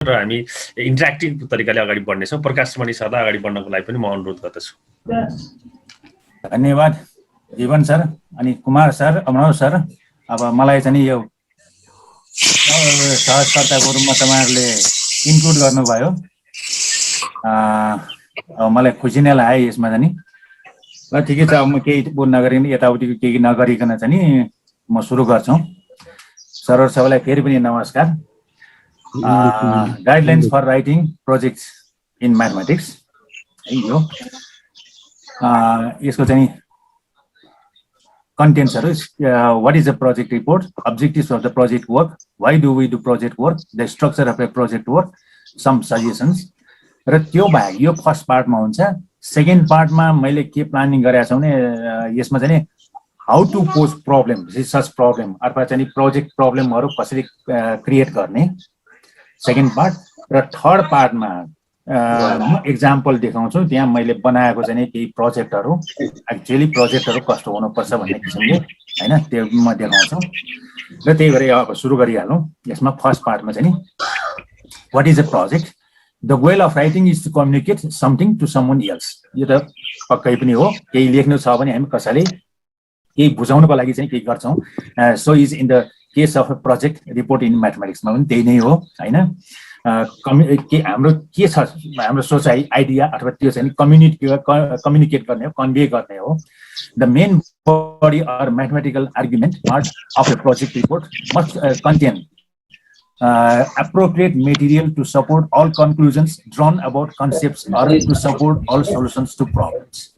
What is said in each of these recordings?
र हामी इन्टरेक्टिभ तरिकाले अगाडि बढ्नेछौँ। प्रकाशमणि सदा अगाडि बढ्नको लागि पनि म अनुरोध गर्दछु। धन्यवाद जीवन सर अनि कुमार सर, अमर सर। अब मलाई चाहिँ यो सहजकर्ताको रूपमा तपाईहरुले इन्क्लुड गर्नुभयो। मलाई खुसी नै लाग्यो यसमा चाहिँ नि। ल ठिकै छ, अब म केही बोल नगरिकन यताउति केही नगरिकन चाहिँ नि म सुरु गर्छु। सरहरु सबैलाई फेरि पनि नमस्कार। Guidelines for writing projects in mathematics यो यसको चाहिँ कन्टेन्ट्सहरु, what is a project report, objectives of the project work, why do we do project work, the structure of a project work, some suggestions. र त्यो बाहेक यो फर्स्ट पार्टमा हुन्छ। Second पार्टमा मैले के प्लानिङ गरेको छु भने यसमा चाहिँ how to pose problem, research problem अथवा चाहिँ प्रोजेक्ट प्रब्लमहरु कसरी क्रिएट गर्ने सेकेन्ड पार्ट। र थर्ड पार्टमा म एक्जाम्पल देखाउँछु। त्यहाँ मैले बनाएको चाहिँ केही प्रोजेक्टहरु, एक्चुअली प्रोजेक्टहरु कस्तो हुनुपर्छ भन्ने किसिमले हैन, त्यो म देखाउँछु। र त्यही भएर अब सुरु गरिहालौं। यसमा फर्स्ट पार्टमा चाहिँ what is a project. The goal of writing is to communicate something to someone else. यो त पक्कै पनि हो। केही लेख्नु छ भने हामी कसैले केही बुझाउनको लागि चाहिँ केही गर्छौं। So is in the case of a project report in म्याथमेटिक्समा पनि त्यही नै हो हैन। हाम्रो के छ, हाम्रो सोचाइ, आइडिया अथवा त्यो चाहिँ कम्युनिकेट गर्ने हो, कन्भे गर्ने हो। The main body or mathematical argument part of a project report must contain appropriate material to support all conclusions drawn about concepts or to support all solutions to problems.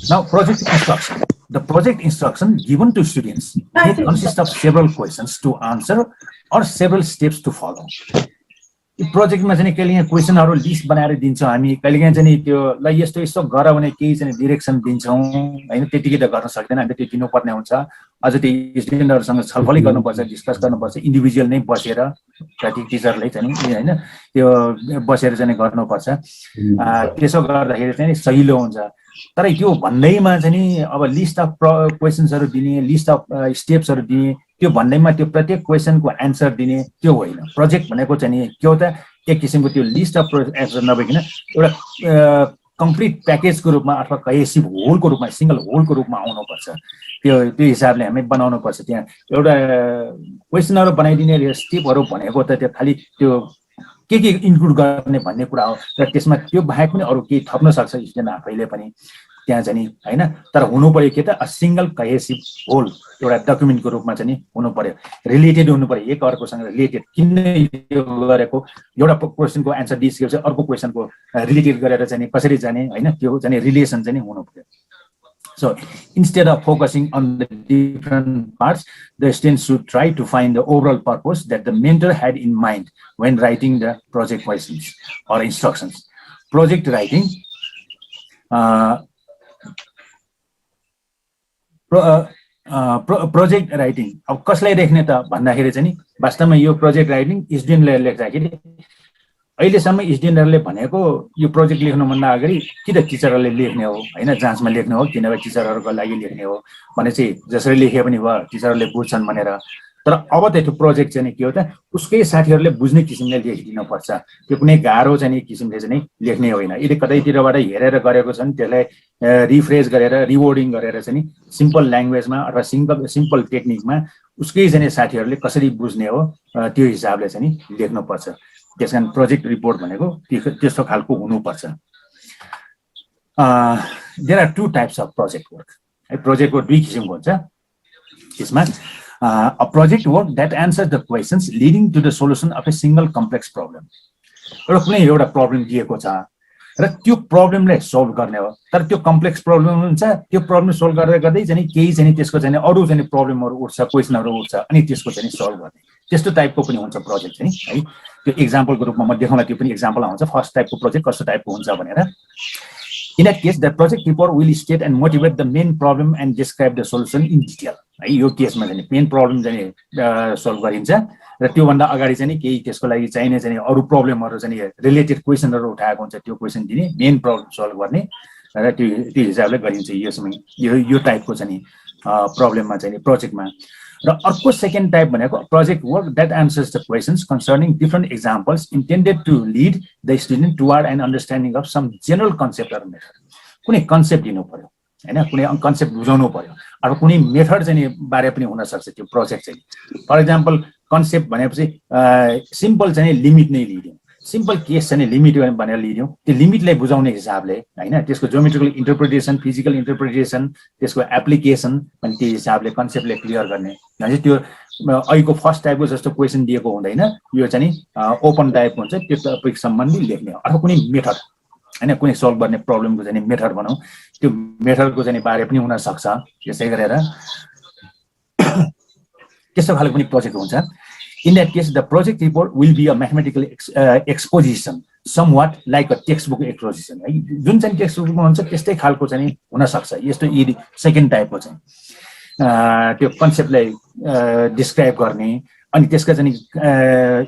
Now, project instruction. The project instruction given to students may consist of several questions to answer or several steps to follow. प्रोजेक्टमा चाहिँ कहिलेकाहीँ क्वेशनहरु list बनाएर दिन्छौं हामी, कहिलेकाहीँ चाहिँ त्यो ल यस्तो यस्तो गर भने केही चाहिँ डाइरेक्सन दिन्छौं हैन। त्यतिकै त गर्न सक्दैन, हामीले त्यो दिनुपर्ने हुन्छ। अझ त्यो स्टुडेन्टहरुसँग छलफलै गर्नुपर्छ, डिस्कस गर्नुपर्छ, इन्डिभिजुअल नै बसेर प्रति टिचरले चाहिँ हैन त्यो बसेर चाहिँ गर्नुपर्छ। त्यसो गर्दाखेरि चाहिँ सजिलो हुन्छ। तर यो भन्दैमा चाहिँ अब लिस्ट अफ क्वेशन्सहरु दिने, लिस्ट अफ स्टेप्सहरु दिने, त्यो भन्दैमा त्यो प्रत्येक क्वेशनको आन्सर दिने त्यो होइन। प्रोजेक्ट भनेको चाहिँ के हो त, एक किसिमको त्यो लिस्ट अफ आन्सर नभइकन एउटा कम्प्लिट प्याकेजको रूपमा अथवा कहेसिभ होलको रूपमा, सिंगल होलको रूपमा आउनुपर्छ। त्यो हिसाबले हामी बनाउनु पर्छ। त्यहाँ एउटा क्वेशनहरु बनाइदिने स्टेपहरु भनेको त त्यो खाली त्यो के इन्क्लुड गर्ने भन्ने कुरा हो। र त्यसमा त्यो बाहेक पनि अरु केही थप्न सक्छ स्टुडेन्ट आफैले पनि त्यहाँ चाहिँ हैन। तर हुनु पर्यो के त, अ सिंगल कहेसिभ होल एउटा डकुमेन्टको रूपमा चाहिँ हुनु पर्यो, रिलेटेड हुनु पर्यो, एक अर्कोसँग रिलेटेड। किन यो गरेको, एउटा क्वेशनको आन्सर दिइसकेपछि अर्को क्वेशनको रिलेटेड गरेर चाहिँ कसरी जाने हैन, त्यो चाहिँ रिलेसन चाहिँ हुनु पर्यो। So instead of focusing on the different parts, the students should try to find the overall purpose that the mentor had in mind when writing the project questions or instructions. Project writing, project writing. अब कसलाई लेख्ने त भन्दाखेरि चाहिँ वास्तवमा यो project writing स्टुडेन्टले लेख्दाखेरि अहिलेसम्म स्टुडेन्टहरुले भनेको यो प्रोजेक्ट लेख्नुभन्दा अगाडि कि त टिचरहरुले लेख्ने हो हैन, जाँचमा लेख्ने हो, किनभने टिचरहरुको लागि लेख्ने हो भने चाहिँ जसरी लेखे पनि भयो, टिचरहरुले बुझ्छन् भनेर। तर अब त त्यो प्रोजेक्ट चाहिँ के हो त, उसकै साथीहरुले बुझ्ने किसिमले लेखिदिनु पर्छ। त्यो कुनै गाह्रो चाहिँ किसिमले चाहिँ लेख्ने होइन। यदि कतैतिरबाट हेरेर गरेको छ भने त्यसलाई रिफ्रेश गरेर, रिवर्डिङ गरेर चाहिँ सिम्पल ल्याङ्ग्वेजमा अथवा सिम्पल टेक्निकमा उसकै चाहिँ साथीहरुले कसरी बुझ्ने हो त्यो हिसाबले चाहिँ लेख्नु पर्छ। त्यसकारण प्रोजेक्ट रिपोर्ट भनेको त्यस्तो खालको हुनुपर्छ। There are two types of project work. Project work दुई किसिमको हुन्छ। त्यसमा a project work that answers the questions leading to the solution of a single complex problem. एउटा कुनै एउटा प्रब्लम दिएको छ र त्यो प्रब्लमलाई सल्भ गर्ने हो। तर त्यो कम्प्लेक्स प्रब्लम हुन्छ, त्यो प्रब्लम सल्भ गर्दै गर्दै चाहिँ केही चाहिँ त्यसको चाहिँ अरु चाहिँ प्रब्लमहरु उठ्छ, क्वेशनहरु उठ्छ, अनि त्यसको चाहिँ सल्भ गर्ने त्यस्तो टाइपको पनि हुन्छ प्रोजेक्ट चाहिँ है। त्यो एक्जाम्पलको रूपमा म देखाउँला, त्यो पनि एक्जाम्पल आउँछ फर्स्ट टाइपको प्रोजेक्ट कस्तो टाइपको हुन्छ भनेर। In that case, the project report will state and motivate the main problem and describe the solution in detail. है यो केसमा चाहिँ मेन प्रब्लम चाहिँ सल्भ गरिन्छ र त्यो भन्दा अगाडि चाहिँ केही त्यसको लागि चाहिने चाहिँ अरु प्रब्लमहरु चाहिँ रिलेटेड क्वेशनहरु उठाएको हुन्छ, त्यो क्वेशन दिने, मेन प्रब्लम सल्भ गर्ने र त्यो हिसाबले गरिन्छ। यसमा यो टाइपको चाहिँ प्रब्लममा चाहिँ प्रोजेक्टमा र अर्को सेकेन्ड टाइप भनेको project work that answers the questions concerning different examples intended to lead the student toward an understanding of some general concept or method. कुनै कन्सेप्ट दिनु पर्यो हैन, कुनै कन्सेप्ट बुझाउनु पर्यो, अब कुनै मेथड चाहिँ बारे पनि हुनसक्छ त्यो प्रोजेक्ट चाहिँ। फर इक्जाम्पल कन्सेप्ट भनेपछि सिम्पल चाहिँ लिमिट नै लिइदिउँ, सिम्पल केस चाहिँ लिमिट भनेर लिइदिउँ, त्यो लिमिटलाई बुझाउने हिसाबले हैन, त्यसको ज्योमेट्रिकल इन्टरप्रिटेसन, फिजिकल इन्टरप्रिटेसन, त्यसको एप्लिकेसन अनि त्यो हिसाबले कन्सेप्टलाई क्लियर गर्ने। भने त्यो अहिलेको फर्स्ट टाइपको जस्तो क्वेसन दिएको हुँदैन, यो चाहिँ ओपन टाइपको हुन्छ, त्यो टपिक सम्बन्धी लेख्ने हो। अथवा कुनै मेथड हैन, कुनै सल्भ गर्ने प्रब्लमको चाहिँ मेथड भनौँ, त्यो मेथडको चाहिँ बारे पनि हुनसक्छ। त्यसै गरेर त्यस्तो खालको पनि प्रोजेक्ट हुन्छ। In that case, the project report will be a mathematical exposition, somewhat like a textbook exposition. जुन चाहिँ टेक्स्टबुकमा हुन्छ त्यस्तै खालको चाहिँ हुन सक्छ। यस्तो सेकेन्ड टाइपको चाहिँ त्यो कन्सेप्टलाई डिस्क्राइब गर्ने अनि त्यसका चाहिँ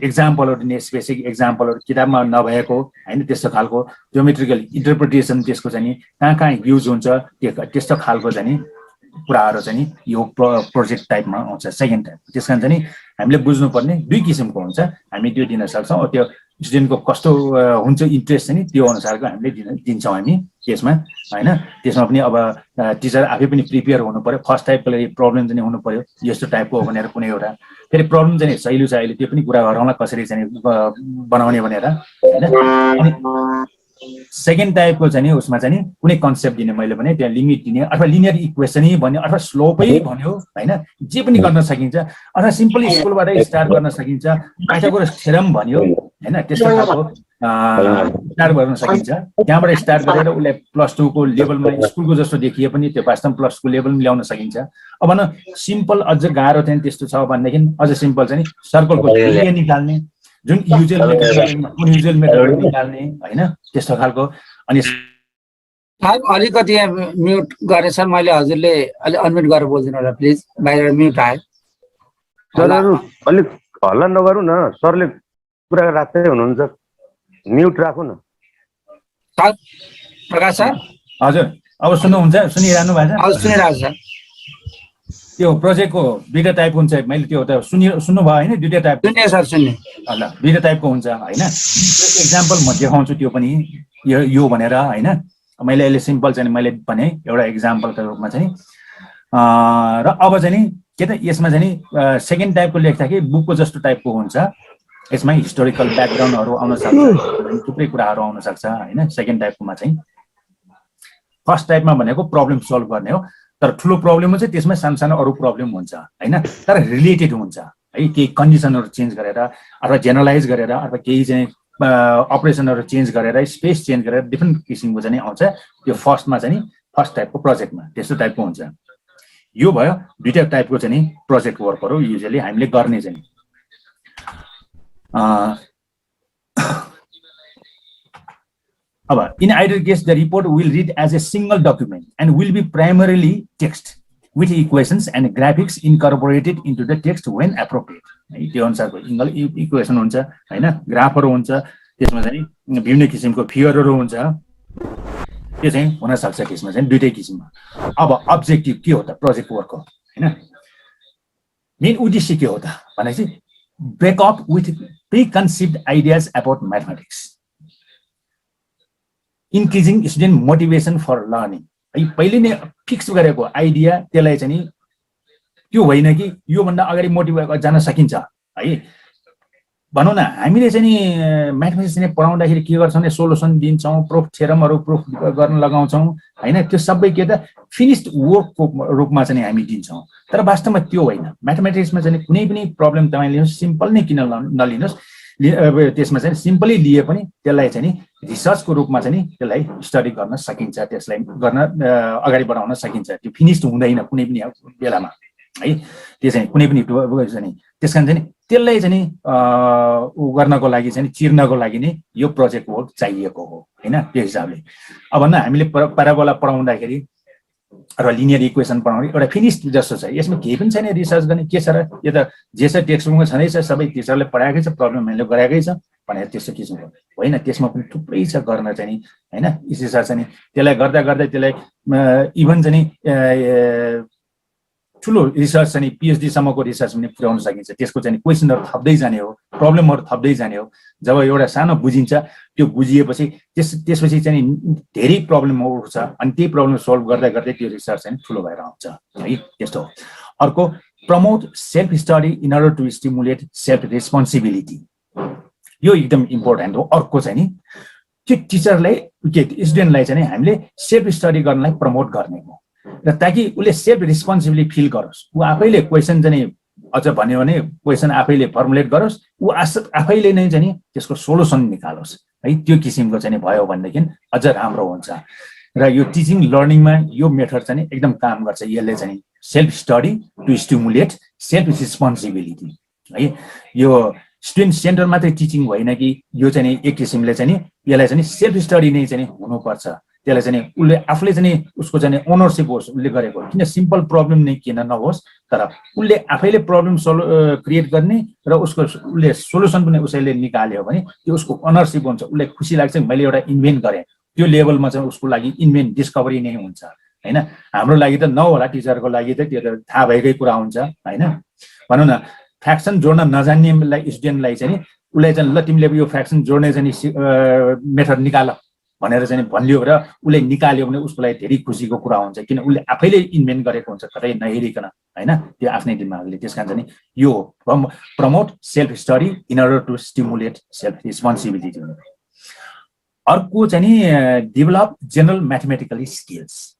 एक्जाम्पलहरु दिने, स्पेसिफिक एक्जाम्पलहरु किताबमा नभएको हैन, त्यस्तो खालको ज्योमेट्रिकल इन्टरप्रिटेसन त्यसको चाहिँ कहाँ युज हुन्छ त्यस्तो खालको चाहिँ कुराहरु चाहिँ यो प्रोजेक्ट टाइपमा आउँछ, सेकेन्ड टाइप। त्यसकारण चाहिँ हामीले बुझ्नुपर्ने दुई किसिमको हुन्छ, हामी त्यो दिन सक्छौं। त्यो स्टुडेन्टको कस्तो हुन्छ इन्ट्रेस्ट चाहिँ त्यो अनुसारको हामीले दिन्छौं हामी त्यसमा हैन। त्यसमा पनि अब टिचर आफै पनि प्रिपेयर हुनु पर्यो। फर्स्ट टाइपको लागि प्रब्लम चाहिँ हुनु पर्यो, यस्तो टाइपको हो भनेर कुनै एउटा फेरि प्रब्लम चाहिँ सहिलो छ अहिले त्यो पनि कुरा गरौँला कसरी चाहिँ बनाउने भनेर हैन। अनि सेकेन्ड टाइपको चाहिँ उसमा चाहिँ कुनै कन्सेप्ट दिने, मैले भने त्यहाँ लिमिट दिने अथवा लिनियर इक्वेसनै भन्यो अथवा स्लोपै भन्यो हैन, जे पनि गर्न सकिन्छ। अथवा सिम्पली स्कुलबाटै स्टार्ट गर्न सकिन्छ, पाइथागोरस थ्योरम भन्यो हैन, त्यस्तो खालको स्टार्ट गर्न सकिन्छ। त्यहाँबाट स्टार्ट गरेर उसले +2 को लेभलमा स्कुलको जस्तो देखिए पनि त्यो वास्तवमा +2 को लेभलमा ल्याउन सकिन्छ। अब भन सिम्पल अझ गाह्रो चाहिँ त्यस्तो छ भनेदेखि अझ सिम्पल चाहिँ सर्कलको एरिया निकाल्ने, जुन युजुअल मेथड निकाल्ने हैन, त्यस्तो खालको। अनि अलिकति म्युट गरेछ, मैले हजुरले अलि अनम्युट गरेर बोल्दिनु होला प्लिज, बाहिर म्युट आयो। सरहरु अलि हल्ला नगरौ न, सरले कुरा राख्दै हुनुहुन्छ, म्युट राखौ न। प्रकाश सर हजुर अब सुन्नुहुन्छ, सुनिरहनु भएको छ? हजुर सुनिरहेको छ। त्यो प्रोजेक्टको दुईटा टाइप हुन्छ, मैले त्यो त सुन्नु भयो हैन, दुईटा टाइप सुन्ने सर सुन्ने ल, दुईटा टाइपको हुन्छ हैन। एक्जाम्पल म देखाउँछु त्यो पनि यो भनेर हैन। मैले अहिले सिम्पल चाहिँ मैले भने एउटा एक्जाम्पलको रूपमा चाहिँ र अब चाहिँ के त यसमा चाहिँ सेकेन्ड टाइपको लेख्दाखेरि बुकको जस्तो टाइपको हुन्छ, यसमा हिस्टोरिकल ब्याकग्राउन्डहरु आउन सक्छ, थुप्रै कुराहरु आउन सक्छ हैन। सेकेन्ड टाइपकोमा चाहिँ फर्स्ट टाइपमा भनेको प्रब्लम सल्भ गर्ने हो, तर ठुलो प्रब्लम हुन्छ त्यसमा सानो अरु प्रब्लम हुन्छ हैन, तर रिलेटेड हुन्छ है। केही कन्डिसनहरु चेन्ज गरेर अथवा जेनरलाइज गरेर अथवा केही चाहिँ अपरेसनहरु चेन्ज गरेर स्पेस चेन्ज गरेर डिफ्रेन्ट किसिमको चाहिँ आउँछ त्यो फर्स्टमा चाहिँ फर्स्ट टाइपको प्रोजेक्टमा त्यस्तो टाइपको हुन्छ। यो भयो दुईटा टाइपको चाहिँ प्रोजेक्ट वर्कहरु युजुअली हामीले गर्ने चाहिँ। In either case, the report will read as a single document and will be primarily text with equations and graphics incorporated into the text when appropriate. त्यो अनुसारको सिंगल इक्वेसन हुन्छ हैन, ग्राफहरु हुन्छ, त्यसमा चाहिँ विभिन्न किसिमको फिगरहरु हुन्छ, त्यो चाहिँ हुन सक्छ त्यसमा चाहिँ दुईटै किसिममा। अब अब्जेक्टिभ के हो त प्रोजेक्ट वर्कको हैन, मेन उद्देश्य के हो त भनेपछि break up with preconceived ideas about mathematics, increasing student motivation for learning. है पहिले नै फिक्स गरेको आइडिया त्यसलाई चाहिँ त्यो होइन कि यो भन्दा अगाडि मोटिभेट जान सकिन्छ है। भनौँ न हामीले चाहिँ म्याथमेटिक्स चाहिँ पढाउँदाखेरि के गर्छौँ भने सोलुसन दिन्छौँ, प्रुफ थ्योरमहरु प्रुफ गर्न लगाउँछौँ हैन, त्यो सबै के त फिनिश्ड वर्कको रूपमा चाहिँ हामी दिन्छौँ। तर वास्तवमा त्यो होइन। म्याथमेटिक्समा चाहिँ कुनै पनि प्रब्लम तपाईले लिनुहोस्, सिम्पल नै किन नलिनुहोस्, त्यसमा चाहिँ सिम्पली लिए पनि त्यसलाई चाहिँ रिसर्चको रूपमा चाहिँ त्यसलाई स्टडी गर्न सकिन्छ, त्यसलाई गर्न अगाडि बढाउन सकिन्छ। त्यो फिनिश्ड हुँदैन कुनै पनि बेलामा है, त्यो चाहिँ कुनै पनि चाहिँ त्यसकारण चाहिँ त्यसलाई चाहिँ गर्नको लागि चाहिँ चिर्नको लागि नै यो प्रोजेक्ट वर्क चाहिएको हो हैन। त्यो हिसाबले अब भन्दा हामीले प्याराबोला पढाउँदाखेरि र लिनियर इक्वेसन पढाउने एउटा फिनिश्ड जस्तो छ, यसमा केही पनि छैन रिसर्च गर्ने के छ र, यो त जे छ टेक्स्टबुकमा छँदैछ, सबै टिचरले पढाएकै छ, प्रब्लम हामीले गराएकै छ भनेर त्यस्तो किसिमको होइन। त्यसमा पनि थुप्रै छ गर्न चाहिँ हैन। यसरी चाहिँ त्यसलाई गर्दा गर्दै त्यसलाई इभन चाहिँ ठुलो रिसर्च चाहिँ PhD सम्मको रिसर्च पनि पुर्याउन सकिन्छ। त्यसको चाहिँ क्वेसनहरु थप्दै जाने हो, प्रब्लमहरु थप्दै जाने हो। जब एउटा सानो बुझिन्छ, त्यो बुझिएपछि त्यसपछि चाहिँ धेरै प्रब्लम उठ्छ अनि त्यही प्रब्लम सल्भ गर्दै गर्दै त्यो रिसर्च चाहिँ ठुलो भएर आउँछ है। त्यस्तो हो। अर्को, promote self study in order to stimulate self responsibility, यो एकदम इम्पोर्टेन्ट हो। अर्को चाहिँ नि त्यो टिचरलाई स्टुडेन्टलाई चाहिँ हामीले सेल्फ स्टडी गर्नलाई प्रमोट गर्ने हो र ताकि उसले सेल्फ रेस्पोन्सिबिलिटी फिल गरोस्। ऊ आफैले क्वेसन चाहिँ अझ भन्यो भने क्वेसन आफैले फर्मुलेट गरोस्, ऊ आफैले नै चाहिँ त्यसको सोलुसन निकालोस् है। त्यो किसिमको चाहिँ भयो भनेदेखि अझ राम्रो हुन्छ। र यो टिचिङ लर्निङमा यो मेथड चाहिँ एकदम काम गर्छ। यसले चाहिँ self study to stimulate self responsibility है। यो स्टुडेन्ट सेन्टर मात्रै टिचिङ होइन कि यो चाहिँ एक किसिमले चाहिँ यसलाई चाहिँ सेल्फ स्टडी नै चाहिँ हुनुपर्छ। त्यसलाई चाहिँ उसले आफूले चाहिँ उसको चाहिँ ओनरसिप होस् उसले गरेको, किन सिम्पल प्रब्लम नै किन नहोस्, तर उसले आफैले प्रब्लम क्रिएट गर्ने र उसको उसले सोलुसन पनि उसैले निकाल्यो भने त्यो उसको ओनरसिप हुन्छ। उसलाई खुसी लाग्छ मैले एउटा इन्भेन्ट गरेँ। त्यो लेभलमा चाहिँ उसको लागि इन्भेन्ट डिस्कभरी नै हुन्छ हैन। हाम्रो लागि त नहोला, टिचरको लागि त त्यो त थाहा भएकै कुरा हुन्छ हैन। भनौँ न फ्र्याक्सन जोड्न नजान्नेलाई स्टुडेन्टलाई चाहिँ उसलाई चाहिँ ल तिमीले यो फ्र्याक्सन जोड्ने चाहिँ मेथड निकाल भनेर चाहिँ भनियो र उसले निकाल्यो भने उसको लागि धेरै खुसीको कुरा हुन्छ, किन उसले आफैले इन्भेन्ट गरेको हुन्छ कतै नहेरिकन हैन, त्यो आफ्नै दिमागले। त्यसकारण चाहिँ यो promote self study in order to stimulate self responsibility. अर्को चाहिँ नि develop general mathematical skills.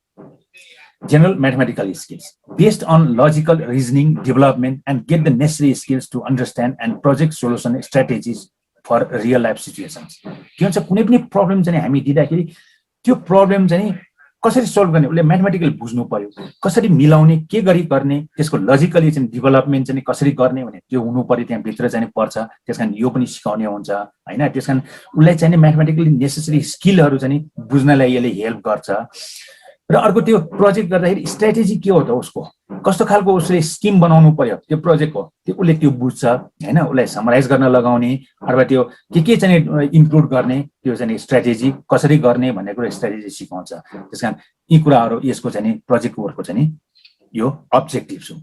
General mathematical skills based on logical reasoning development and get the necessary skills to understand and project solution strategies for real life situations. के हुन्छ कुनै पनि problem चाहिँ हामी दिँदाखेरि त्यो प्रब्लम चाहिँ कसरी सल्भ गर्ने उसले म्याथमेटिकल बुझ्नु पर्यो, कसरी मिलाउने, के गरी गर्ने, त्यसको लजिकली चाहिँ डेभलपमेन्ट चाहिँ कसरी गर्ने भने त्यो हुनु पर्यो, त्यहाँ भित्र चाहिँ पर्छ। त्यसकारण यो पनि सिकाउने हुन्छ हैन। त्यसकारण उसलाई चाहिँ म्याथमेटिकली नेसेसरी स्किलहरु चाहिँ बुझ्नलाई यसले हेल्प गर्छ। र अर्को त्यो प्रोजेक्ट गर्दाखेरि स्ट्र्याटेजी के हो त, उसको कस्तो खालको उसले स्किम बनाउनु पर्यो त्यो प्रोजेक्टको, त्यो उसले त्यो बुझ्छ हैन। उसलाई समराइज गर्न लगाउने अथवा त्यो के चाहिँ इन्क्लुड गर्ने, त्यो चाहिँ स्ट्र्याटेजी कसरी गर्ने भन्ने कुरा स्ट्र्याटेजी सिकाउँछ। त्यसकारण यी कुराहरू यसको चाहिँ प्रोजेक्ट वर्कको चाहिँ यो अब्जेक्टिभ्स हो।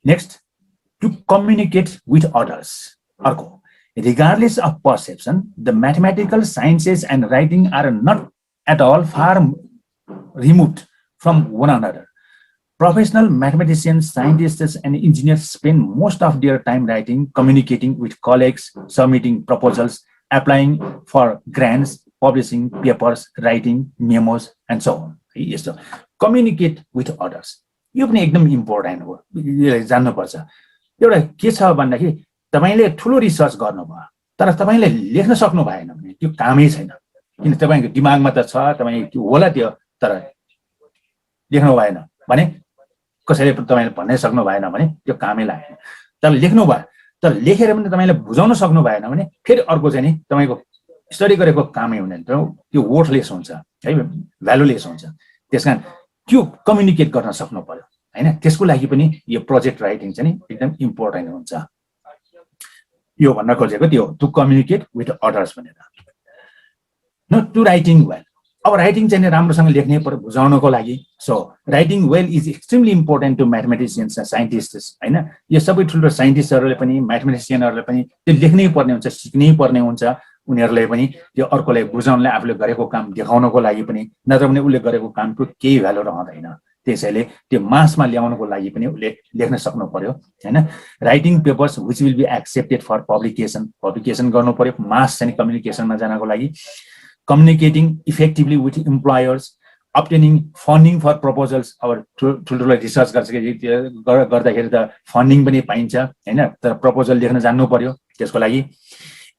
Next, to communicate with others. अर्को, regardless of perception, the mathematical sciences and writing are not at all far removed from one another. Professional mathematicians, scientists, and engineers spend most of their time writing, communicating with colleagues, submitting proposals, applying for grants, publishing papers, writing memos, and so on. Yes, so communicate with others. यो पनि एकदम important हो, यसलाई जान्नुपर्छ। एउटा के छ भन्दाखेरि तपाईले ठुलो रिसर्च गर्नुभयो तर तपाईले लेख्न सक्नु भएन भने त्यो कामै छैन। किन तपाईको दिमागमा त छ, तपाई त्यो होला त्यो, तर लेख्नु भएन भने कसैले तपाईले भन्नै सक्नु भएन भने त्यो कामै लागेन। तर लेख्नु भयो, तर लेखेर पनि तपाईले बुझाउन सक्नु भएन भने फेरि अर्को चाहिँ नि तपाईको स्टडी गरेको कामै हुँदैन, त्यो वर्थलेस हुन्छ है, भ्यालुलेस हुन्छ। त्यसकारण त्यो कम्युनिकेट गर्न सक्नु पर्यो हैन। त्यसको लागि पनि यो प्रोजेक्ट राइटिङ चाहिँ एकदम इम्पोर्टेन्ट हुन्छ। यो भन्न खोजेको त्यो टु कम्युनिकेट विथ अदर्स भनेर। Know to writing well. अब राइटिङ चाहिँ राम्रोसँग लेख्नै पर्यो बुझाउनको लागि। So writing well is extremely important to mathematicians and scientists हैन। यो सबै ठुलो साइन्टिस्टहरूले पनि म्याथमेटिसियनहरूले पनि त्यो लेख्नै पर्ने हुन्छ, सिक्नै पर्ने हुन्छ। उनीहरूले पनि त्यो अर्कोलाई बुझाउनलाई आफूले गरेको काम देखाउनको लागि पनि, नत्र भने उसले गरेको कामको केही भ्यालु रहँदैन। त्यसैले त्यो मासमा ल्याउनको लागि पनि उसले लेख्न सक्नु पर्यो हैन। Writing papers which will be accepted for publication गर्नु पर्यो मास चाहिँ कम्युनिकेसनमा जानको लागि। Communicating effectively with employers, obtaining funding for proposals. अब ठुल्ठुलो रिसर्च गर्दाखेरि त फन्डिङ पनि पाइन्छ हैन, तर प्रपोजल लेख्न जान्नु पर्यो त्यसको लागि।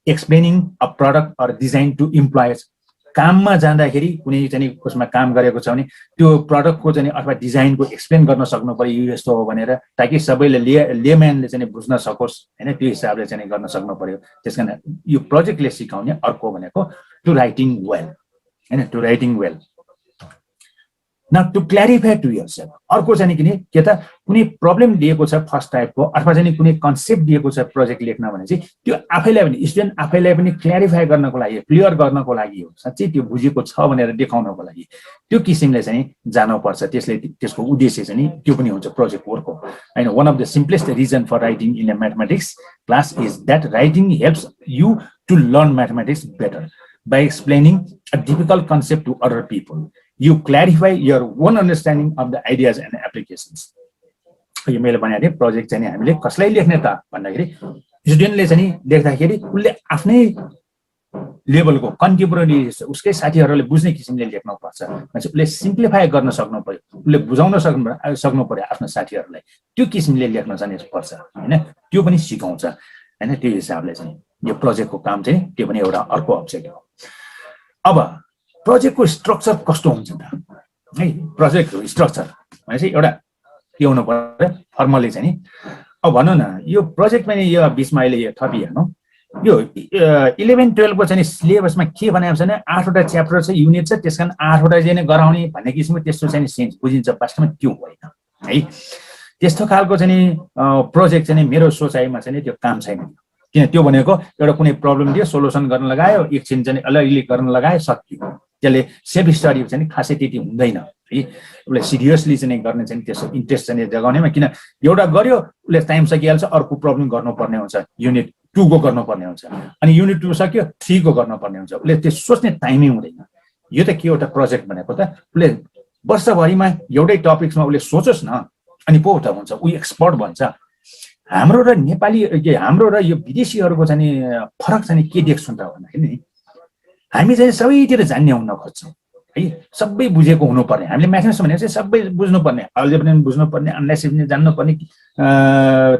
Explaining a product or design to employers. काममा जाँदाखेरि कुनै चाहिँ उसमा काम गरेको छ भने त्यो प्रडक्टको चाहिँ अथवा डिजाइनको एक्सप्लेन गर्न सक्नु पर्यो, यो यस्तो हो भनेर, ताकि सबैले लेम्यानले चाहिँ बुझ्न सकोस् हैन। त्यो हिसाबले चाहिँ गर्न सक्नु पर्यो। त्यसकारण यो प्रोजेक्टले सिकाउने अर्को भनेको टु राइटिङ वेल हैन, to writing well. Now to clarify to yourself, अर्को चाहिँ किन के त कुनै प्रब्लम दिएको छ फर्स्ट टाइपको अथवा चाहिँ कुनै कन्सेप्ट दिएको छ प्रोजेक्ट लेख्न भने चाहिँ त्यो आफैलाई पनि स्टुडेन्ट आफैलाई पनि क्ल्यारिफाई गर्नको लागि क्लियर गर्नको लागि हो साच्चै त्यो बुझेको छ भनेर देखाउनको लागि त्यो किसिमले चाहिँ जानुपर्छ त्यसले त्यसको उद्देश्य चाहिँ त्यो पनि हुन्छ प्रोजेक्ट वर्कको हैन one of the simplest reason for writing in a mathematics class is that writing helps you to learn mathematics better by explaining a difficult concept to other people. You clarify your own understanding of the ideas and applications. यो मैले भने नि project चाहिँ हामीले कसलाई लेख्ने त भन्दाखेरि स्टुडेन्टले चाहिँ लेख्दाखेरि उले आफ्नै लेभलको कन्टेम्पोरेरी उसकै साथीहरुले बुझ्ने किसिमले लेख्नु पर्छ मान्छे उले सिम्प्लिफाई गर्न सक्नु पर्यो उले बुझाउन सक्नु पर्यो आफ्नो साथीहरुलाई त्यो किसिमले लेख्न चाहिँ पर्छ हैन त्यो पनि सिकाउँछ हैन त्यो हिसाबले चाहिँ यो प्रोजेक्टको काम चाहिँ त्यो पनि एउटा अर्को अब्जेक्ट हो अब प्रोजेक्टको स्ट्रक्चर कस्तो हुन्छ त है प्रोजेक्टको स्ट्रक्चर भनेपछि एउटा के हुनु पर्यो फर्मली चाहिँ नि अब भनौं न यो प्रोजेक्टमा नि यो बीचमा अहिले यो थपिहाल्नु यो 11 12 को चाहिँ सिलेबसमा के भनेको छ भने 8 वटा च्याप्टर छ युनिट छ त्यसकारण 8 वटा चाहिँ गराउने भन्ने किसिमको त्यस्तो चाहिँ सेन्स बुझिन्छ वास्तवमा त्यो होइन है त्यस्तो खालको चाहिँ प्रोजेक्ट चाहिँ मेरो सोचाइमा चाहिँ त्यो काम छैन किन त्यो भनेको एउटा कुनै प्रब्लम दियो सोलुसन गर्न लगायो एकछिन चाहिँ अलि गर्न लगायो सकियो त्यसले सेल्फ स्टडी चाहिँ खासै त्यति हुँदैन है उले सिरियसली चाहिँ गर्ने चाहिँ त्यसो इन्ट्रेस्ट चाहिँ जगाउनेमा किन एउटा गर्यो उले टाइम सकिहाल्छ अर्को प्रब्लम गर्नुपर्ने हुन्छ युनिट 2 को गर्नुपर्ने हुन्छ अनि युनिट 2 सक्यो 3 को गर्नुपर्ने हुन्छ उले त्यो सोच्ने टाइमै हुँदैन यो त के एउटा प्रोजेक्ट भनेको त उले वर्षभरिमा एउटै टपिक्समा उले सोचोस् न अनि पो त हुन्छ उ एक्सपर्ट भन्छ हाम्रो र नेपाली हाम्रो र यो विदेशीहरुको चाहिँ फरक चाहिँ के देख्छौं त भन्दाखेरि नि हामी चाहिँ सबैतिर जान्ने हुन खोज्छौं है सबै बुझेको हुनुपर्ने हामीले म्याथमेटिक्स भनेको चाहिँ सबै बुझ्नुपर्ने अलजेब्रा पनि बुझ्नुपर्ने एनालाइसिस पनि जान्नुपर्ने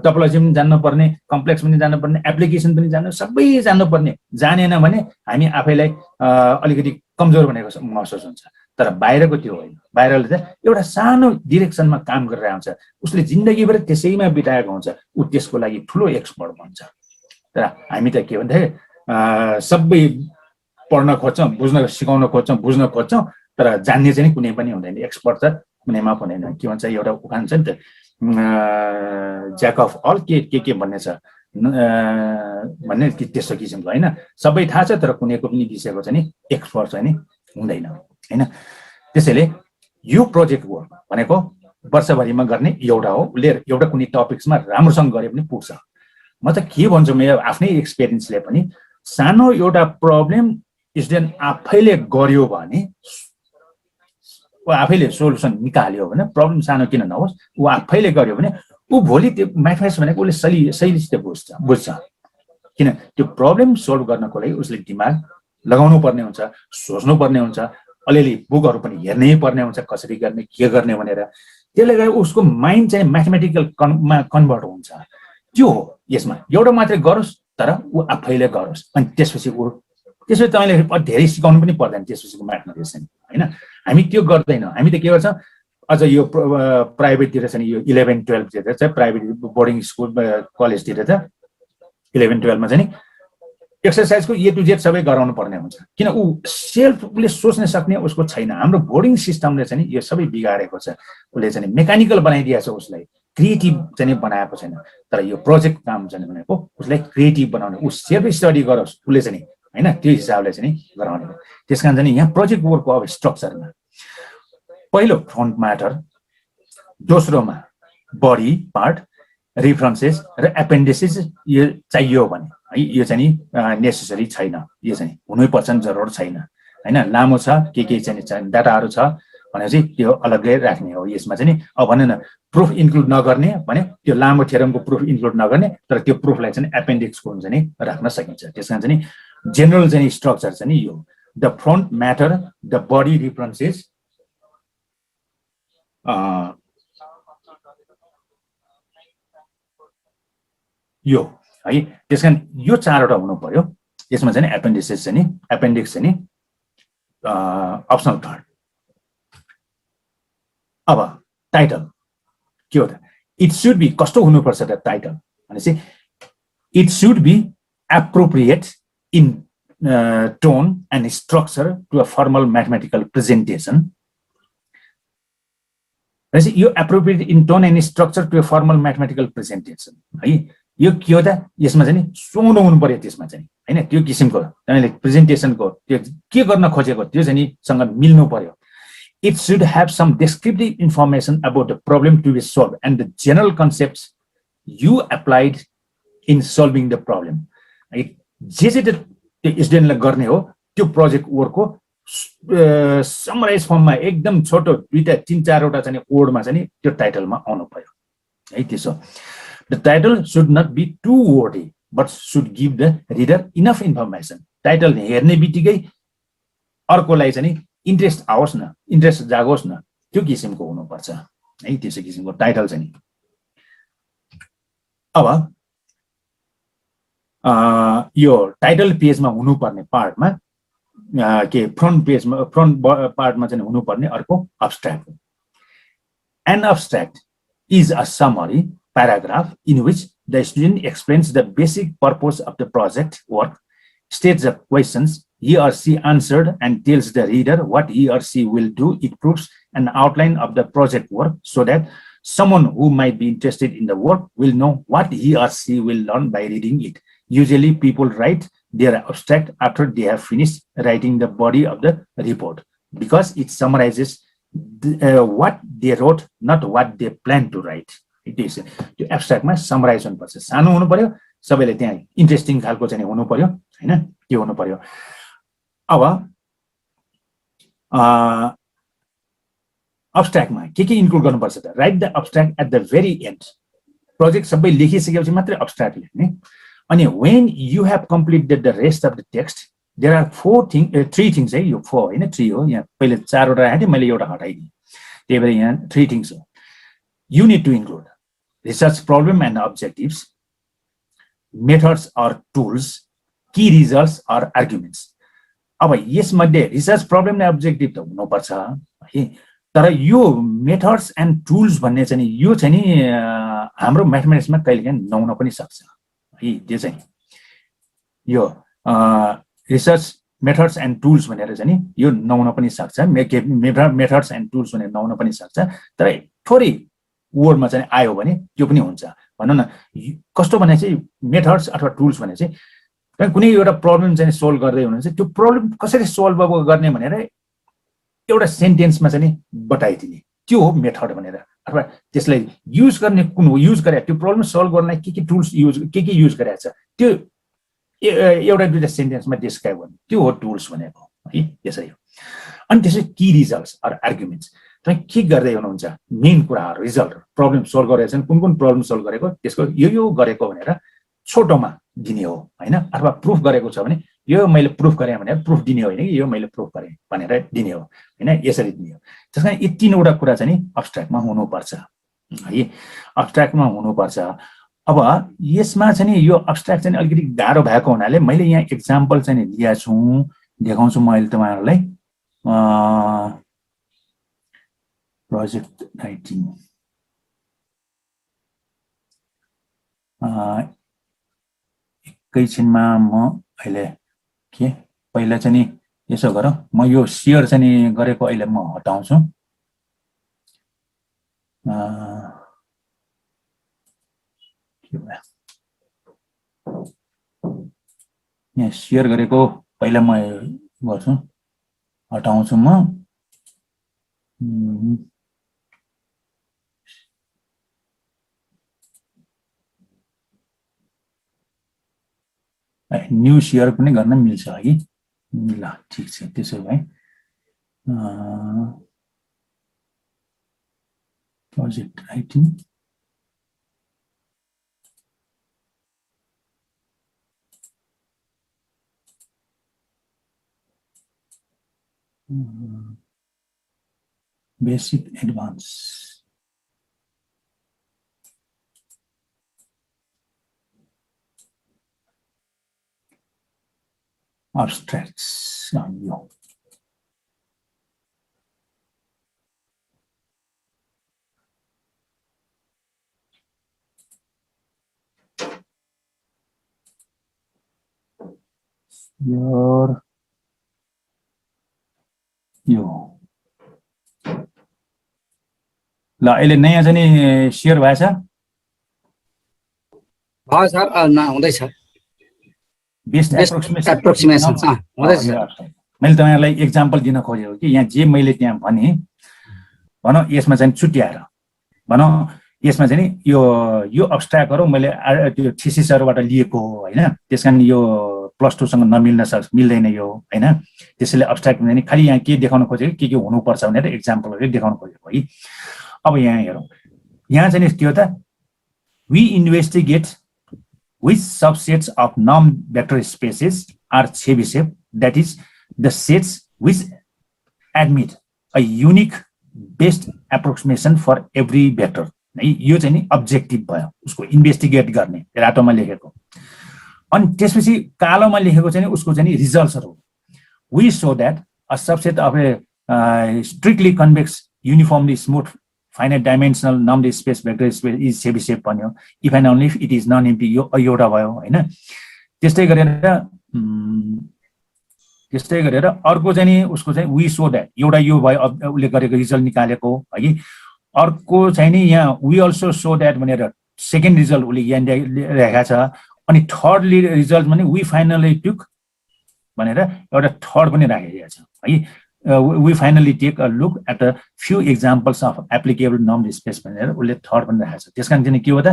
टपोलोजी पनि जान्नुपर्ने कम्प्लेक्स पनि जान्नुपर्ने एप्लिकेसन पनि जान्नु सबै जान्नुपर्ने जानेन भने हामी आफैलाई अलिकति कमजोर भनेको महसुस हुन्छ तर बाहिरको त्यो होइन बाहिरले चाहिँ एउटा सानो डाइरेक्सनमा काम गरेर आउँछ उसले जिन्दगीभर त्यसैमा बिताएको हुन्छ उ त्यसको लागि ठुलो एक्सपर्ट बन्छ तर हामी त के भन्थे सबै पढ्न खोज्छौं बुझ्न सिकाउन खोज्छौं बुझ्न खोज्छौं तर जान्ने चाहिँ कुनै पनि हुँदैन एक्सपर्ट त कुनैमा पनि हैन के भन्छ एउटा उखान छ नि त ज्याक अफ अल के भन्ने छ भन्ने त्यस्तो किसिमको हैन सबै थाहा छ तर कुनैको पनि विषयको चाहिँ एक्सपर्ट चाहिँ हुँदैन हैन त्यसैले यो प्रोजेक्ट वर्क भनेको वर्षभरिमा गर्ने एउटा हो उले एउटा कुनै टपिक्समा राम्रोसँग गरे पनि पुग्छ म त के भन्छु मेरो आफ्नै एक्सपीरियन्सले पनि सानो एउटा प्रब्लम स्टुडेन्ट आफैले गर्यो भने उ आफैले सोलुसन निकाल्यो भने प्रब्लम सानो किन नहोस् उ आफैले गर्यो भने उ भोलि त्यो म्याथमेटिक्स भनेको उले सहित बुझ्छ किन त्यो प्रब्लम सोल्भ गर्नको लागि उसले दिमाग लगाउनु पर्ने हुन्छ सोच्नु पर्ने हुन्छ अलिअलि बुकहरु पनि हेर्नै पर्ने हुन्छ कसरी गर्ने के गर्ने भनेर त्यसले गर्दा उसको माइन्ड चाहिँ म्याथमेटिकल मा कन्भर्ट हुन्छ त्यो हो यसमा एउटा मात्रै गरोस् तर उ आफैले गरोस् अनि त्यसपछि तपाईले धेरै सिकाउनु पनि पर्दैन त्यसपछिको म्याथमेटिक्स हैन हामी त्यो गर्दैनौं हामी त के गर्छौं अझ यो प्राइभेट तिर चाहिँ यो 11 12 तिर चाहिँ प्राइभेट बोर्डिङ स्कुल कलेज तिर त 11 12 मा चाहिँ एक्सरसाइजको ए टु जेड सबै गराउनु पर्ने हुन्छ किन उ सेल्फले सोच्न सक्ने उसको छैन हाम्रो बोर्डिङ सिस्टमले चाहिँ यो सबै बिगारेको छ उले चाहिँ मेकानिकल बनाइदिएको छ उसलाई क्रिएटिभ चाहिँ बनाएको छैन तर यो प्रोजेक्ट काम चाहिँ भनेको उसलाई क्रिएटिभ बनाउने उ सेल्फ स्टडी गरोस् उले चाहिँ हैन त्यो हिसाबले चाहिँ गराउने त्यसकारण चाहिँ यहाँ प्रोजेक्ट वर्कको अब स्ट्रक्चरमा पहिलो फ्रन्ट म्याटर दोस्रोमा बडी पार्ट रेफरेन्सेस र एपेन्डिसेस यो चाहियो भने है यो चाहिँ नेसेसरी छैन यो चाहिँ हुनै पर्छ जरुरत छैन हैन लामो छ के चाहिँ डाटाहरु छ भने चाहिँ त्यो अलग्गै राख्ने हो यसमा चाहिँ अब भने न प्रुफ इन्क्लुड नगर्ने भने त्यो लामो थ्योरमको प्रुफ इन्क्लुड नगर्ने तर त्यो प्रुफलाई चाहिँ एपेन्डिक्सको हुन्छ नि राख्न सकिन्छ त्यसकारण चाहिँ जनरल चाहिँ स्ट्रक्चर चाहिँ यो the front matter the body references यो है त्यसकारण यो चारवटा हुनु पर्यो यसमा चाहिँ एपेन्डिसेस चाहिँ एपेन्डिक्स चाहिँ अप्सनल थर्ड अब टाइटल के हो त इट शुड बी कस्तो हुनुपर्छ त टाइटल भनेपछि it should be appropriate in tone and structure to a formal mathematical presentation भनेपछि यो appropriate in tone and structure to a formal mathematical presentation है। यो के हो त, यसमा चाहिँ नि सुहाउनु हुनु पर्यो, त्यसमा चाहिँ हैन त्यो किसिमको तपाईँले प्रेजेन्टेसनको त्यो के गर्न खोजेको त्यो चाहिँ नि सँग मिल्नु पर्यो। It should have some descriptive information about the problem to be solved and the general concepts you applied in solving the problem. जे त्यो स्टुडेन्टले गर्ने हो त्यो प्रोजेक्ट वर्कको समराइज फर्ममा एकदम छोटो 2-3-4वटा चाहिँ कोडमा चाहिँ त्यो टाइटलमा आउनु पर्यो है। त्यसो the title should not be too wordy but should give the reader enough information. Title हेर्ने बित्तिकै अर्कोलाई चाहिँ इन्ट्रेस्ट आओस् न, इन्ट्रेस्ट जागोस् न, त्यो किसिमको हुनुपर्छ है। त्यसै किसिमको टाइटल चाहिँ अब यो टाइटल पेजमा हुनुपर्ने पार्टमा के फ्रन्ट पेजमा फ्रन्ट पार्टमा चाहिँ हुनुपर्ने अर्को abstract. An abstract is a summary paragraph in which the student explains the basic purpose of the project work, states the questions he or she answered, and tells the reader what he or she will do. It provides an outline of the project work so that someone who might be interested in the work will know what he or she will learn by reading it. Usually people write their abstract after they have finished writing the body of the report because it summarizes what they wrote, not what they plan to write. त्यो एब्स्ट्र्याक्टमा summarise हुनुपर्छ, सानो हुनु पर्यो, सबैले त्यहाँ interesting खालको चाहिँ हुनु पर्यो हैन, त्यो हुनु पर्यो। अब अब्स्ट्र्याक्टमा के इन्क्लुड गर्नुपर्छ त, write the abstract at the very end. Project सबै लेखिसकेपछि मात्रै अब्स्ट्र्याक्ट लेख्ने। अनि when you have completed the rest of the text there are 3 things है, यो 4 हैन 3 हो, यहाँ पहिले 4वटा राखेँ मैले एउटा हटाइदिएँ, त्यही भएर यहाँ 3 थिङ्स हो। You need to include research problem and objectives, methods or tools, key results or arguments. अब यसमध्ये रिसर्च प्रब्लम र अब्जेक्टिभ त हुनुपर्छ है, तर यो मेथड्स एन्ड टुल्स भन्ने चाहिँ यो चाहिँ नि हाम्रो म्याथमेटिक्समा कहिलेकाहीँ नहुन पनि सक्छ है। त्यो चाहिँ यो रिसर्च मेथड्स एन्ड टुल्स भनेर चाहिँ नि यो नहुन पनि सक्छ, मेथड्स एन्ड टुल्स भनेर नहुन पनि सक्छ, तर थोरै वर्डमा चाहिँ आयो भने त्यो पनि हुन्छ। भनौँ न कस्तो भने चाहिँ मेथड्स अथवा टुल्स भने चाहिँ तपाईँ कुनै एउटा प्रब्लम चाहिँ सोल्भ गर्दै हुनुहुन्छ, त्यो प्रब्लम कसरी सोल्भ गर्ने भनेर एउटा सेन्टेन्समा चाहिँ बताइदिने, त्यो हो मेथड भनेर। अथवा त्यसलाई युज गर्ने कुन हो, युज गरे त्यो प्रब्लम सोल्भ गर्नलाई के टुल्स के युज गरेको छ त्यो एउटा दुईटा सेन्टेन्समा डिस्क्राइब गर्ने, त्यो हो टुल्स भनेको है। त्यसरी हो। अनि त्यसै की रिजल्ट्स अर आर्गुमेन्ट्स, तपाईँ के गर्दै हुनुहुन्छ, मेन कुराहरू रिजल्ट, प्रब्लम सोल्भ गरेको छ, कुन प्रब्लम सोल्भ गरेको त्यसको यो गरेको भनेर छोटोमा दिने हो हैन। अथवा प्रुफ गरेको छ भने यो मैले प्रुफ गरेँ भनेर प्रुफ दिने होइन कि यो मैले प्रुफ गरेँ भनेर दिने हो हैन, यसरी दिने हो। त्यस कारण यी 3वटा कुरा चाहिँ अब्स्ट्र्याक्टमा हुनुपर्छ है, अब्स्ट्र्याक्टमा हुनुपर्छ। अब यसमा चाहिँ यो अब्स्ट्र्याक्ट चाहिँ अलिकति गाह्रो भएको हुनाले मैले यहाँ एक्जाम्पल चाहिँ लिएको छु, देखाउँछु म अहिले तपाईँहरूलाई। प्रोजेक्ट राइटिङ एकैछिनमा म अहिले के पहिला चाहिँ यसो गरौँ, म यो सेयर चाहिँ गरेको अहिले म हटाउँछु। यहाँ सेयर गरेको पहिला म गर्छु, हटाउँछु म। न्यू सेयर पनि गर्न मिल्छ है। ल ठिक छ, त्यसो भए project writing basic advance abstracts on you. You. ल अहिले नयाँ चाहिँ नि सेयर भएछ भयो सर हुँदैछ बेस्ट एप्रोक्सिमेसन हुँदैछ सर मैले तपाईँहरूलाई एक्जाम्पल दिन खोजेको कि यहाँ जे मैले त्यहाँ भने भनौँ यसमा चाहिँ छुट्याएर भनौँ यसमा चाहिँ नि यो अब्स्ट्र्याक्टहरू मैले त्यो थिसिसहरूबाट लिएको हो होइन त्यस कारण यो +2 सँग मिल्दैन यो होइन त्यसैले अब्स्ट्र्याक्ट हुँदैन खालि यहाँ के देखाउन खोजेको के हुनुपर्छ भनेर एक्जाम्पलहरू देखाउन खोजेको है अब यहाँ हेरौँ यहाँ चाहिँ के हो त we investigate which subsets of non-vector spaces are Chebyshev, that is, the sets which admit a unique best approximation for every vector. यो चाहिँ नि अब्जेक्टिभ भयो उसको इन्भेस्टिगेट गर्ने रातोमा लेखेको अनि त्यसपछि कालोमा लेखेको चाहिँ उसको चाहिँ नि रिजल्ट्सहरु we show that a subset of a strictly convex uniformly smooth finite dimensional normed space vector space is Chebyshev भन्यो if and only if it is non-empty यो एउटा भयो हैन त्यस्तै गरेर अर्को चाहिँ नि उसको चाहिँ we show that एउटा यो भयो उले गरेको रिजल्ट निकालेको है अर्को चाहिँ नि यहाँ we also show that भनेर सेकेन्ड रिजल्ट उले यहाँ लेखेको छ अनि थर्ड रिजल्ट भने we finally took भनेर एउटा थर्ड पनि राखेको छ है we finally take a look at a few examples of applicable normed space भनेर उले थर्ड पनि राखेको छ त्यसकारण चाहिँ के हो त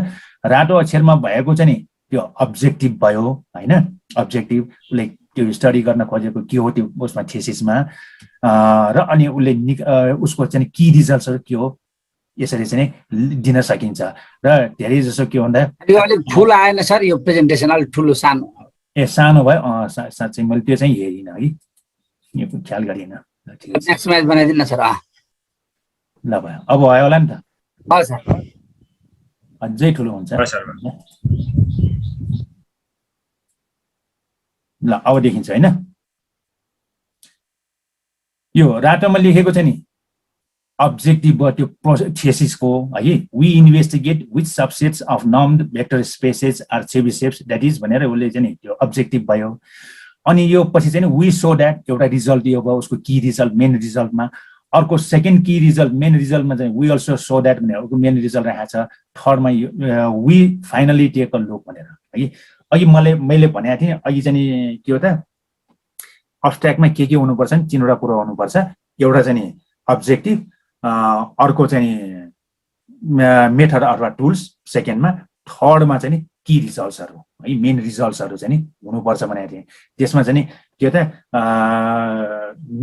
रातो अक्षरमा भएको चाहिँ नि त्यो अब्जेक्टिभ भयो हैन अब्जेक्टिभ उले त्यो स्टडी गर्न खोजेको के हो त्यो उसमा थेसिसमा र अनि उले उसको चाहिँ की रिजल्ट्सहरु के हो यसरी चाहिँ दिन सकिन्छ र धेरै जसो के भन्दा यो अलि ठुलो आएन सर यो प्रेजेन्टेसन अलि ठुलो सानो सानो भयो साच्चै मैले त्यो चाहिँ हेरिन है यो ख्याल गरिन नेक्स्ट म्याच बनाइदिनु सर ल भयो अब भयो होला नि त हजुर सर अझै ठुलो हुन्छ ल अब देखिन्छ हैन यो रातोमा लेखेको चाहिँ नि अब्जेक्टिभ भयो त्यो थेसिसको है we investigate which subsets of normed vector spaces are Chebyshevs that is भनेर उले चाहिँ नि त्यो अब्जेक्टिभ भयो अनि यो पछि चाहिँ वी सो दैट एउटा रिजल्ट दियो भयो उसको की रिजल्ट मेन रिजल्टमा अर्को सेकेन्ड की रिजल्ट मेन रिजल्टमा चाहिँ वी अल्सो सो दैट भनेर अर्को मेन रिजल्ट राखेको छ थर्डमा we finally take a look भनेर है अघि मैले भनेको थिएँ अघि चाहिँ के हो त अब्स्ट्र्याक्टमा के हुनुपर्छ नि तीनवटा कुरा हुनुपर्छ एउटा चाहिँ नि अब्जेक्टिभ अर्को चाहिँ मेथड अथवा टुल्स सेकेन्डमा थर्डमा चाहिँ नि की रिजल्ट्सहरु है मेन रिजल्ट्सहरु चाहिँ नि हुनुपर्छ भनेको थिएँ त्यसमा चाहिँ नि के त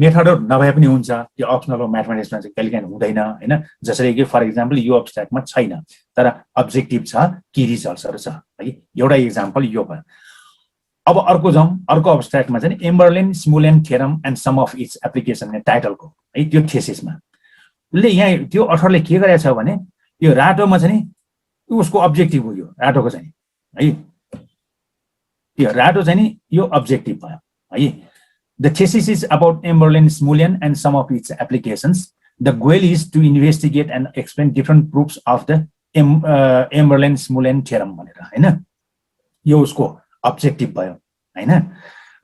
मेथडहरु नभए पनि हुन्छ त्यो अप्सनल म्याथमेटिक्समा चाहिँ कहिलेकाहीँ हुँदैन हैन जसरी कि फर एक्जाम्पल यो अब्स्ट्र्याक्टमा छैन तर अब्जेक्टिभ छ की रिजल्ट्सहरु छ है एउटा एक्जाम्पल यो भयो अब अर्को जाउँ अर्को अब्स्ट्र्याक्टमा चाहिँ Eberlein Smulian theorem and some of its application टाइटलको है त्यो थेसिसमा उसले यहाँ त्यो अथरले के गरेछ भने यो रातोमा चाहिँ नि उसको अब्जेक्टिभ हो यो रातोको चाहिँ है यो रातो चाहिँ नि यो अब्जेक्टिभ भयो है the thesis is about Eberlein Smulian and some of its applications the goal is to investigate and explain different proofs of the Eberlein Smulian theorem भनेर हैन यो उसको अब्जेक्टिभ भयो हैन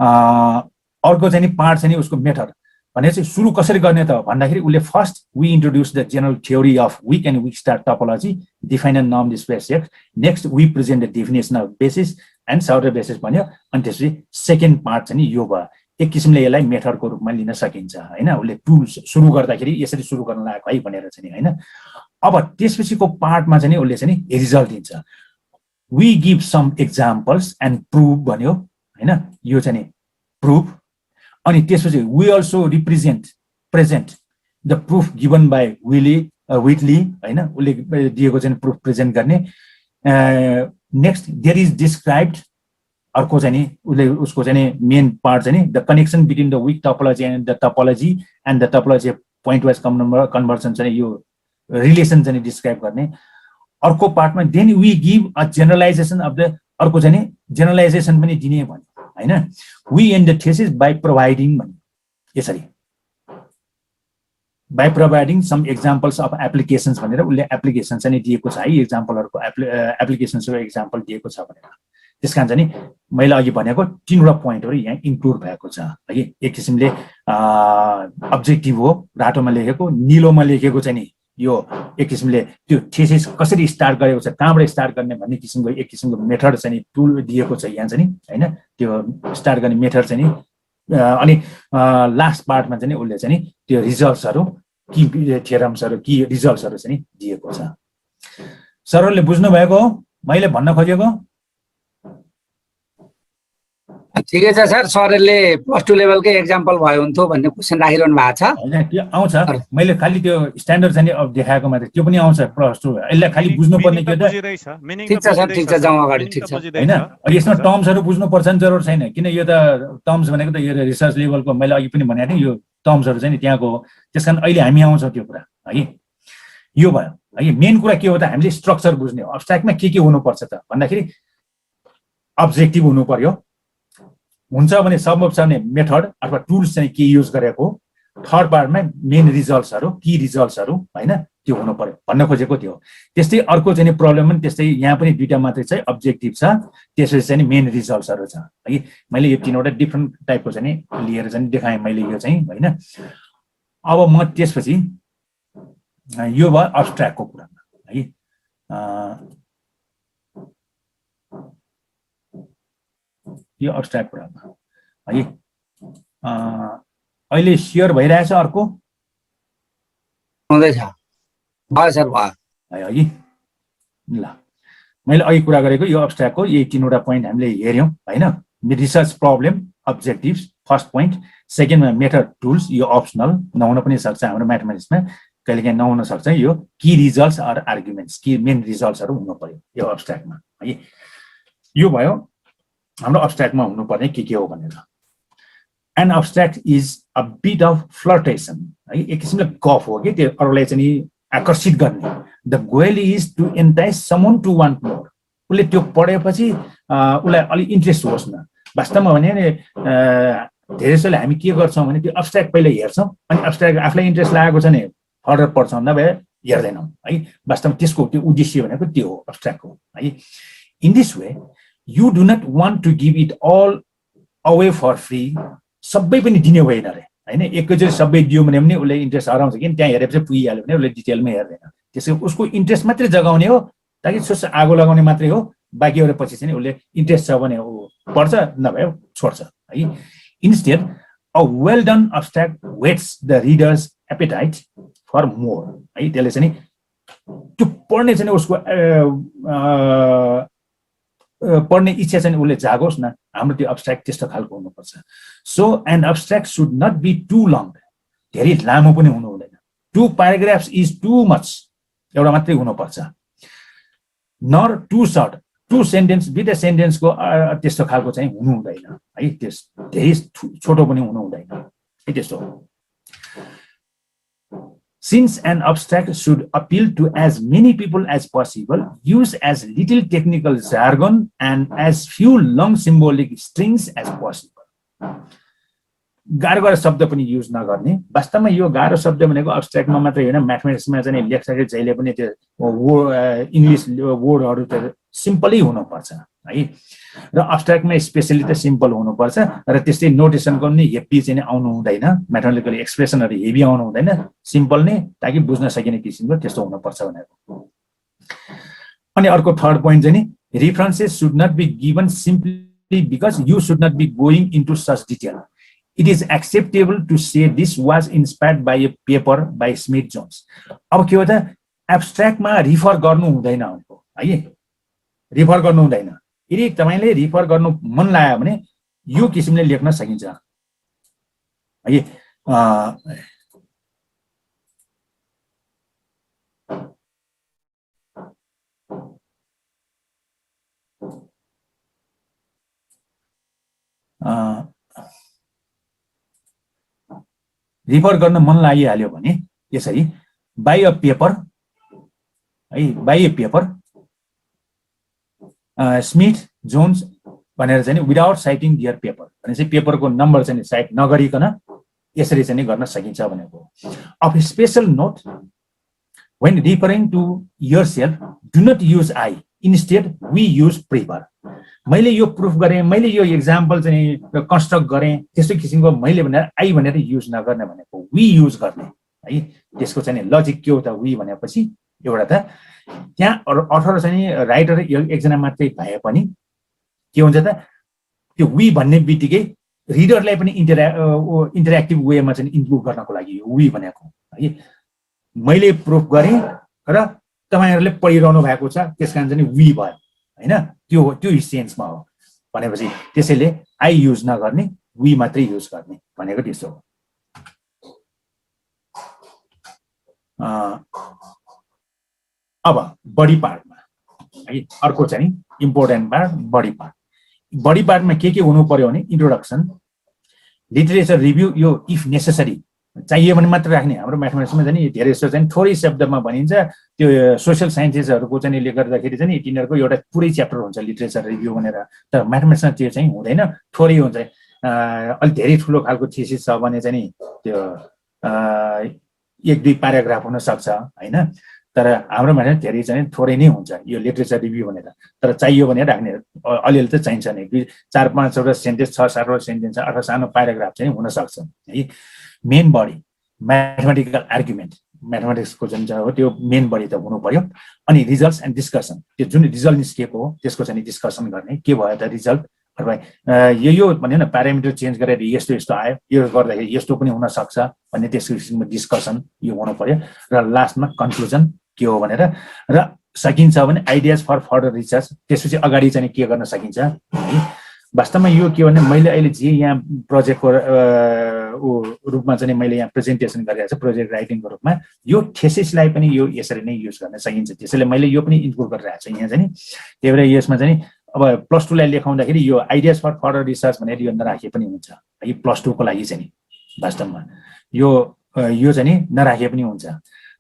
अर्को चाहिँ नि पार्ट चाहिँ नि उसको मेथड भनेपछि सुरु कसरी गर्ने त भन्दाखेरि उले first we introduce the general theory of weak and weak star topology define and normed space X next we present the definition of basis and Schauder basis भन्यो अनि त्यसपछि सेकेन्ड पार्ट चाहिँ नि यो भयो एक किसिमले यसलाई मेथडको रूपमा लिन सकिन्छ हैन उले टुल्स सुरु गर्दाखेरि यसरी सुरु गर्न लागेको है भनेर चाहिँ हैन अब त्यसपछिको पार्टमा चाहिँ नि उले चाहिँ नि रिजल्ट दिन्छ we give some examples and proof भन्यो हैन यो चाहिँ नि प्रुफ अनि त्यसपछि we also present the proof given by Whitley हैन उले दिएको चाहिँ प्रुफ प्रेजेन्ट गर्ने नेक्स्ट देयर इज डिस्क्राइब्ड अर्को चाहिँ नि उले उसको चाहिँ नि मेन पार्ट चाहिँ नि the connection between the weak topology and the topology pointwise conversion चाहिँ यो रिलेसन चाहिँ डिस्क्राइब गर्ने अर्को पार्टमा then we give a generalization of the अर्को चाहिँ नि जेनरलाइजेसन पनि दिने भन्यो हैन we end the thesis by providing भन्यो यसरी by providing some examples of applications भनेर उले एप्लिकेसन चाहिँ दिएको छ है एक्जाम्पलहरुको एप्लिकेसन्सको एक्जाम्पल दिएको छ भनेर त्यसकारण चाहिँ नि मैले अघि भनेको तीनवटा पोइन्टहरु यहाँ इन्क्लुड भएको छ है एक किसिमले अब्जेक्टिभ हो रातोमा लेखेको नीलोमा लेखेको चाहिँ नि यो एक किसिमले त्यो थेसिस कसरी स्टार्ट गरेको छ, कहाँबाट स्टार्ट गर्ने भन्ने किसिमको एक किसिमको मेथड चाहिँ नि टुल दिएको छ यहाँ चाहिँ नि हैन, त्यो स्टार्ट गर्ने मेथड चाहिँ नि अनि लास्ट पार्टमा चाहिँ नि उसले चाहिँ नि त्यो रिजल्ट्सहरू की थ्योरम्सहरू की रिजल्ट्सहरू चाहिँ नि दिएको छ। सरहरूले बुझ्नु भएको हो मैले भन्न खोजेको? ठिकै छ सर, सरले +2 लेभलकै एक्जाम्पल भयो हुन्थ्यो भन्ने क्वेसन राखिरहनु भएको छ। हैन त्यो आउँछ, मैले खालि त्यो स्ट्यान्डर्ड चाहिँ अब देखाएको मात्रै, त्यो पनि आउँछ +2। यसलाई खालि बुझ्नुपर्ने के त? ठिक छ सर, ठिक छ, जाउँ अगाडि। ठिक छ हैन, यसमा टर्म्सहरू बुझ्नुपर्छ नि जरुर छैन, किन यो त टर्म्स भनेको त यो रिसर्च लेभलको मैले अघि पनि भनेको थिएँ, यो टर्म्सहरू चाहिँ नि त्यहाँको हो। त्यसकारण अहिले हामी आउँछौँ त्यो कुरा है। यो भयो है। मेन कुरा के हो त, हामीले स्ट्रक्चर बुझ्ने हो। अब्स्ट्र्याक्टमा के हुनुपर्छ त भन्दाखेरि अब्जेक्टिभ हुनु पर्यो, हुन्छ भने सब छ भने मेथड अथवा टुल्स चाहिँ के युज गरेको, थर्ड पार्टमा मेन रिजल्ट्सहरू की रिजल्ट्सहरू हैन त्यो हुनु पर्यो भन्न खोजेको त्यो। त्यस्तै अर्को चाहिँ प्रब्लम पनि त्यस्तै, यहाँ पनि दुईटा मात्रै चाहिँ अब्जेक्टिभ छ, त्यसपछि चाहिँ मेन रिजल्ट्सहरू छ है। मैले यो तीनवटा डिफ्रेन्ट टाइपको चाहिँ लिएर चाहिँ देखाएँ मैले यो चाहिँ हैन। अब म त्यसपछि यो भयो अब्स्ट्र्याक्टको कुरामा है। यो अब्स्ट्र्याक्ट कुरामा है। अहिले सेयर भइरहेछ अर्को हुँदैछ भयो सर, भयो है। ल मैले अघि कुरा गरेको यो अब्स्ट्र्याक्टको यही तीनवटा पोइन्ट हामीले हेऱ्यौँ हैन। Research problem objectives first point, सेकेन्डमा मेथड टुल्स यो अप्सनल नहुन पनि सक्छ हाम्रो म्याथमेटिक्समा, कहिलेकाहीँ नहुन सक्छ। यो key results or arguments key main रिजल्ट्सहरू हुनु पर्यो यो अब्स्ट्र्याक्टमा है। यो भयो हाम्रो अब्स्ट्र्याक्टमा हुनुपर्ने के हो भनेर। An abstract is a bit of flirtation है, एक किसिमले गफ हो कि त्यो अरूलाई चाहिँ आकर्षित गर्ने। The goal is to entice someone to want more. उसले त्यो पढेपछि उसलाई अलिक इन्ट्रेस्ट होस् न। वास्तवमा भने धेरै जसोले हामी के गर्छौँ भने त्यो अब्स्ट्र्याक्ट पहिला हेर्छौँ, अनि अब्स्ट्र्याक्ट आफूलाई इन्ट्रेस्ट लागेको छ भने फर्दर पढ्छौँ, नभए हेर्दैनौँ है। वास्तवमा त्यसको त्यो उद्देश्य भनेको त्यो हो अब्स्ट्र्याक्टको है। In this way you do not want to give it all away for free। सबै पनि दिने होइन रे हैन। एकैचोटि सबै दियो भने पनि उसले इन्ट्रेस्ट हराउँछ कि त्यहाँ हेरेपछि पुगिहाल्यो भने उसले डिटेलमा हेर्दैन। त्यसै उसको इन्ट्रेस्ट मात्रै जगाउने हो, ताकि सोच आगो लगाउने मात्रै हो। बाँकी अरू पछि चाहिँ उसले इन्ट्रेस्ट छ भने ऊ पढ्छ, नभए छोड्छ है। Instead a well done abstract whets the reader's appetite for more है। त्यसले चाहिँ त्यो पढ्ने चाहिँ उसको पढ्ने इच्छा चाहिँ उसले जागोस् न। हाम्रो त्यो अब्स्ट्र्याक्ट त्यस्तो खालको हुनुपर्छ। So an abstract should not be too long, धेरै लामो पनि हुनु हुँदैन। 2 प्याराग्राफ्स इज टु मच, एउटा मात्रै हुनुपर्छ। नर टु सर्ट, 2 सेन्टेन्स दुईटा सेन्टेन्सको त्यस्तो खालको चाहिँ हुनु हुँदैन है। त्यस धेरै छोटो पनि हुनु हुँदैन है, त्यस्तो हो। Since an abstract should appeal to as many people as possible, use as little technical jargon and as few long symbolic strings as possible। गाह्रो गाह्रो शब्द पनि युज नगर्ने। वास्तवमा यो गाह्रो शब्द भनेको अब्स्ट्र्याक्टमा मात्रै होइन, म्याथमेटिक्समा चाहिँ लेख्दाखेरि जहिले पनि त्यो इङ्ग्लिस वर्डहरू त सिम्पलै हुनुपर्छ है। र अब्स्ट्र्याक्टमा स्पेसली त सिम्पल हुनुपर्छ, र त्यस्तै नोटेसनको पनि हेभी चाहिँ आउनु हुँदैन, म्याथमेटिकल एक्सप्रेसनहरू हेभी आउनु हुँदैन, सिम्पल नै, ताकि बुझ्न सकिने किसिमको त्यस्तो हुनुपर्छ भनेको। अनि अर्को थर्ड पोइन्ट चाहिँ नि references should not be given simply because you should not be going into such detail. It is acceptable to say this was inspired by a paper by Smith Jones। अब के हो त, एब्स्ट्र्याक्टमा refer गर्नु हुँदैन है, refer गर्नु हुँदैन। यदि तपाईँले रिफर गर्नु मन लाग्यो भने यो किसिमले लेख्न सकिन्छ है। रिफर गर्न मन लागिहाल्यो भने यसरी बाई अ पेपर है, by a paper Smith Jones भनेर चाहिँ विदाउट साइटिङ दियर पेपर भने चाहिँ पेपरको नम्बर चाहिँ साइट नगरिकन यसरी चाहिँ गर्न सकिन्छ भनेको। Of special note when referring to yourself do not use I, instead we use prefer। मैले यो प्रुफ गरेँ, मैले यो एक्जाम्पल चाहिँ कन्स्ट्रक्ट गरेँ, त्यस्तो किसिमको मैले भनेर आई भनेर युज नगर्ने भनेको वी युज गर्ने है। त्यसको चाहिँ लजिक के हो त वी भनेपछि एउटा त त्यहाँ अथर चाहिँ राइटर एकजना मात्रै भए पनि के हुन्छ त त्यो वी भन्ने बित्तिकै रिडरलाई पनि इन्टरेक्टिभ वेमा चाहिँ इन्क्लुड गर्नको लागि वी भनेको है। मैले प्रुफ गरेँ र तपाईँहरूले पढिरहनु भएको छ त्यस कारण चाहिँ वी भयो होइन, त्यो सेन्समा हो भनेपछि त्यसैले आई युज नगर्ने वी मात्रै युज गर्ने भनेको त्यसो हो। अब बडी पार्टमा है अर्को चाहिँ इम्पोर्टेन्ट पार्ट बडी पार्टमा के हुनु पर्यो भने इन्ट्रोडक्सन, लिटरेचर रिभ्यू, यो इफ नेसेसरी चाहियो भने मात्र राख्ने। हाम्रो म्याथमेटिक्समा चाहिँ धेरै जस्तो चाहिँ थोरै शब्दमा भनिन्छ, त्यो सोसियल साइन्सेसहरूको चाहिँ ले गर्दाखेरि चाहिँ तिनीहरूको एउटा पुरै च्याप्टर हुन्छ लिटरेचर रिभ्यू भनेर, तर म्याथमेटिक्समा त्यो चाहिँ हुँदैन, थोरै हुन्छ। अलिक धेरै ठुलो खालको थिसिस छ भने चाहिँ त्यो 1-2 प्याराग्राफ हुन सक्छ होइन, तर हाम्रोमा चाहिँ धेरै चाहिँ थोरै नै हुन्छ यो लिटरेचर रिभ्यू भनेर। तर चाहियो भने राख्ने, अलिअलि त चाहिन्छ नै, 4-5वटा सेन्टेन्स 6-7वटा सेन्टेन्स अथवा सानो प्याराग्राफ चाहिँ हुनसक्छ है। मेन बडी म्याथमेटिकल आर्गुमेन्ट, म्याथमेटिक्सको जुन चाहिँ हो त्यो मेन बडी त हुनु पर्यो। अनि रिजल्ट्स एन्ड डिस्कसन, त्यो जुन रिजल्ट निस्किएको हो त्यसको चाहिँ डिस्कसन गर्ने, के भयो त रिजल्ट अथवा यो भन्यो न प्यारामिटर चेन्ज गरेर यस्तो यस्तो आयो, यो गर्दाखेरि यस्तो पनि हुनसक्छ भन्ने त्यसको किसिमको डिस्कसन यो हुनु पर्यो। र लास्टमा कन्क्लुजन के हो भनेर, र सकिन्छ भने आइडियाज फर फर्दर रिसर्च, त्यसपछि अगाडि चाहिँ के गर्न सकिन्छ है। वास्तवमा यो के भने मैले अहिले जे यहाँ प्रोजेक्टको रूपमा चाहिँ मैले यहाँ प्रेजेन्टेसन गरिरहेको छु प्रोजेक्ट राइटिङको रूपमा, यो थेसिसलाई पनि यो यसरी नै युज गर्न सकिन्छ। त्यसैले मैले यो पनि इन्क्लुड गरिरहेको छु यहाँ चाहिँ। त्यही भएर यसमा चाहिँ अब +2 लाई लेखाउँदाखेरि यो आइडियाज फर फर्दर रिसर्च भनेर यो नराखे पनि हुन्छ है। +2 को लागि चाहिँ वास्तवमा यो चाहिँ नराखे पनि हुन्छ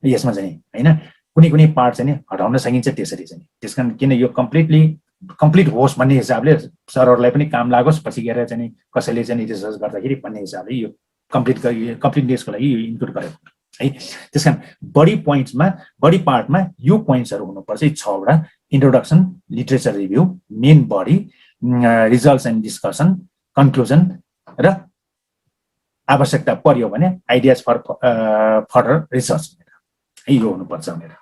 यसमा चाहिँ होइन। कुनै पार्ट चाहिँ हटाउन सकिन्छ त्यसरी चाहिँ। त्यसकारण किन यो कम्प्लिट होस् भन्ने हिसाबले सरहरूलाई पनि काम लागोस्, पछि गएर चाहिँ कसैले चाहिँ रिसर्च गर्दाखेरि भन्ने हिसाबले यो कम्प्लिटनेसको लागि यो इन्क्लुड गरेको है। त्यसकारण बडी पार्टमा यो पोइन्ट्सहरू हुनुपर्छ 6वटा: introduction, literature review, main body, results and discussion, conclusion र आवश्यकता पर्यो भने आइडियाज फर फर्दर रिसर्च भनेर यो हुनुपर्छ भनेर।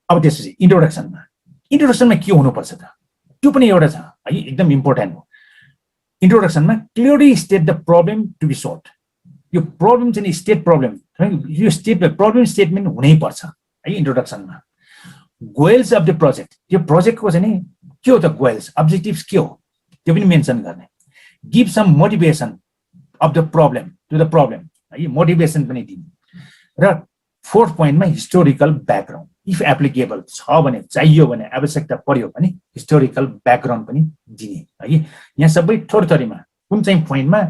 अब त्यसपछि इन्ट्रोडक्सनमा के हुनुपर्छ त, त्यो पनि एउटा छ है, एकदम इम्पोर्टेन्ट हो। इन्ट्रोडक्सनमा clearly state the problem to be solve. यो प्रब्लम चाहिँ स्टेट प्रब्लम, यो प्रब्लम स्टेटमेन्ट हुनै पर्छ है इन्ट्रोडक्सनमा। गोल्स अफ द प्रोजेक्ट, त्यो प्रोजेक्टको चाहिँ के हो त गोल्स, अब्जेक्टिभ्स के हो त्यो पनि मेन्सन गर्ने। Give some motivation of the problem to the problem है, मोटिभेसन पनि दिने। र 4th पोइन्टमा हिस्टोरिकल ब्याकग्राउन्ड, इफ एप्लिकेबल छ भने, चाहियो भने, आवश्यकता पर्यो भने हिस्टोरिकल ब्याकग्राउन्ड पनि दिने है। यहाँ सबै थोरथरीमा कुन चाहिँ पोइन्टमा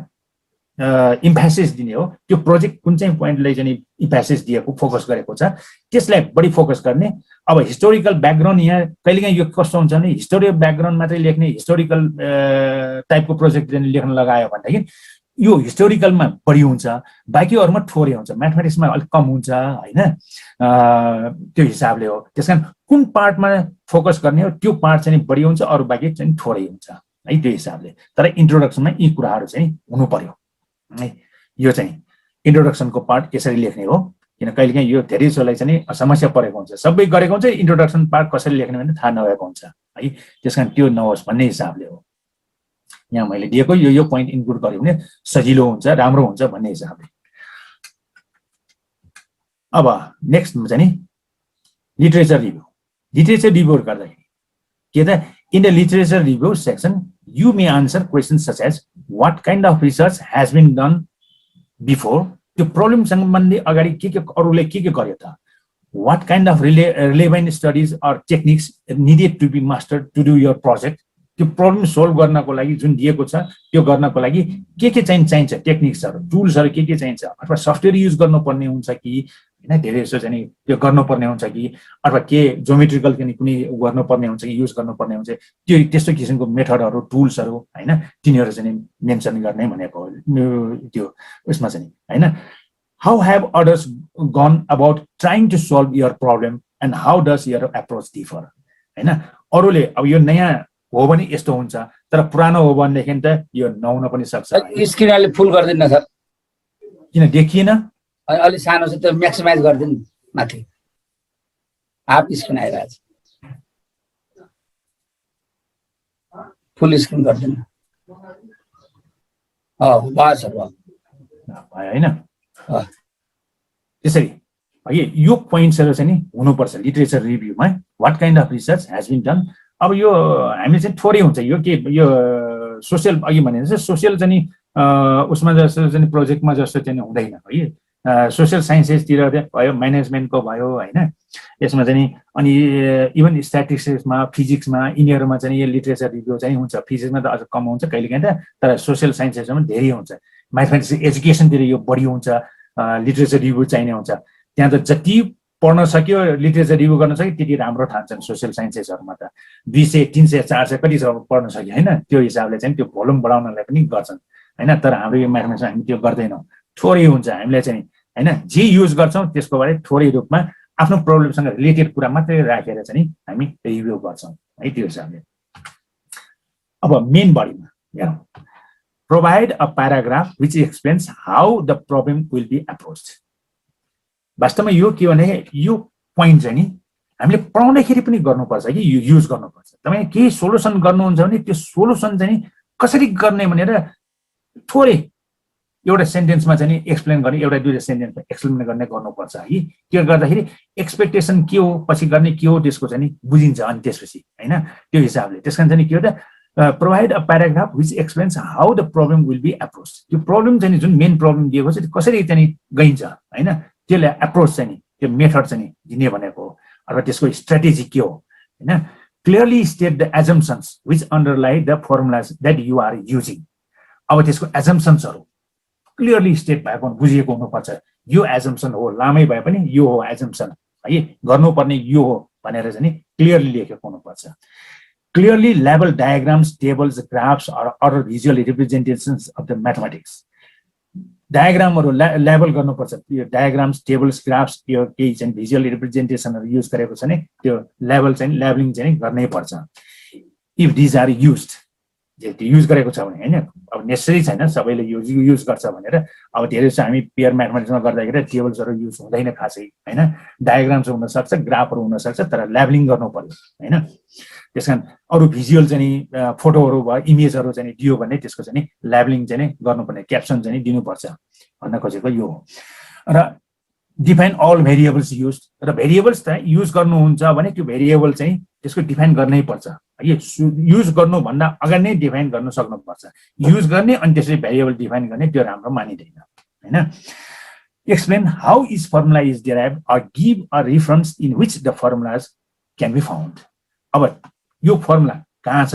इम्फेसिस दिने हो, त्यो प्रोजेक्ट कुन चाहिँ पोइन्टले चाहिँ इम्फेसिस दिएको फोकस गरेको छ त्यसलाई बढी फोकस गर्ने। अब हिस्टोरिकल ब्याकग्राउन्ड यहाँ कहिलेकाहीँ यो कस्तो हुन्छ भने हिस्टोरिकल ब्याकग्राउन्ड मात्रै लेख्ने, हिस्टोरिकल टाइपको प्रोजेक्ट लेख्न लगायो भनेदेखि यो हिस्टोरिकलमा बढी हुन्छ, बाँकीहरूमा थोरै हुन्छ, म्याथमेटिक्समा अलिक कम हुन्छ होइन, त्यो हिसाबले हो। त्यसकारण कुन पार्टमा फोकस गर्ने हो त्यो पार्ट चाहिँ बढी हुन्छ, अरू बाँकी चाहिँ थोरै हुन्छ है, त्यो हिसाबले। तर इन्ट्रोडक्सनमा यी कुराहरू चाहिँ हुनु पर्यो है। यो चाहिँ इन्ट्रोडक्सनको पार्ट यसरी लेख्ने हो, किन कहिलेकाहीँ यो धेरै जसोलाई चाहिँ समस्या परेको हुन्छ, सबै गरेको हुन्छ, इन्ट्रोडक्सन पार्ट कसरी लेख्ने भने थाहा नभएको हुन्छ है। त्यसकारण त्यो नहोस् भन्ने हिसाबले हो यहाँ मैले दिएको। यो पोइन्ट इन्क्लुड गर्यो भने सजिलो हुन्छ, राम्रो हुन्छ भन्ने हिसाबले। अब नेक्स्ट चाहिँ लिटरेचर रिभ्यू गर्दाखेरि के त, in the literature review section you may answer questions such as what kind of research has been done before, त्यो प्रब्लम सम्बन्धी अगाडि के अरूले के गर्यो त, what kind of relevant studies or techniques needed to be mastered to do your project, त्यो problem solve गर्नको लागि जुन दिएको छ त्यो गर्नको लागि के चाहिन्छ, टेक्निक्सहरू, टुल्सहरू के चाहिन्छ, अथवा सफ्टवेयर युज गर्नुपर्ने हुन्छ कि होइन, धेरै जस्तो चाहिँ त्यो गर्नुपर्ने हुन्छ कि, अथवा के ज्योमेट्रिकल कुनै गर्नुपर्ने हुन्छ कि युज गर्नुपर्ने हुन्छ, त्यो त्यस्तो किसिमको मेथडहरू, टुल्सहरू होइन, तिनीहरू चाहिँ मेन्सन गर्ने भनेको त्यो उसमा चाहिँ होइन। How have others gone about trying to solve your problem and how does your approach differ होइन। अरूले अब यो नयाँ हो भने यस्तो हुन्छ, तर पुरानो हो भनेदेखि त यो नहुन पनि सक्छ। स्क्रिनले फुल गर्दैन सर, किन देखिएन अनि अलि सानो छ त्यो म्याक्सिमाइज गरिदिनु माथि हाफ स्क्रिन आइरहेछ फुल स्क्रिन गरिदिनु भयो सर भयो हैन त्यसरी है यो पोइन्ट्सहरु चाहिँ नि हुनुपर्छ लिटरेचर रिभ्यूमा what kind of research has been done अब यो हामी चाहिँ थोरै हुन्छ यो के यो सोशल अघि भने जस्तो सोशल चाहिँ नि उसमा जस्तो चाहिँ प्रोजेक्टमा जस्तो चाहिँ हुँदैन है सोशल साइन्सेसतिर भयो म्यानेजमेन्टको भयो हैन यसमा चाहिँ अनि इभन स्ट्याटिस्टिक्समा फिजिक्समा यिनीहरुमा चाहिँ यो लिटरेचर रिभ्यू चाहिँ हुन्छ फिजिक्समा त अझ कम हुन्छ कहिलेकाहीँ त तर सोशल साइन्सेसमा धेरै हुन्छ म्याथमेटिक्स एजुकेसनतिर यो बढी हुन्छ लिटरेचर रिभ्यू चाहिने हुन्छ त्यहाँ त जति पढ्न सक्यो लिटरेचर रिभ्यू गर्न सक्यो त्यति राम्रो ठान्छन् सोशल साइन्सेसहरुमा त 200 300 400 कति पढ्न सक्यो हैन त्यो हिसाबले चाहिँ त्यो भोल्युम बढाउनलाई पनि गर्छन् हैन तर हाम्रो यो म्याथमेटिक्समा हामी त्यो गर्दैनौं थोरै हुन्छ हामीले चाहिँ हैन जे युज गर्छौं त्यसको बारे थोरै रूपमा आफ्नो प्रब्लमसँग रिलेटेड कुरा मात्रै राखेर चाहिँ हामी रिभ्यू गर्छौं है त्यो हिसाबले अब मेन बडीमा हेरौं provide a paragraph which explains how the problem will be approached वास्तवमा यो के भने यो पोइन्ट चाहिँ नि हामीले पढाउँदाखेरि पनि गर्नुपर्छ कि युज गर्नुपर्छ तपाई के सोलुसन गर्नुहुन्छ भने त्यो सोलुसन चाहिँ कसरी गर्ने भनेर थोरै एउटा सेन्टेन्समा चाहिँ एक्सप्लेन गर्ने एउटा दुईटा सेन्टेन्समा एक्सप्लेन गर्ने गर्नुपर्छ है त्यो गर्दाखेरि एक्सपेक्टेसन के हो पछि गर्ने के हो त्यसको चाहिँ बुझिन्छ अनि त्यसपछि हैन त्यो हिसाबले त्यसकारण चाहिँ के हो त provide a paragraph which explains how the problem will be approached त्यो प्रब्लम चाहिँ जुन मेन प्रब्लम दिएको छ कसरी चाहिँ गइन्छ हैन त्यसले एप्रोच चाहिँ त्यो मेथड चाहिँ दिने भनेको हो अथवा त्यसको स्ट्र्याटेजी के हो हैन clearly state the assumptions which underlie the formulas that you are using अब त्यसको assumptionsहरु क्लियरली स्टेट भएको बुझिएको हुनुपर्छ यो assumption हो लामै भए पनि यो हो assumption है गर्नुपर्ने यो हो भनेर चाहिँ क्लियरली लेखेको हुनुपर्छ clearly label diagrams tables graphs or other visual representations of the mathematics diagram हरु लेबल गर्नुपर्छ यो डायग्राम्स टेबल्स ग्राफ्स यो केही चाहिँ भिजुअल रिप्रेजेन्टेसनहरु युज गरेको छ नि त्यो लेबल चाहिँ लेबलिङ चाहिँ गर्नै पर्छ इफ दिस आर युज्ड जे युज गरेको छ भने हैन अब नेसेसरी छैन सबैले यो युज गर्छ भनेर अब धेरै छ हामी पेयर म्याथमेटिक्समा गर्दाखेरि टेबल्सहरु युज हुँदैन खासै हैन डायग्राम्स हुन सक्छ ग्राफहरु हुन सक्छ तर लेबलिङ गर्नु पर्यो हैन त्यसकारण अरु भिजुअल चाहिँ फोटोहरु भयो इमेजहरु चाहिँ दियो भने त्यसको चाहिँ लेबलिङ चाहिँ गर्नुपर्ने क्याप्सन चाहिँ दिनुपर्छ भन्न खोजेको यो हो र डिफाइन अल भेरिएबल्स युज्ड र भेरिएबल्स त युज गर्नुहुन्छ भने त्यो भेरिएबल चाहिँ त्यसको डिफाइन गर्नै पर्छ है युज गर्नु भन्दा अगाडि नै डिफाइन गर्न सक्नुपर्छ युज गर्ने अनि त्यसले भेरिएबल डिफाइन गर्ने त्यो राम्रो मानिदैन हैन explain how each formula is derived or give a reference in which the formulas can be found अब यो फर्मुला कहाँ छ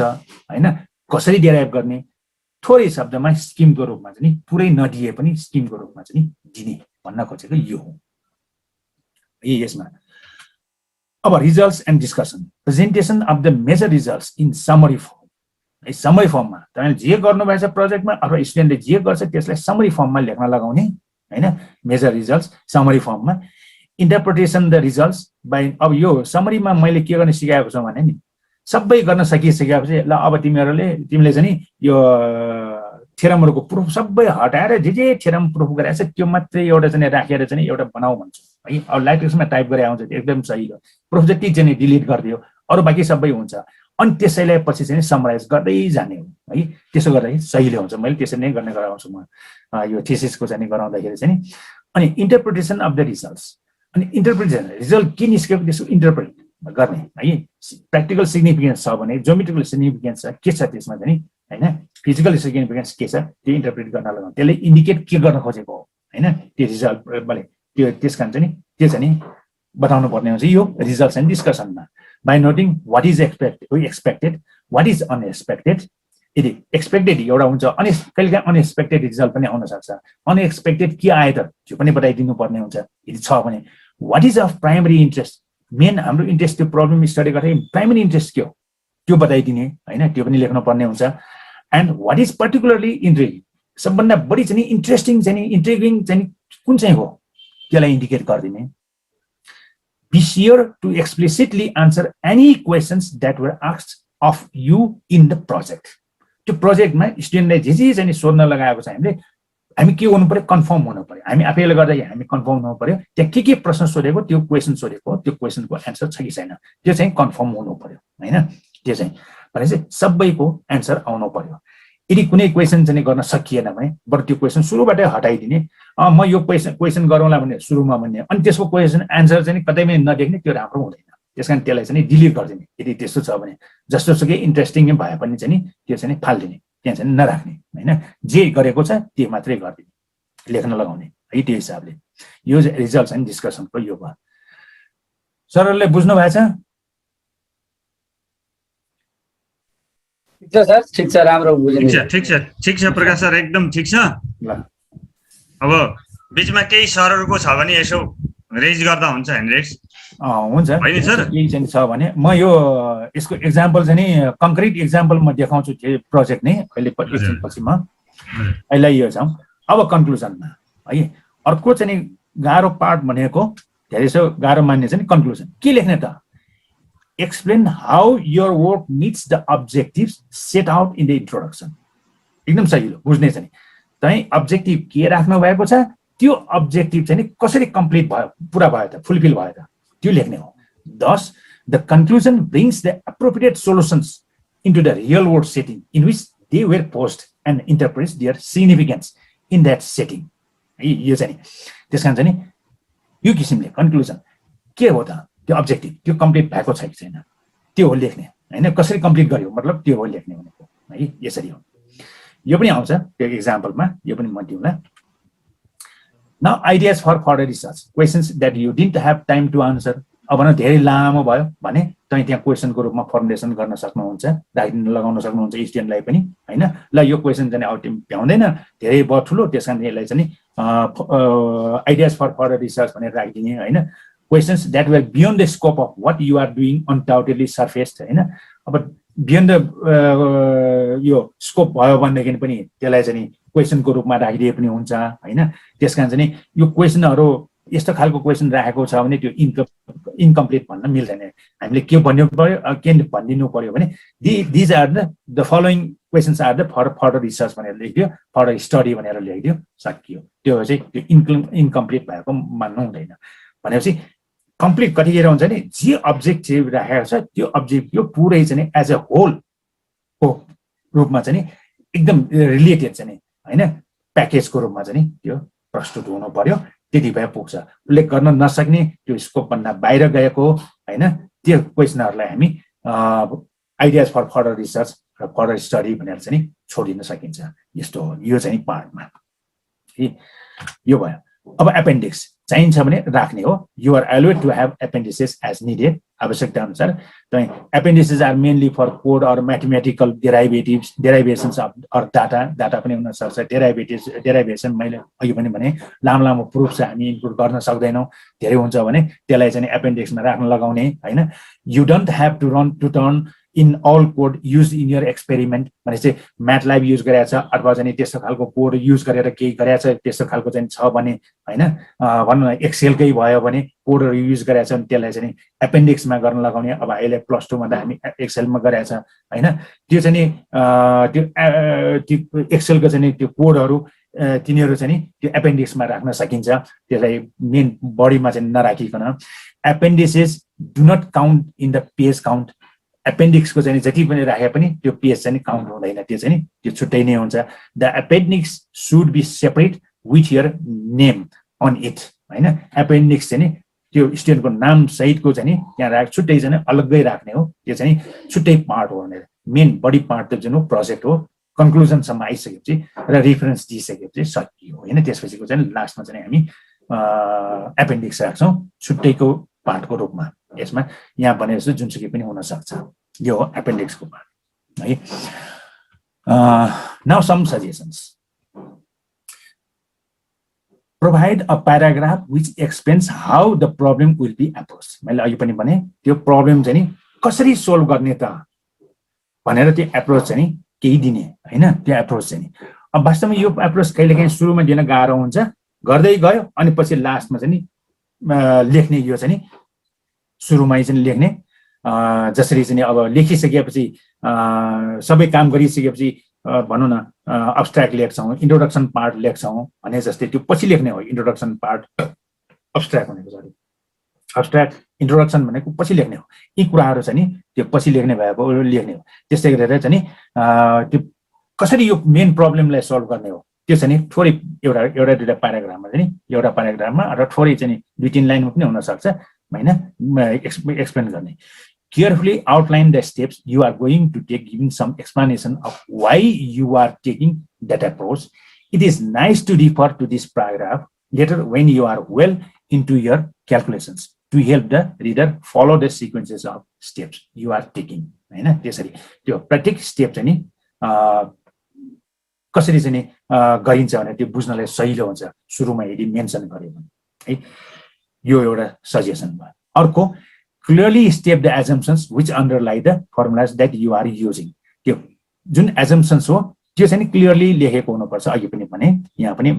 हैन कसरी डिराइभ गर्ने थोरै शब्दमा स्किमको रूपमा चाहिँ पुरै नदिए पनि स्किमको रूपमा चाहिँ दिने भन्न खोजेको यो हो यसमा अब results and discussion presentation of the major results in summary form summary फर्ममा तपाईले जे गर्नु भएछ प्रोजेक्टमा अथवा स्टुडेन्टले जे गर्छ त्यसलाई समरी फर्ममा लेख्न लगाउने हैन मेजर रिजल्ट्स समरी फर्ममा इन्टरप्रिटेसन द रिजल्ट्स बाइ अब यो समरीमा मैले के गर्न सिकाएको छु भने नि सबै गर्न सकिसकेपछि ल अब तिमीले चाहिँ यो थ्योरमहरुको प्रुफ सबै हटाएर जे थ्योरम प्रुफ गरेछ त्यो मात्रै एउटा चाहिँ राखेर चाहिँ एउटा बनाऊ भन्छु है अब ल्याटेक्समा टाइप गरे आउँछ एकदम सही हो प्रुफ जति चाहिँ डिलिट गरिदियो अरु बाँकी सबै हुन्छ अनि त्यसैलाई पछि चाहिँ समराइज गर्दै जाने हो है त्यसो गर्दा सहीले हुन्छ मैले त्यसरी नै गर्ने गराउँछु म यो थीसिसको चाहिँ गराउँदाखेरि चाहिँ अनि इन्टरप्रिटेसन अफ द रिजल्ट्स अनि इन्टरप्रिटेसन रिजल्ट के निस्केको त्यसको इन्टरप्रेट गर्ने है प्र्याक्टिकल सिग्निफिकेन्स छ भने ज्योमेट्रिकल सिग्निफिकेन्स के छ त्यसमा चाहिँ हैन फिजिकल सिग्निफिकेन्स के छ त्यो इन्टरप्रेट गर्न लगाउँ त्यसले इन्डिकेट के गर्न खोजेको हो हैन त्यो रिजल्ट बले त्यो त्यसकारण चाहिँ त्यो चाहिँ बताउनु पर्ने हुन्छ यो रिजल्ट्स एन्ड डिस्कसनमा by noting what is expected what is unexpected यदि एक्सपेक्टेड एउटा हुन्छ अनि कहिलेकाहीँ अनएक्सपेक्टेड रिजल्ट पनि आउन सक्छ अनएक्सपेक्टेड के आयो त त्यो पनि बताइदिनु पर्ने हुन्छ यदि छ भने what is of primary interest main हाम्रो इन्ट्रेस्ट त्यो प्रब्लम स्टडी गर्दै प्राइमरी इन्ट्रेस्ट के हो त्यो बताइदिने हैन त्यो पनि लेख्नु पर्ने हुन्छ and what is particularly intriguing सबभन्दा बढी चाहिँ इन्ट्रेस्टिङ चाहिँ इन्ट्रिगिङ चाहिँ कुन चाहिँ हो त्यसलाई इन्डिकेट गरिदिने be sure to explicitly answer any questions that were asked of you in the project त्यो प्रोजेक्टमा स्टुडेन्टले जे चाहिँ सोध्न लगाएको छ हामीले हामी के हुनु पर्यो, कन्फर्म हुनु पर्यो। हामी आफैले गर्दा हामी कन्फर्म हुनु पर्यो त्यहाँ के प्रश्न सोधेको, त्यो क्वेसन सोधेको, त्यो क्वेसनको एन्सर छ कि छैन, त्यो चाहिँ कन्फर्म हुनु पर्यो हैन। त्यो चाहिँ भनेपछि सबैको एन्सर आउनु पर्यो। यदि कुनै क्वेसन चाहिँ गर्न सकिएन भने बरु त्यो क्वेसन सुरुबाटै हटाइदिने, म यो क्वेसन गरौँला भने सुरुमा भन्ने, अनि त्यसको क्वेसन एन्सर चाहिँ कतैमै नदेख्ने, त्यो राम्रो हुँदैन। त्यसकारण त्यसलाई चाहिँ डिलिट गरिदिने। यदि त्यस्तो छ भने जस्तोसुकै इन्ट्रेस्टिङ भए पनि चाहिँ त्यो चाहिँ फालिदिने, त्यहाँ चाहिँ नराख्ने हैन। जे गरेको छ त्यो मात्रै गरिदिने, लेख्न लगाउने है। त्यो हिसाबले यो रिजल्ट चाहिँ डिस्कसनको यो भयो। सरहरूले बुझ्नु भएको छ? ठिक छ सर, ठिक छ, राम्रो बुझ्नु। ठिक छ प्रकाश सर, एकदम ठिक छ। ल अब बीचमा केही सरहरूको छ भने यसो रेज गर्दा हुन्छ हेनरिक्स? हुन्छ हैन सर? केही चाहिँ छ भने म यो यसको एक्जाम्पल चाहिँ नि कङ्क्रिट एक्जाम्पल म देखाउँछु त्यो प्रोजेक्ट नै अहिले एकछिनपछि म अहिले यो छ। अब कन्क्लुजनमा है, अर्को चाहिँ नि गाह्रो पार्ट भनेको धेरै जसो गाह्रो मान्ने चाहिँ कन्क्लुजन। के लेख्ने त? Explain how your work meets the objectives set out in the introduction. एकदम सजिलो बुझ्ने चाहिँ तपाईँ अब्जेक्टिभ के राख्नु भएको छ, त्यो अब्जेक्टिभ चाहिँ कसरी कम्प्लिट भयो, पुरा भयो त, फुलफिल भयो त, त्यो लेख्ने हो। Thus, the conclusion brings the appropriate solutions into the real world setting in which they were posed and interprets their significance in that setting. यो चाहिँ त्यसकारण चाहिँ यो किसिमले कन्क्लुजन के हो त, त्यो अब्जेक्टिभ त्यो कम्प्लिट भएको छ कि छैन त्यो हो लेख्ने हैन। कसरी कम्प्लिट गर्यो मतलब त्यो हो लेख्ने भनेको है। यसरी हो। यो पनि आउँछ त्यो एक्जाम्पलमा, यो पनि म दिउँला। Now, ideas for further research. Questions that you didn't have time to answer. अब न धेरै लामो भयो भने तपाईँ त्यहाँ क्वेसनको रूपमा फर्मुलेसन गर्न सक्नुहुन्छ, राइटिङ लगाउन सक्नुहुन्छ स्टुडेन्टलाई पनि हैन। ल यो क्वेसन चाहिँ आउट भ्याउँदैन, धेरै भयो ठुलो, त्यसकारण यसलाई चाहिँ आइडियाज फर फर्दर रिसर्च भनेर राखिदिने हैन। Questions that were beyond the scope of what you are doing undoubtedly surfaced हैन। अब बियोन्ड द यो स्कोप भयो भनेदेखि पनि त्यसलाई चाहिँ क्वेसनको रूपमा राखिदिए पनि हुन्छ हैन। त्यसकारण चाहिँ यो क्वेसनहरू यस्तो खालको क्वेसन राखेको छ भने त्यो इन्कम्प्लिट भन्न मिल्दैन। हामीले के भन्नु पर्यो, के भनिदिनु पर्यो भने these are the following questions are the for further research भनेर लेखिदियो, फर्दर स्टडी भनेर लेखिदियो, सकियो। त्यो चाहिँ त्यो इन्कम्प्लिट भएको मान्नु हुँदैन। भनेपछि कम्प्लिट कतिखेर हुन्छ नि, जे अब्जेक्टिभ राखेको छ त्यो अब्जेक्टिभ पुरै चाहिँ एज अ होलको रूपमा चाहिँ एकदम रिलेटेड चाहिँ हैन, प्याकेजको रूपमा चाहिँ त्यो प्रस्तुत हुनु पर्यो। त्यति भए पुग्छ। उल्लेख गर्न नसक्ने, त्यो स्कोपभन्दा बाहिर गएको हैन, त्यो क्वेसनहरूलाई हामी आइडियाज फर फर्दर रिसर्च र फर्दर स्टडी भनेर चाहिँ छोडिन सकिन्छ। यस्तो हो यो चाहिँ पार्टमा। यो भयो। अब एपेन्डिक्स चाहिन्छ भने राख्ने हो। You are allowed to have appendices as needed. आवश्यकता अनुसार तपाईँ appendices are mainly for code or mathematical derivations or data पनि हुन सक्छ। डेराइभेसन मैले अघि पनि भने लामो लामो प्रुफ चाहिँ हामी इन्क्लुड गर्न सक्दैनौँ। धेरै हुन्छ भने त्यसलाई चाहिँ एपेन्डिक्समा राख्न लगाउने हैन। You don't have to turn in all code use in your experiment भने चाहिँ म्याटल्याब युज गरेको छ अथवा चाहिँ त्यस्तो खालको कोड युज गरेर केही गरेको छ त्यस्तो खालको चाहिँ छ भने हैन, भनौँ न एक्सेलकै भयो भने कोडहरू युज गरेको छ भने त्यसलाई चाहिँ एपेन्डिक्समा गर्न लगाउने। अब अहिले प्लस 2 मा त हामी एक्सेलमा गरेको छ हैन। त्यो चाहिँ त्यो एक्सेलको चाहिँ त्यो कोडहरू तिनीहरू चाहिँ त्यो एपेन्डिक्समा राख्न सकिन्छ। त्यसलाई मेन बडीमा चाहिँ नराखिकन। Appendices do not count in the page count. एपेन्डिक्सको चाहिँ जति पनि राखे पनि त्यो पेज चाहिँ काउन्ट हुँदैन, त्यो चाहिँ त्यो छुट्टै नै हुन्छ। The appendix should be separate with your name on it हैन। एपेन्डिक्स चाहिँ त्यो स्टुडेन्टको नाम सहितको चाहिँ त्यहाँ छुट्टै चाहिँ अलग्गै राख्ने हो। त्यो चाहिँ छुट्टै पार्ट हो भनेर मेन बडी पार्ट त जुन प्रोजेक्ट हो कन्क्लुजनसम्म आइसकेपछि र रेफरेन्स दिइसकेपछि सकियो होइन। त्यसपछिको चाहिँ लास्टमा चाहिँ हामी एपेन्डिक्स राख्छौँ छुट्टैको पार्टको रूपमा। यसमा यहाँ भने जस्तो जुनसुकै पनि हुन सक्छ। यो हो एपेन्डिक्सको पार्ट है। Now some suggestions. Provide a paragraph which explains how the problem will be approach. मैले अघि पनि भने त्यो प्रब्लम चाहिँ नि कसरी सोल्भ गर्ने त भनेर त्यो एप्रोच चाहिँ केही दिने होइन। त्यो एप्रोच चाहिँ अब वास्तवमा यो एप्रोच कहिलेकाहीँ सुरुमा दिन गाह्रो हुन्छ, गर्दै गयो अनि पछि लास्टमा चाहिँ लेख्ने। यो चाहिँ सुरुमै चाहिँ लेख्ने जसरी चाहिँ अब लेखिसकेपछि सबै काम गरिसकेपछि भनौँ न अब्स्ट्र्याक्ट लेख्छौँ, इन्ट्रोडक्सन पार्ट लेख्छौँ भने जस्तै त्यो पछि लेख्ने हो। इन्ट्रोडक्सन पार्ट अब्स्ट्र्याक्ट भनेको सरी अब्स्ट्र्याक्ट इन्ट्रोडक्सन भनेको पछि लेख्ने हो। यी कुराहरू चाहिँ नि त्यो पछि लेख्ने भएको लेख्ने हो। त्यस्तै गरेर चाहिँ नि त्यो कसरी यो मेन प्रब्लमलाई सल्भ गर्ने हो त्यो चाहिँ नि थोरै एउटा दुईवटा प्याराग्राफमा चाहिँ नि एउटा प्याराग्राफमा र थोरै चाहिँ नि 2-3 लाइनमा पनि हुनसक्छ होइन एक्सप्लेन गर्ने। Carefully outline the steps you are going to take, giving some explanation of why you are taking that approach. It is nice to refer to this paragraph later when you are well into your calculations to help the reader follow the sequences of steps you are taking. हैन त्यसरी त्यो प्रत्येक step चाहिँ नि कसरी चाहिँ नि गरिन्छ भने त्यो बुझ्नलाई सजिलो हुन्छ सुरुमा यदि मेन्सन गर्यो भने है। यो एउटा सजेसन भयो। अर्को clearly state the assumptions which underlie the formulas that you are using. त्यो जुन assumptions हो त्यो चाहिँ क्लियरली लेखेको हुनुपर्छ। अघि पनि भने यहाँ पनि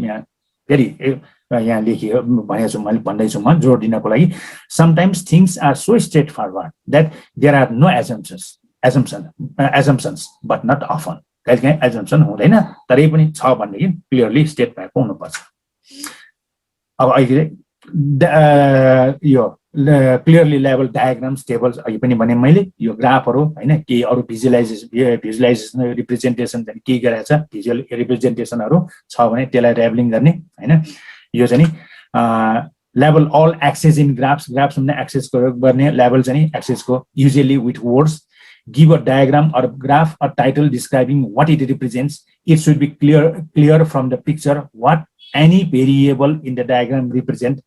फेरि यहाँ लेखियो भनेको छु मैले भन्दैछु म जोड दिनको लागि। sometimes things are so straightforward that there are no assumptions but not often. कहिलेकाहीँ assumption हुँदैन तरै पनि छ भनेदेखि क्लियरली स्टेट भएको हुनुपर्छ। अब अहिले यो क्लियरली लेभल डायग्राम्स टेबल्स अघि पनि भने मैले यो ग्राफहरू होइन केही अरू भिजुलाइजेसन रिप्रेजेन्टेसन चाहिँ के गरेछ भिजुअल रिप्रेजेन्टेसनहरू छ भने त्यसलाई ल्याबलिङ गर्ने होइन। यो चाहिँ नि लेभल अल एक्सेस इन ग्राफ्स भन्ने एक्सेस गर्ने लेभल चाहिँ एक्सेसको usually with words give a diagram or graph or title describing what it represents. It should be clear from the picture what any variable in the diagram represent.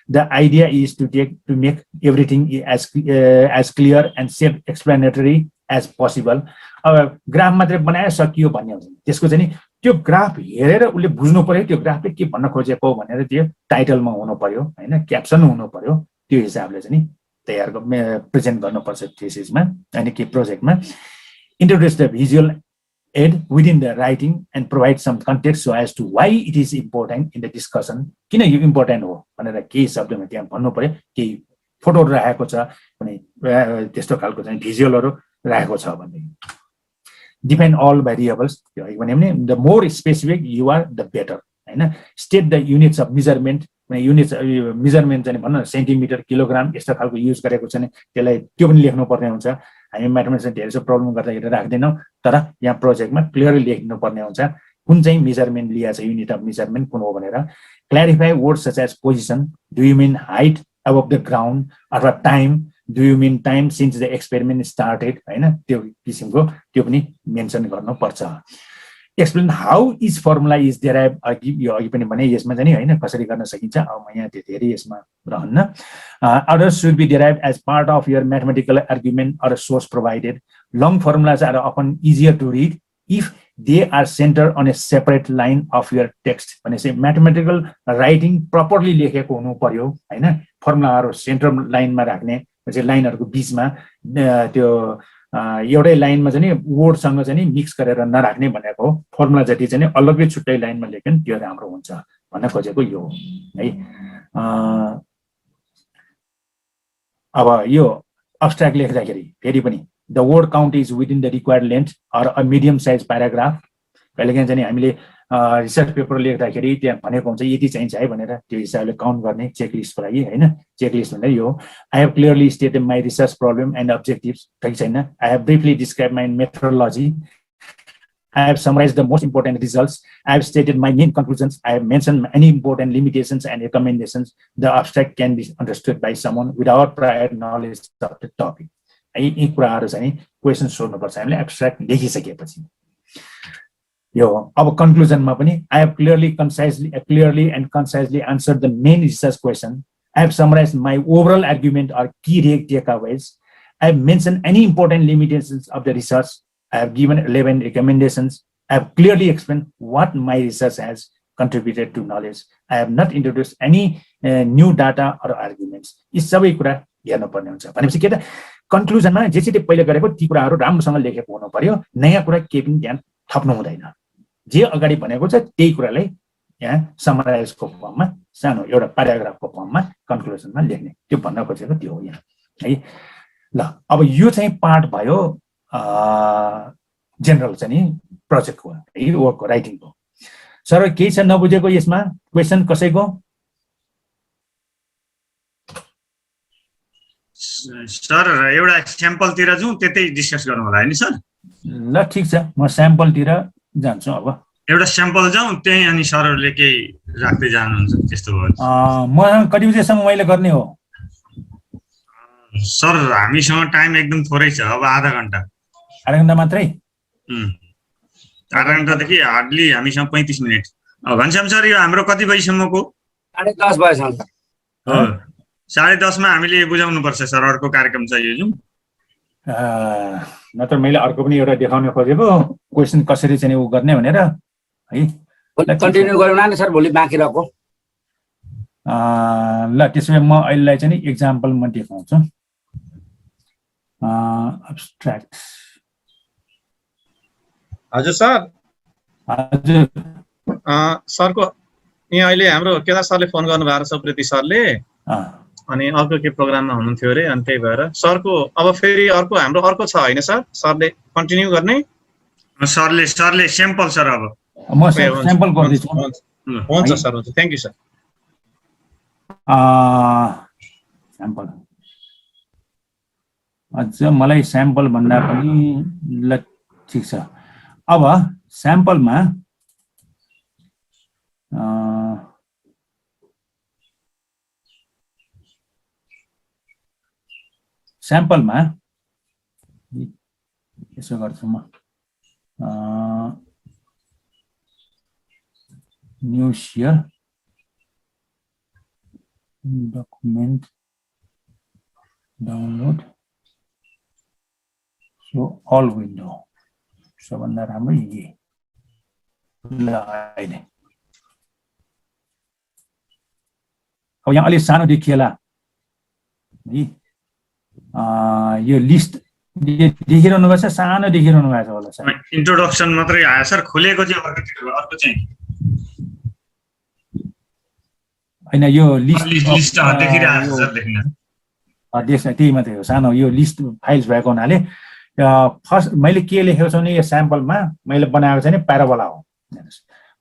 The idea is to make everything as clear and self-explanatory as possible. अब graph मात्रै बनाए सकियो भन्ने हुन्छ त्यसको चाहिँ नि त्यो ग्राफ हेरेर उसले बुझ्नु पर्यो त्यो ग्राफले के भन्न खोजेको भनेर त्यो टाइटलमा हुनु पर्यो होइन क्याप्सन हुनु पर्यो। त्यो हिसाबले चाहिँ नि तयार प्रेजेन्ट गर्नुपर्छ थेसिसमा अनि के प्रोजेक्टमा। Introduce the visual aid within the writing and provide some context so as to why it is important in the discussion. किन यो इम्पोर्टेन्ट हो भनेर केही शब्दमा त्यहाँ भन्नु पर्यो। केही फोटोहरू राखेको छ भने त्यस्तो खालको चाहिँ भिजुअलहरू राखेको छ भने डिफाइन अल भेरिएबल्स भने the more specific you are the better होइन। State the units of measurement units measurement चाहिँ भन्न सेन्टिमिटर किलोग्राम यस्तो खालको युज गरेको छ नि त्यसलाई त्यो पनि लेख्नु पर्ने हुन्छ। हामी म्याथमेटिक्समा धेरै जसो प्रब्लम गर्दाखेरि राख्दैनौँ तर यहाँ प्रोजेक्टमा क्लियरली लेख्नु पर्ने हुन्छ कुन चाहिँ मेजरमेन्ट लिएको छ युनिट अफ मेजरमेन्ट कुन हो भनेर। Clarify words such as position, do you mean height above the ground अथवा time, do you mean time since the experiment started होइन त्यो किसिमको त्यो पनि मेन्सन गर्नुपर्छ। Explain how is formula is derive यो अघि पनि भने यसमा चाहिँ होइन कसरी गर्न सकिन्छ। अब म यहाँ धेरै यसमा रहन्न। Others should be derive as part of your mathematical argument or source provided. Long formulas are often easier to read if they are centre on a separate line of your text भनेपछि mathematical writing properly लेखेको हुनु पर्यो होइन। फर्मुलाहरू centre लाइनमा राख्ने लाइनहरूको बिचमा त्यो एउटै लाइनमा चाहिँ वर्डसँग चाहिँ मिक्स गरेर नराख्ने भनेको हो। फर्मुला जति चाहिँ अलग्गै छुट्टै लाइनमा लेख्यो भने त्यो राम्रो हुन्छ भन्न खोजेको यो हो है। अब यो अब्स्ट्र्याक्ट लेख्दाखेरि फेरि पनि the word count is within the required length or a medium size paragraph. कहिलेकाहीँ चाहिँ हामीले रिसर्च पेपर लेख्दाखेरि त्यहाँ भनेको हुन्छ यति चाहिन्छ है भनेर त्यो हिसाबले काउन्ट गर्ने चेकलिस्टको लागि होइन। चेकलिस्ट भन्दा यो I have clearly stated my research problem and objectives ठिक छैन। I have briefly describe my methodology, I have summarize the most important results, I have stated my main conclusions, I have mention any important limitations and recommendations. The abstract can be understood by someone without prior knowledge of the topic. यी कुराहरू चाहिँ question सोध्नुपर्छ हामीले abstract लेखिसकेपछि। यो अब कन्क्लुजनमा पनि I have clearly and concisely answer the main research question, I have summarize my overall argument or key takeaways, I have mention any important limitations of the research, I have given 11 recommendations, I have clearly explain what my research has contributed to knowledge, I have not introduced any new data or arguments. यी सबै कुरा हेर्नुपर्ने हुन्छ भनेपछि के त कन्क्लुजनमा जे चाहिँ पहिले गरेको ती कुराहरू राम्रोसँग लेखेको हुनु पर्यो। नयाँ कुरा केही पनि ध्यान थप्नु हुँदैन। जे अगाडि भनेको छ त्यही कुरालाई यहाँ समराइजको फर्ममा सानो एउटा प्याराग्राफको फर्ममा कन्क्लुजनमा लेख्ने त्यो भन्न खोजेको त्यो हो यहाँ है। ल अब यो चाहिँ पार्ट भयो जेनरल चाहिँ नि प्रोजेक्टको है वर्कको राइटिङको सर केही छ नबुझेको यसमा क्वेसन कसैको सर एउटा स्याम्पलतिर जाउँ त्यतै डिस्कस गरौँ होला हैन सर ल ठिक छ म स्याम्पलतिर जान्छु अब एउटा स्याम्पल जाउँ त्यही अनि सरहरूले केही राख्दै जानुहुन्छ त्यस्तो भयो म कति बजेसम्म मैले गर्ने हो सर हामीसँग टाइम एकदम थोरै छ अब आधा घण्टा मात्रै आधा घण्टादेखि हार्डली हामीसँग 35 मिनट घनश्याम सर यो हाम्रो कति बजीसम्मको 10:30 बजेसम्म हो 10:30 मा हामीले बुझाउनु पर्छ सर अर्को कार्यक्रम छ यो जुन नत्र मैले अर्को पनि एउटा देखाउन खोजेको क्वेसन कसरी चाहिँ उ गर्ने भनेर है कन्टिन्यू गरौँ न सर भोलि बाँकी रहेको ल त्यसो भए म अहिलेलाई चाहिँ नि एक्जाम्पल म देखाउँछु अब्स्ट्र्याक्ट हजुर सर हजुर सरको यहाँ अहिले हाम्रो केदार सरले फोन गर्नुभएको छ प्रीति सरले अनि अर्को के प्रोग्राममा हुनुहुन्थ्यो अरे अनि त्यही भएर सरको अब फेरि अर्को हाम्रो अर्को छ होइन सर सरले कन्टिन्यू गर्ने सरले स्याम्पल सर अब म स्याम्पल गर्दैछु हुन्छ सर हुन्छ थ्याङ्क यू सर स्याम्पल अझ मलाई स्याम्पल भन्दा पनि ल ठिक छ अब स्याम्पलमा यसो गर्छु म new share document download so all window सबभन्दा राम्रो यही ल अहिले अब यहाँ अलिक सानो देखिएला है यो लिस्ट देखिरहनु भएको छ सानो देखिरहनु भएको छ होला सर इन्ट्रोडक्सन मात्रै आयो सर खुलेको चाहिँ अर्को चाहिँ हैन यो लिस्ट देखिरहेको छ सर देख्न त्यही मात्रै हो सानो यो लिस्ट फाइल्स भएको हुनाले फर्स्ट मैले के लेखेको छु भने यो स्याम्पलमा मैले बनाएको चाहिँ प्याराबोला हो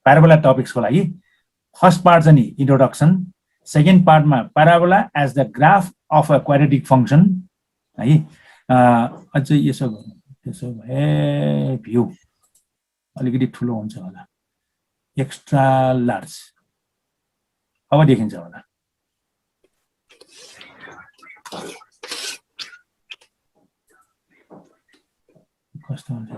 प्याराबोला टपिक्सको लागि फर्स्ट पार्ट चाहिँ नि इन्ट्रोडक्सन सेकेन्ड पार्टमा parabola as the graph of a quadratic function है अझै यसो गर्नु त्यसो भए भ्यू अलिकति ठुलो हुन्छ होला एक्स्ट्रा लार्ज अब देखिन्छ होला कस्तो हुन्छ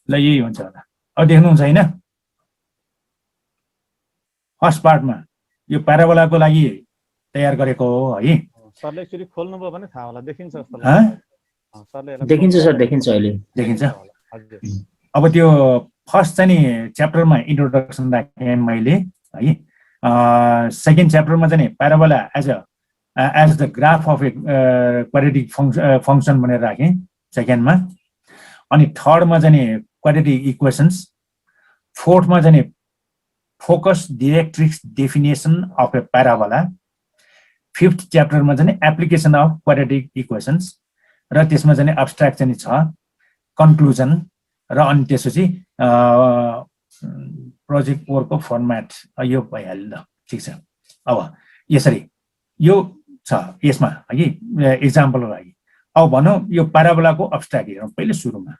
ल यही हुन्छ होला अब देख्नुहुन्छ हैन फर्स्ट पार्टमा यो प्याराबोलाको लागि तयार गरेको हो है सरले एकचोटी खोल्नुभयो भने थाहा होला देखिन्छ जस्तो लाग्छ देखिन्छ सर देखिन्छ अहिले देखिन्छ अब त्यो फर्स्ट चाहिँ नि च्याप्टरमा इन्ट्रोडक्सन राखेँ मैले है सेकेन्ड च्याप्टरमा चाहिँ नि parabola as the graph of a quadratic function भनेर राखेँ सेकेन्डमा अनि थर्डमा चाहिँ नि क्वाड्रेटिक इक्वेसन्स फोर्थमा चाहिँ नि focus directrix definition of a parabola fifth च्याप्टरमा चाहिँ एप्लिकेसन अफ क्वाड्रेटिक इक्वेसन्स र त्यसमा चाहिँ अब्स्ट्र्याक्ट चाहिँ छ कन्क्लुजन र अनि त्यसपछि प्रोजेक्ट वर्कको फर्मेट यो भइहाल्यो ल ठिक छ अब यसरी यो छ यसमा है एक्जाम्पलको लागि अब भनौँ यो प्याराबोलाको अब्स्ट्र्याक्ट हेरौँ पहिले सुरुमा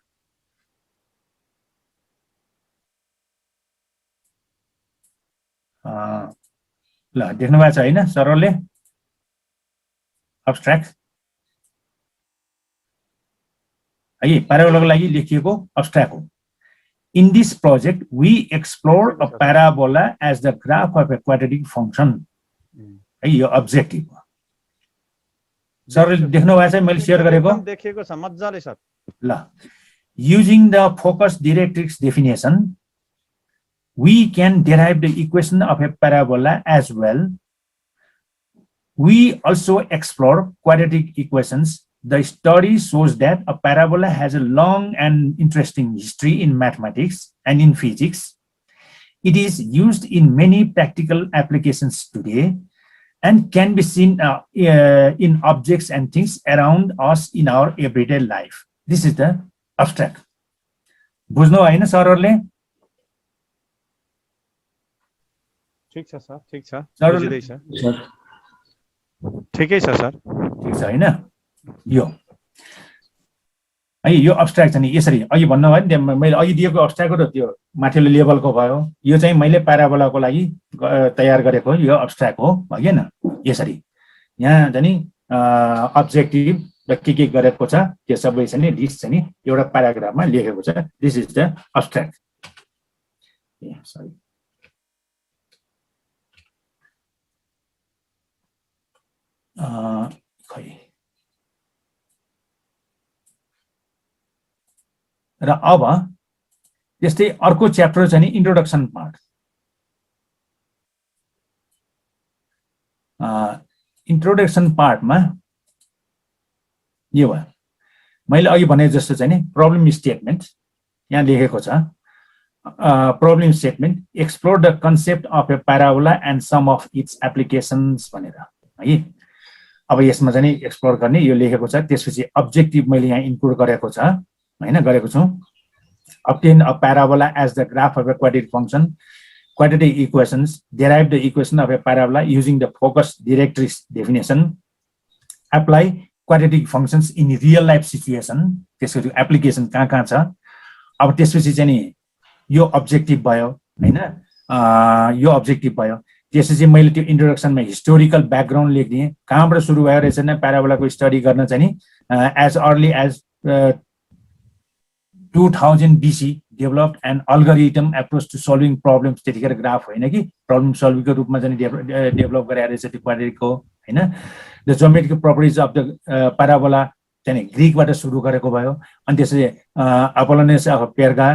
ल देख्नु भएको छ हैन सरले अब्स्ट्र्याक्ट है प्याराबोलाको लागि लेखिएको अब्स्ट्र्याक्ट हो in this project we explore a parabola as the graph of a quadratic function है यो अब्जेक्टिभ हो सरले देख्नु भएको छ मैले शेयर गरेको देखिएको छ मज्जाले सर ल using the focus directrix definition we can derive the equation of a parabola as well. We also explore quadratic equations the study shows that a parabola has a long and interesting history in mathematics and in physics. It is used in many practical applications today and can be seen in objects and things around us in our everyday life. This is the abstract. बुझ्नु होइन सरहरूले? ठीक छ sir, ठीक छ, सरहरूले बुझिदैछ, ठिकै छ सर, ठीक छ हैन? यो है यो अब्स्ट्र्याक्ट छ नि यसरी अघि भन्नु भयो नि मैले अघि दिएको अब्स्ट्र्याक्ट र त्यो माथिल्लो लेभलको भयो यो चाहिँ मैले प्याराबोलाको लागि तयार गरेको यो अब्स्ट्र्याक्ट हो हैन यसरी यहाँ चाहिँ अब्जेक्टिभ र के गरेको छ त्यो सबै छ नि लिस्ट छ नि एउटा प्याराग्राफमा लेखेको छ दिस इज द अब्स्ट्र्याक्ट सरी खै र अब त्यस्तै अर्को च्याप्टर छ नि इन्ट्रोडक्सन पार्ट इन्ट्रोडक्सन पार्टमा यो भयो मैले अघि भने जस्तो चाहिँ नि प्रब्लम स्टेटमेन्ट यहाँ लेखेको छ problem statement explore the concept of a parabola and some of its applications भनेर है अब यसमा चाहिँ एक्सप्लोर गर्ने यो लेखेको छ त्यसपछि अब्जेक्टिभ मैले यहाँ इन्क्लुड गरेको छ हैन गरेको छु obtain a parabola as the graph of a quadratic function quadratic equations derive the equation of a parabola using the focus directrix definition apply quadratic functions in real life situation त्यसको application कहाँ छ अब त्यसपछि चाहिँ नि यो objective भयो हैन यो अब्जेक्टिभ भयो त्यसपछि मैले त्यो इन्ट्रोडक्सनमा हिस्टोरिकल ब्याकग्राउन्ड लेख्दिए कहाँबाट सुरु भयो रहेछ नि प्याराबोलाको स्टडी गर्न चाहिँ नि as early as 2000 BC developed an algorithm approach to solving problems त्यतिखेर ग्राफ होइन कि प्रब्लम सल्भिङको रूपमा चाहिँ डेभलप गरेर रहेछ त्यो क्वाड्रेटिकको हैन the geometric properties of the parabola चाहिँ ग्रीकबाट सुरु गरेको भयो अनि त्यसपछि Apollonius of Perga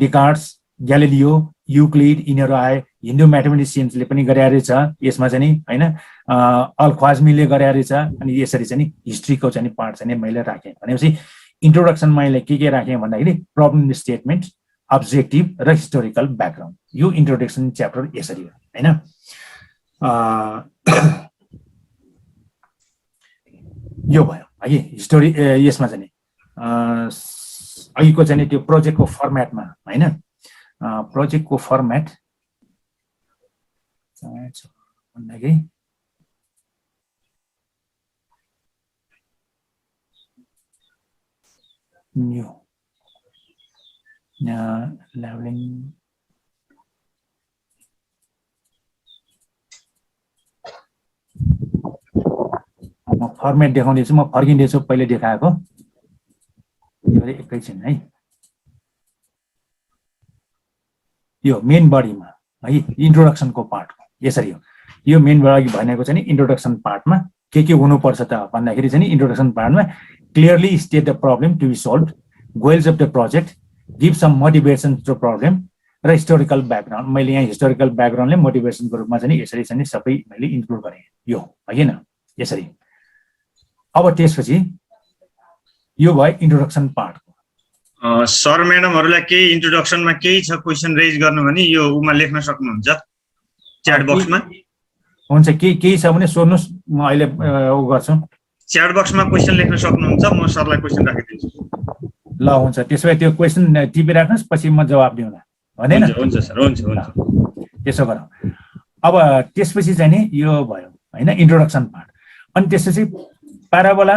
Descartes Galileo Euclid यिनीहरू आए हिन्दू म्याथमेटिसियन्सले पनि गरेर रहेछ यसमा चाहिँ नि हैन अल ख्वाजमीले गरेर रहेछ अनि यसरी चाहिँ नि हिस्ट्रीको चाहिँ पार्ट चाहिँ मैले राखेँ भनेपछि इन्ट्रोडक्सन मैले के राखेँ भन्दाखेरि प्रब्लम स्टेटमेन्ट अब्जेक्टिभ र हिस्टोरिकल ब्याकग्राउन्ड यो इन्ट्रोडक्सन च्याप्टर यसरी हो हैन यो भयो है हिस्टोरी यसमा चाहिँ अघिको चाहिँ त्यो प्रोजेक्टको फर्मेटमा हैन प्रोजेक्टको फर्मेट भन्दाखेरि new leveling म फर्मेट देखाउँदैछु म फर्किँदैछु पहिले देखाएको यो एकैछिन है यो मेन बडीमा है इन्ट्रोडक्सनको पार्ट यसरी हो यो मेन बडी भनेको चाहिँ नि इन्ट्रोडक्सन पार्टमा के हुनुपर्छ त भन्दाखेरि चाहिँ नि introduction पार्टमा clearly state the problem to be solved, goals of the project, give some motivation to the problem, र historical background. मैले यहाँ historical background ले motivation को रूपमा चाहिँ यसरी चाहिँ सबै मैले इन्क्लुड गरेँ यो हैन यसरी अब त्यसपछि यो भयो इन्ट्रोडक्सन पार्ट सर म्याडमहरुलाई केही इन्ट्रोडक्सनमा केही छ क्वेशन रेज गर्नु भने यो उमा लेख्न सक्नुहुन्छ च्याट बक्समा हुन्छ केही छ भने सोध्नुस् म अहिले उ गर्छु च्याट बक्समा क्वेशन लेख्न सक्नुहुन्छ म सरलाई क्वेशन राखिदिन्छु ल हुन्छ त्यसो भए त्यो क्वेशन टिपिराख्नुस् पछि म जवाफ दिउँला भनेन हुन्छ सर हुन्छ त्यसो गरौँ अब त्यसपछि चाहिँ नि यो भयो हैन इन्ट्रोडक्सन पार्ट अनि त्यसपछि प्याराबोला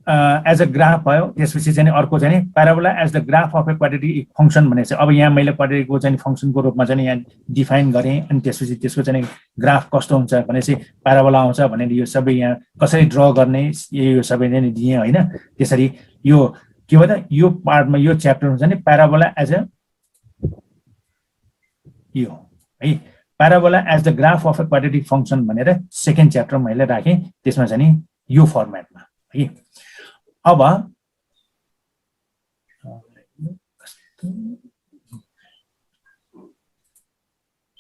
एज अ ग्राफ भयो त्यसपछि चाहिँ अर्को चाहिँ parabola as the graph of a quadratic function भनेछ अब यहाँ मैले क्वाड्रेटिकको चाहिँ फंक्सनको रूपमा चाहिँ यहाँ डिफाइन गरेँ अनि त्यसपछि त्यसको चाहिँ ग्राफ कस्तो हुन्छ भनेपछि प्याराबोला आउँछ भनेर यो सबै यहाँ कसरी ड्र गर्ने यो सबै चाहिँ दिएँ हैन त्यसरी यो के भन्छ यो पार्टमा यो च्याप्टर हुन्छ नि प्याराबोला एज अ यो है parabola as the graph of a quadratic function भनेर सेकेन्ड च्याप्टर मैले राखेँ त्यसमा चाहिँ यो फर्मेटमा है अब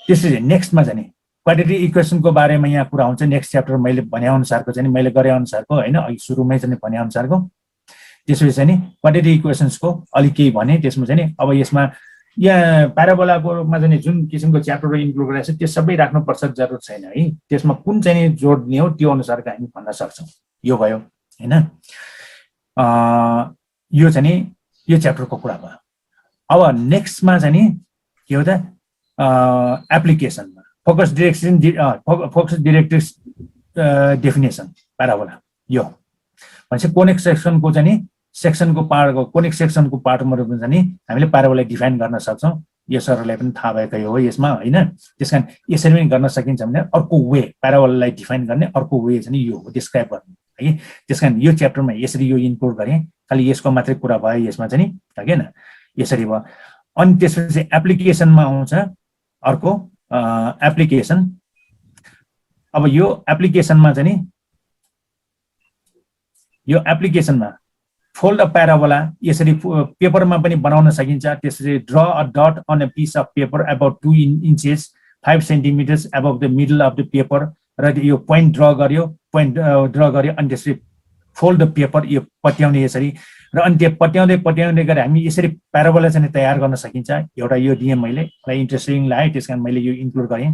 त्यसपछि नेक्स्टमा चाहिँ क्वाड्रेटिक इक्वेसनको बारेमा यहाँ कुरा हुन्छ नेक्स्ट च्याप्टर मैले भने अनुसारको चाहिँ मैले गरे अनुसारको हैन अघि सुरुमै चाहिँ भने अनुसारको त्यसपछि चाहिँ नि क्वाड्रेटिक इक्वेसन्सको अलि केही भने त्यसमा चाहिँ नि अब यसमा यहाँ प्याराबोलाको रूपमा चाहिँ जुन किसिमको च्याप्टरहरू इन्क्लुड गरेको छ त्यो सबै राख्नुपर्छ जरुरत छैन है त्यसमा कुन चाहिँ नि जोड्ने हो त्यो अनुसारको हामी भन्न सक्छौँ यो भयो हैन यो चाहिँ नि यो च्याप्टरको कुरा भयो अब नेक्स्टमा चाहिँ नि के हो त एप्लिकेसनमा फोकस डाइरेक्ट्रिक्स डेफिनेसन प्याराबोला यो भनेपछि कोनिक सेक्सनको चाहिँ नि सेक्सनको पार्टको कोनिक सेक्सनको पार्टमा रूपमा चाहिँ नि हामीले प्याराबोलाई डिफाइन गर्न सक्छौँ यो सरलाई पनि थाहा भएकै हो यसमा हैन त्यसकारण यसरी पनि गर्न सकिन्छ भने अर्को वे प्याराबोलालाई डिफाइन गर्ने अर्को वे चाहिँ यो हो डिस्क्राइब गर्ने है त्यसकारण यो च्याप्टरमा यसरी यो इन्क्लुड गरेँ खालि यसको मात्रै कुरा भयो यसमा चाहिँ नि हैन यसरी भयो अनि त्यसपछि एप्लिकेसनमा आउँछ अर्को एप्लिकेसन अब यो एप्लिकेसनमा चाहिँ नि यो एप्लिकेसनमा फोल्ड अ प्याराबोला यसरी पेपरमा पनि बनाउन सकिन्छ त्यसरी draw a dot on a piece of paper about 2 inches 5 centimeters above the middle of the paper र यो पोइन्ट ड्र गर्यो अनि त्यसरी फोल्ड द पेपर यो पट्याउने यसरी र अनि त्यो पट्याउँदै गएर हामी यसरी प्याराबोला चाहिँ तयार गर्न सकिन्छ एउटा यो दिएँ मैले मलाई इन्ट्रेस्टिङ लाग्यो त्यसकारण मैले यो इन्क्लुड गरेँ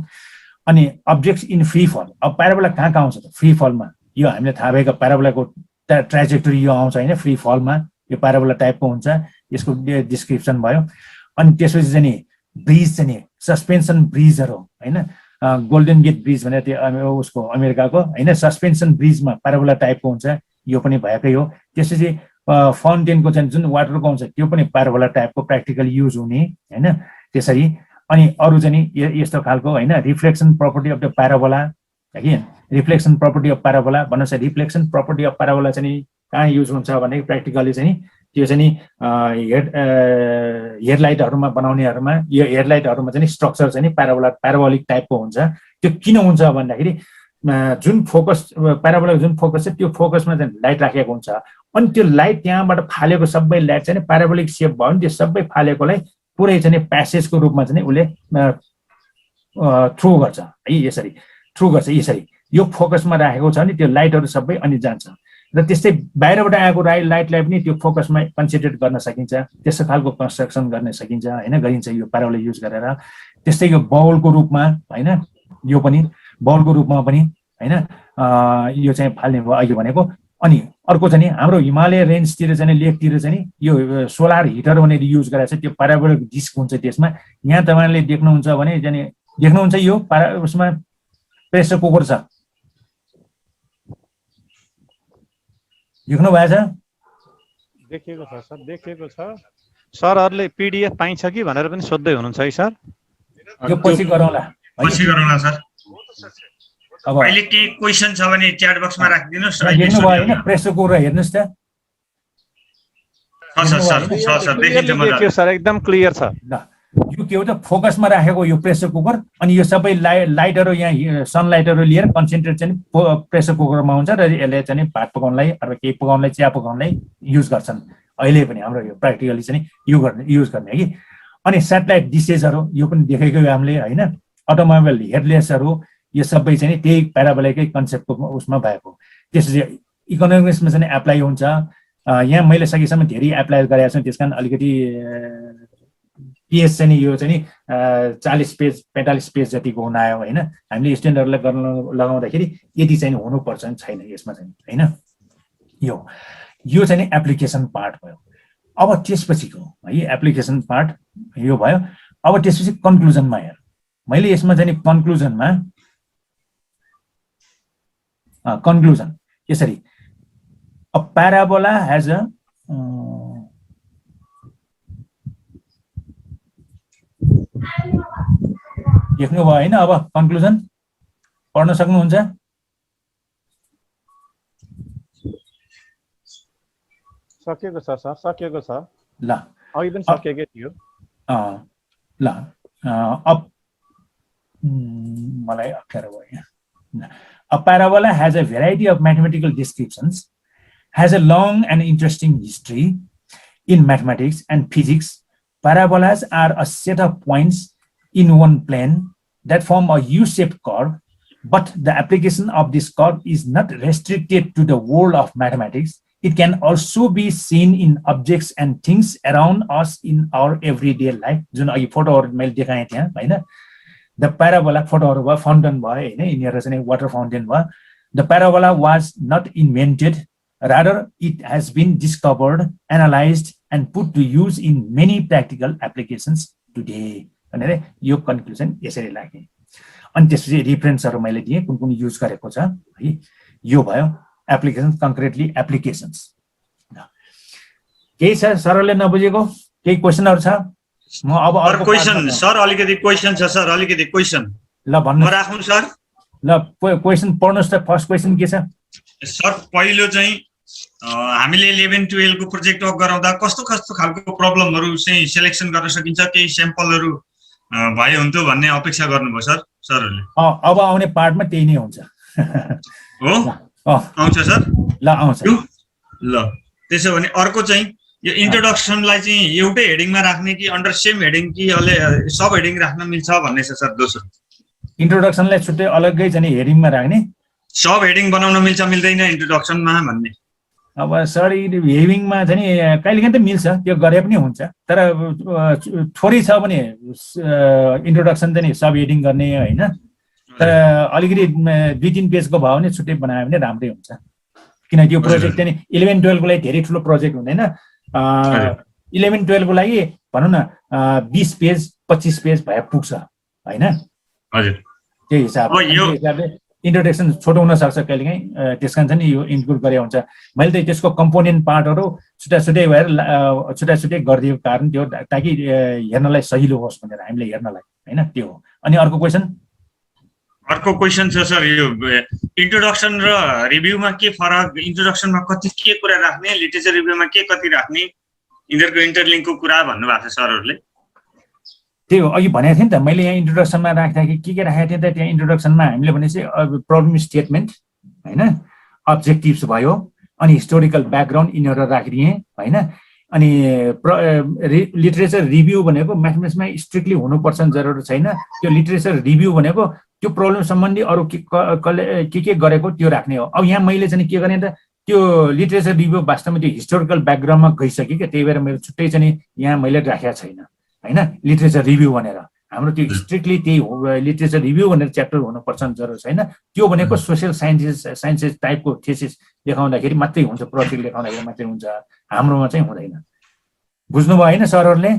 अनि अब्जेक्ट्स इन फ्री फल अब प्याराबोला कहाँ आउँछ त फ्री फलमा यो हामीले थाहा भएको प्याराबोलाको ट्र्याजेक्टरी यो आउँछ हैन फ्री फलमा यो प्याराबोला टाइपको हुन्छ यसको डिस्क्रिप्सन भयो अनि त्यसपछि चाहिँ नि ब्रिज चाहिँ नि सस्पेन्सन ब्रिजहरू हैन गोल्डन गेट ब्रिज भनेर त्यो उसको अमेरिकाको हैन सस्पेन्सन ब्रिजमा प्याराबोला टाइपको हुन्छ यो पनि भएकै हो त्यसपछि फाउन्टेनको चाहिँ जुन वाटरको आउँछ त्यो पनि प्याराबोला टाइपको प्र्याक्टिकल युज हुने हैन त्यसरी अनि अरु चाहिँ नि यस्तो खालको हैन reflection property of the parabola है रिफ्लेक्सन प्रपर्टी अफ प्याराबोला भन्नुहोस् रिफ्लेक्सन प्रपर्टी अफ प्याराबोला चाहिँ कहाँ युज हुन्छ भने प्र्याक्टिकली चाहिँ त्यो चाहिँ हेडलाइटहरूमा बनाउनेहरूमा यो हेडलाइटहरूमा चाहिँ स्ट्रक्चर चाहिँ प्याराबोलिक टाइपको हुन्छ त्यो किन हुन्छ भन्दाखेरि जुन फोकस प्याराबोलाको जुन फोकस छ त्यो फोकसमा चाहिँ लाइट राखेको हुन्छ अनि त्यो लाइट त्यहाँबाट फालेको सबै लाइट चाहिँ प्याराबोलिक सेप भयो भने त्यो सबै फालेकोलाई पुरै चाहिँ प्यासेजको रूपमा चाहिँ उसले थ्रु गर्छ है यसरी थ्रु गर्छ यसरी यो फोकसमा राखेको छ भने त्यो लाइटहरू सबै अनि जान्छ र त्यस्तै बाहिरबाट आएको लाइटलाई पनि त्यो फोकसमा कन्सन्ट्रेट गर्न सकिन्छ त्यस्तो खालको कन्स्ट्रक्सन गर्न सकिन्छ हैन गरिन्छ यो प्याराबोला युज गरेर त्यस्तै यो बाउलको रूपमा हैन यो पनि बाउलको रूपमा पनि हैन यो चाहिँ फाल्ने भयो अहिले भनेको अनि अर्को चाहिँ हाम्रो हिमालय रेन्जतिर चाहिँ लेकतिर चाहिँ यो सोलर हिटर भनेर युज गरेको छ त्यो प्याराबोलिक डिस्क हुन्छ त्यसमा यहाँ तपाईहरुले देख्नुहुन्छ भने चाहिँ देख्नुहुन्छ यो उसमा प्रेसर कुकर छ देख्नु भएको छ देखिएको छ सर देखिएको छ सरहरुले पीडीएफ पाइन्छ कि भनेर पनि सोध्दै हुनुहुन्छ है सर यो पछि गरौँला सर अब अहिले के क्वेशन छ भने च्याट बक्समा राखिदिनुस् देख्नु भयो हैन प्रेसर कुकर हेर्नुस् त सर एकदम क्लियर छ ल यो के हो त फोकसमा राखेको यो प्रेसर कुकर अनि यो सबै लाइटहरु यहाँ सनलाइटहरु लिएर कन्सन्ट्रेट चाहिँ प्रेसर कुकरमा हुन्छ र यसले चाहिँ भात पकाउनलाई अथवा केही पकाउनलाई चिया पकाउनलाई युज गर्छन् अहिले पनि हाम्रो यो प्र्याक्टिकली चाहिँ युज गर्ने कि अनि स्याटेलाइट डिसेसहरु यो पनि देखेको हामीले हैन अटोमोबाइल हेडलेसहरु यो सबै चाहिँ त्यही प्याराबोलाकै कन्सेप्टको उसमा भएको त्यसपछि इकोनोमिक्समा चाहिँ एप्लाई हुन्छ यहाँ मैले सकेसम्म धेरै एप्लाई गरेको छु त्यसकारण अलिकति पीएच चाहिँ यो चाहिँ 40 पेज 45 पेज जतिको हुन आयो हैन हामीले स्टुडेन्टहरुलाई गर्न लगाउँदाखेरि यति चाहिँ हुनुपर्छ छैन यसमा चाहिँ हैन यो चाहिँ एप्लिकेसन पार्ट भयो अब त्यसपछिको है एप्लिकेसन पार्ट यो भयो अब त्यसपछि कन्क्लुजनमा हेर मैले यसमा चाहिँ कन्क्लुजन यसरी अ प्याराबोला हैज अ देख्नु भयो हैन अब कन्क्लुजन पढ्न सक्नुहुन्छ सकिएको छ सर सकिएको छ ल अघि पनि सकिएकै थियो ल अब मलाई अप्ठ्यारो भयो यहाँ A parabola has a variety of mathematical descriptions, has a long and interesting history in mathematics and physics. Parabolas are a set of points in one plane that form a U-shaped curve, but the application of this curve is not restricted to the world of mathematics. It can also be seen in objects and things around us in our everyday life. जुन अघि फोटोहरु मैले देखाएँ त्यहाँ हैन, the parabola फोटोहरु भयो, fountain भयो हैन, यिनीहरु चाहिँ वाटर फाउन्टेन भयो. The parabola was not invented, rather it has been discovered, analyzed and put to use in many practical applications today. भनेर यो कन्क्लुजन यसरी लाग्यो. अनि त्यसपछि रिफरेन्सहरु मैले दिएँ कुन कुन युज गरेको छ है. यो भयो एप्लिकेसन, कन्क्रिटली एप्लिकेशन्स. केही छ सरले नबुझेको, केही क्वेशनहरु छ? म अब अर्को क्वेशन सर, अलिकति क्वेशन छ सर, अलिकति क्वेशन ल भन्नु. म राखौं सर? ल क्वेशन पढ्नुस् त. फर्स्ट क्वेशन के छ सर? पहिलो चाहिँ हामीले 11-12 को प्रोजेक्ट वर्क गराउँदा कस्तो कस्तो खालको प्रब्लमहरु चाहिँ सिलेक्सन गर्न सकिन्छ, केही स्याम्पलहरु भए हुन्थ्यो भन्ने अपेक्षा गर्नुभयो सर सरहरुले? अब आउने पार्टमा त्यही नै हुन्छ. हो आउँछ सर? ल आउँछ. ल त्यसो भने अर्को चाहिँ यो इन्ट्रोडक्सनलाई चाहिँ एउटै हेडिङमा राख्ने कि अन्डर सेम हेडिङ कि सब हेडिङ राख्न मिल्छ भन्ने छ सर? दोस्रो इन्ट्रोडक्सनलाई छुट्टै अलग्गै चाहिँ हेडिङमा राख्ने, सब हेडिङ बनाउन मिल्छ मिल्दैन इन्ट्रोडक्सनमा भन्ने? अब सर हेडिङमा चाहिँ कहिलेकाहीँ त मिल्छ, त्यो गरे पनि हुन्छ, तर थोरै छ भने इन्ट्रोडक्सन चाहिँ सब हेडिङ गर्ने हैन. तर अलिकति 2-3 पेजको भयो भने छुट्टै बनायो भने राम्रै हुन्छ. किन त्यो प्रोजेक्ट चाहिँ 11-12 को लागि धेरै ठुलो प्रोजेक्ट हुँदैन. 11-12 को लागि भनौँ न 20 पेज 25 पेज भए पुग्छ हैन? हजुर. त्यही हिसाबले इन्ट्रोडक्सन छोटो हुन सक्छ कहिलेकाहीँ, त्यसकारण चाहिँ यो इन्क्लुड गरे हुन्छ. मैले त त्यसको कम्पोनेन्ट पार्टहरु छुट्टा-छुट्टै भएर छुट्टा-छुट्टै गरिदिएको कारण त्यो, ताकि हेर्नलाई सजिलो होस् भनेर हामीले हेर्नलाई हैन. त्यो हो. अनि अर्को क्वेशन छ सर, यो इन्ट्रोडक्सन र रिभ्यूमा के फरक? इन्ट्रोडक्सनमा कति के कुरा राख्ने, लिटरेचर रिभ्यूमा के कति राख्ने, यिनीहरुको इन्टरलिङ्कको कुरा भन्नुभएको छ सरहरुले? त्यो अघि भनेको थिएँ नि त मैले, यहाँ इन्ट्रोडक्सनमा राख्दाखेरि के राखेको थिएँ त? त्यहाँ इन्ट्रोडक्सनमा हामीले भने चाहिँ प्रब्लम स्टेटमेन्ट हैन, अब्जेक्टिभ्स भयो, अनि हिस्टोरिकल ब्याकग्राउन्ड यिनीहरु राखिदिएँ हैन. अनि लिटरेचर रिभ्यू भनेको म्याथमेटिक्समा स्ट्रिक्टली हुनुपर्छ जरुरी छैन. त्यो लिटरेचर रिभ्यू भनेको त्यो प्रब्लम सम्बन्धी अरु के गरेको त्यो राख्ने हो. अब यहाँ मैले चाहिँ के गर्ने त, त्यो लिटरेचर रिभ्यू वास्तवमा त्यो हिस्टोरिकल ब्याकग्राउन्डमा गइसक्यो क्या, त्यही भएर मैले छुट्टै चाहिँ यहाँ मैले राखेको छैन हैन. लिटरेचर रिभ्यू भनेर हाम्रो त्यो स्ट्रिक्टली त्यही हो, लिटरेचर रिभ्यू भनेर च्याप्टर हुनुपर्छ जरुरी छैन. त्यो भनेको सोशल साइन्सेस टाइपको थेसिस लेखाउँदाखेरि मात्रै हुन्छ, प्रोजेक्ट लेखाउँदाखेरि मात्रै हुन्छ, हाम्रोमा चाहिँ हुँदैन. बुझ्नुभयो हैन सरहरुले?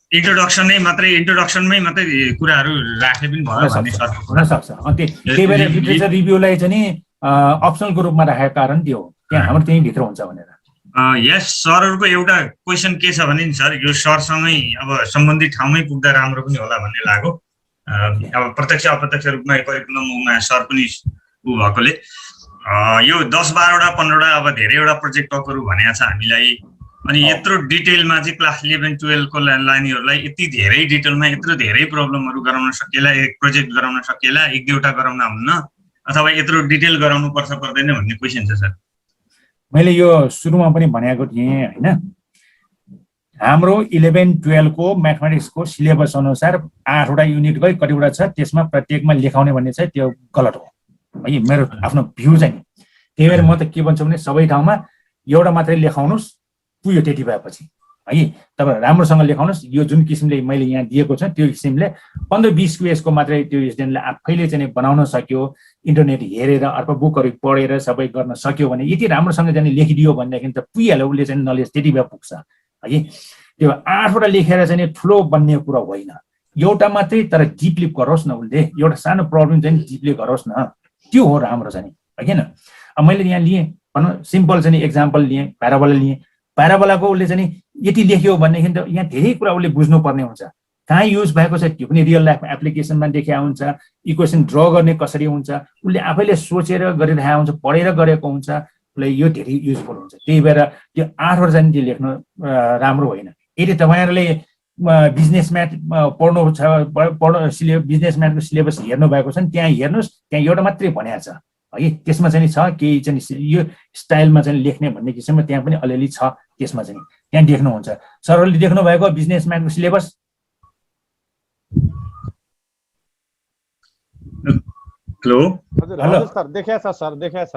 इन्ट्रोडक्सनमै मात्रै कुराहरु राखे पनि भयो भन्ने सर हुन सक्छ. अनि त्यही भएर लिटरेचर रिभ्यूलाई चाहिँ अप्सनलको रूपमा राखेको कारण त्यो हो, त्यहाँ हाम्रो त्यही भित्र हुन्छ भनेर. यस सरहरुको एउटा क्वेशन के छ भने नि सर, यो सरसँगै अब सम्बन्धित ठाउँमै पुग्दा राम्रो पनि होला भन्ने लाग्यो. अब प्रत्यक्ष अप्रत्यक्ष रूपमा करिकुलममा सर पनि उ भएकोले यो 10-12वटा 15वटा अब धेरैवटा प्रोजेक्ट वर्कहरु भनेको छ हामीलाई. अनि यत्रो डिटेलमा चाहिँ क्लास 11-12 को नानीहरुलाई यति धेरै डिटेलमा यत्रो धेरै प्रब्लमहरु गराउन सकिएला, एक प्रोजेक्ट गराउन सकिएला, एक दुईवटा गराउन हुन्न, अथवा यत्रो डिटेल गराउनु पर्छ पर्दैन भन्ने क्वेशन छ सर. मैले यो सुरुमा पनि भनेको थिएँ हैन, हाम्रो 11-12 को म्याथमेटिक्सको सिलेबस अनुसार 8वटा युनिट गई कतिवटा छ, त्यसमा प्रत्येकमा लेखाउने भन्ने चाहिँ त्यो गलत हो है, मेरो आफ्नो भ्यू चाहिँ. त्यही भएर म त के भन्छु भने सबै ठाउँमा एउटा मात्रै लेखाउनुस्, पुग्यो त्यति भएपछि है. तपाईं राम्रोसँग लेखाउनुस्. यो जुन किसिमले मैले यहाँ दिएको छ त्यो किसिमले 15-20 पेजको मात्रै त्यो स्टुडेन्टले आफैले चाहिँ बनाउन सक्यो, इन्टरनेट हेरेर अर्को बुकहरु पढेर सबै गर्न सक्यो भने, यति राम्रोसँग चाहिँ लेखिदियो भनेदेखि त पुगिहाल्यो, उसले चाहिँ नलेज त्यति भए पुग्छ है. त्यो 8वटा लेखेर चाहिँ ठुलो बन्ने कुरा होइन, एउटा मात्रै तर डिपली गरोस् न, उसले एउटा सानो प्रब्लम चाहिँ डिपली गरोस् न, त्यो हो राम्रो चाहिँ हैन. अब मैले यहाँ लिए भनौं सिम्पल चाहिँ एक्जाम्पल लिए, प्याराबोला लिए. प्याराबोलाको उसले चाहिँ यति लेख्यो भनेदेखि त यहाँ धेरै कुरा उसले बुझ्नु पर्ने हुन्छ, कहाँ युज भएको छ त्यो पनि रियल लाइफ एप्लिकेसनमा देखिया हुन्छ, इक्वेसन ड्र गर्ने कसरी हुन्छ उसले आफैले सोचेर गरिरहेको हुन्छ, पढेर गरेको हुन्छ, उसले यो धेरै युजफुल हुन्छ. त्यही भएर त्यो 8वटा चाहिँ लेख्नु राम्रो होइन. यदि तपाईहरुले बिजनेस म्याथ पढ्नु छ, बिजनेस म्याथको सिलेबस हेर्नु भएको छ नि, त्यहाँ हेर्नुस्, त्यहाँ एउटा मात्रै भनेको छ है. त्यसमा चाहिँ छ केही चाहिँ यो स्टाइलमा चाहिँ लेख्ने भन्ने किसिममा त्यहाँ पनि अलिअलि छ, त्यसमा चाहिँ त्यहाँ देख्नुहुन्छ. सरहरूले देख्नु भएको बिजनेस म्याथको सिलेबस हेलो हजुर हेलो। हजुर सर देखाएको छ सर देखाएको छ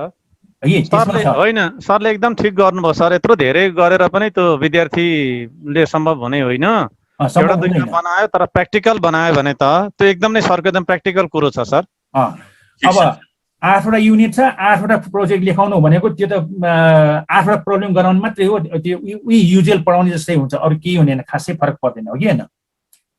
है त्यसमा सरले छ। होइन सरले एकदम ठिक गर्नुभयो सर यत्रो धेरै गरेर पनि त्यो विद्यार्थीले सम्भव हुने होइन सम्भव एउटा दुईटा हुँदैन। बनायो तर प्र्याक्टिकल बनायो भने त त्यो एकदम नै सरको एकदम प्र्याक्टिकल कुरो छ सर अब 8वटा युनिट छ, 8वटा प्रोजेक्ट लेखाउनु भनेको त्यो त 8वटा प्रब्लम गराउनु मात्रै हो। त्यो उही युजुअल पढाउने जस्तै हुन्छ, अरू केही हुँदैन, खासै फरक पर्दैन हो कि होइन।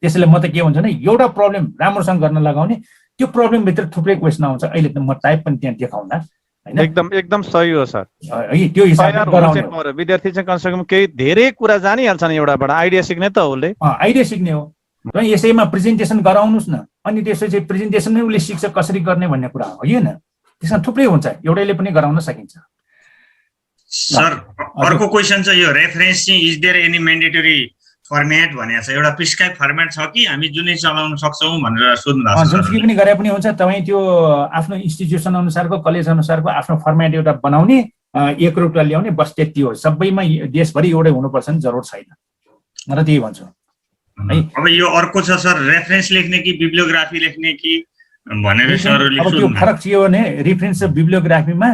त्यसैले म त के भन्छु भने एउटा प्रब्लम राम्रोसँग गर्न लगाउने, त्यो प्रब्लमभित्र थुप्रै क्वेसन आउँछ। अहिले त म टाइप पनि त्यहाँ देखाउँदा होइन, एकदम एकदम सही हो सर है त्यो हिसाबले तयार हुनु गराउने चाहिँ हो। पर्यो विद्यार्थी चाहिँ कमसेकम केही धेरै कुरा जानिहाल्छ नि एउटाबाट आइडिया सिक्ने त उसले आइडिया सिक्ने हो र यसैमा प्रेजेन्टेसन गराउनुहोस् न, अनि त्यसपछि प्रेजेन्टेसन नै उसले सिक्छ कसरी गर्ने भन्ने कुरा हो होइन। त्यसमा थुप्रै हुन्छ, एउटैले पनि गराउन सकिन्छ। सर अर्को क्वेसन चाहिँ यो रेफरेन्स चाहिँ is there any mandatory format भनेको छ, एउटा प्रिस्क्राइब फर्मेट छ कि हामी जुनै चलाउन सक्छौँ भनेर सोध्नु भएको छ। जुनसुकै पनि गरे पनि हुन्छ, तपाईँ त्यो आफ्नो इन्स्टिट्युसन अनुसारको कलेज अनुसारको आफ्नो फर्मेट एउटा बनाउने, एकरूपता ल्याउने, बस त्यति हो। सबैमा देशभरि एउटै हुनुपर्छ नि जरुर छैन, म त त्यही भन्छु है। अब यो अर्को छ सर रेफरेन्स लेख्ने कि बिब्लियोग्राफी लेख्ने कि भनेर सरले अब त्यो फरक के हो भने रेफरेन्स र बिब्लियोग्राफीमा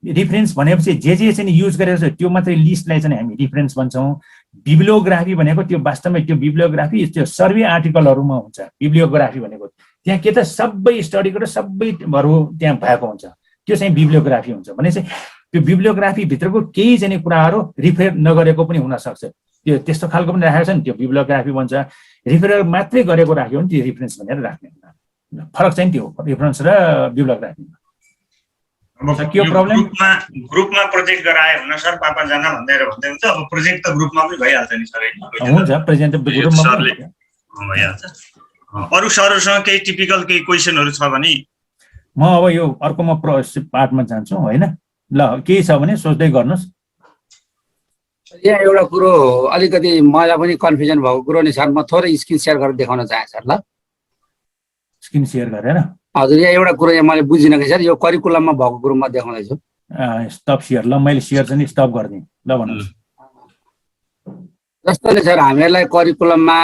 रिफरेन्स भनेपछि जे चाहिँ युज गरेको छ त्यो मात्रै लिस्टलाई चाहिँ हामी रिफरेन्स भन्छौँ। बिब्लियोग्राफी भनेको त्यो वास्तवमै त्यो बिब्लियोग्राफी त्यो सर्वे आर्टिकलहरूमा हुन्छ। बिब्लियोग्राफी भनेको त्यहाँ के त सबै स्टडीको र सबैहरू त्यहाँ भएको हुन्छ, त्यो चाहिँ बिब्लियोग्राफी हुन्छ। भनेपछि त्यो बिब्लियोग्राफी भित्रको केही चाहिँ कुराहरू रिफर नगरेको पनि हुनसक्छ, त्यो त्यस्तो खालको पनि राखेको छ नि, त्यो बिब्लियोग्राफी भन्छ। रिफर मात्रै गरेको राख्यो भने त्यो रिफरेन्स भनेर राख्ने, फरक चाहिँ त्यो रेफरेन्स र बिब्लियोग्राफीमा। ग्रुपमा प्रोजेक्ट गरायो भने सर 5 जना भन्दै हुन्छ। अब प्रोजेक्ट त ग्रुपमा पनि भइहाल्छ नि सर, हुन्छ प्रेजेन्ट ग्रुपमा सरले भइहाल्छ। अरू सरहरूसँग केही टिपिकल केही क्वेसनहरू छ भने म अब यो अर्कोमा पार्टमा जान्छु होइन। ल केही छ भने सोच्दै गर्नुहोस्। यहाँ एउटा कुरो अलिकति मलाई पनि कन्फ्युजन भएको कुरो नि सर, म थोरै स्क्रिन सेयर गरेर देखाउन चाहे सर। ल स्क्रिन सेयर गरेर हजुर, यहाँ एउटा कुरो यहाँ मैले बुझिनँ कि सर, यो करिकुलममा भएको कुरो म देखाउँदैछु। Stop share. ल मैले सेयर चाहिँ स्टप गरिदिएँ। ल भन्नुहोस्। जस्तोले सर हामीहरूलाई करिकुलममा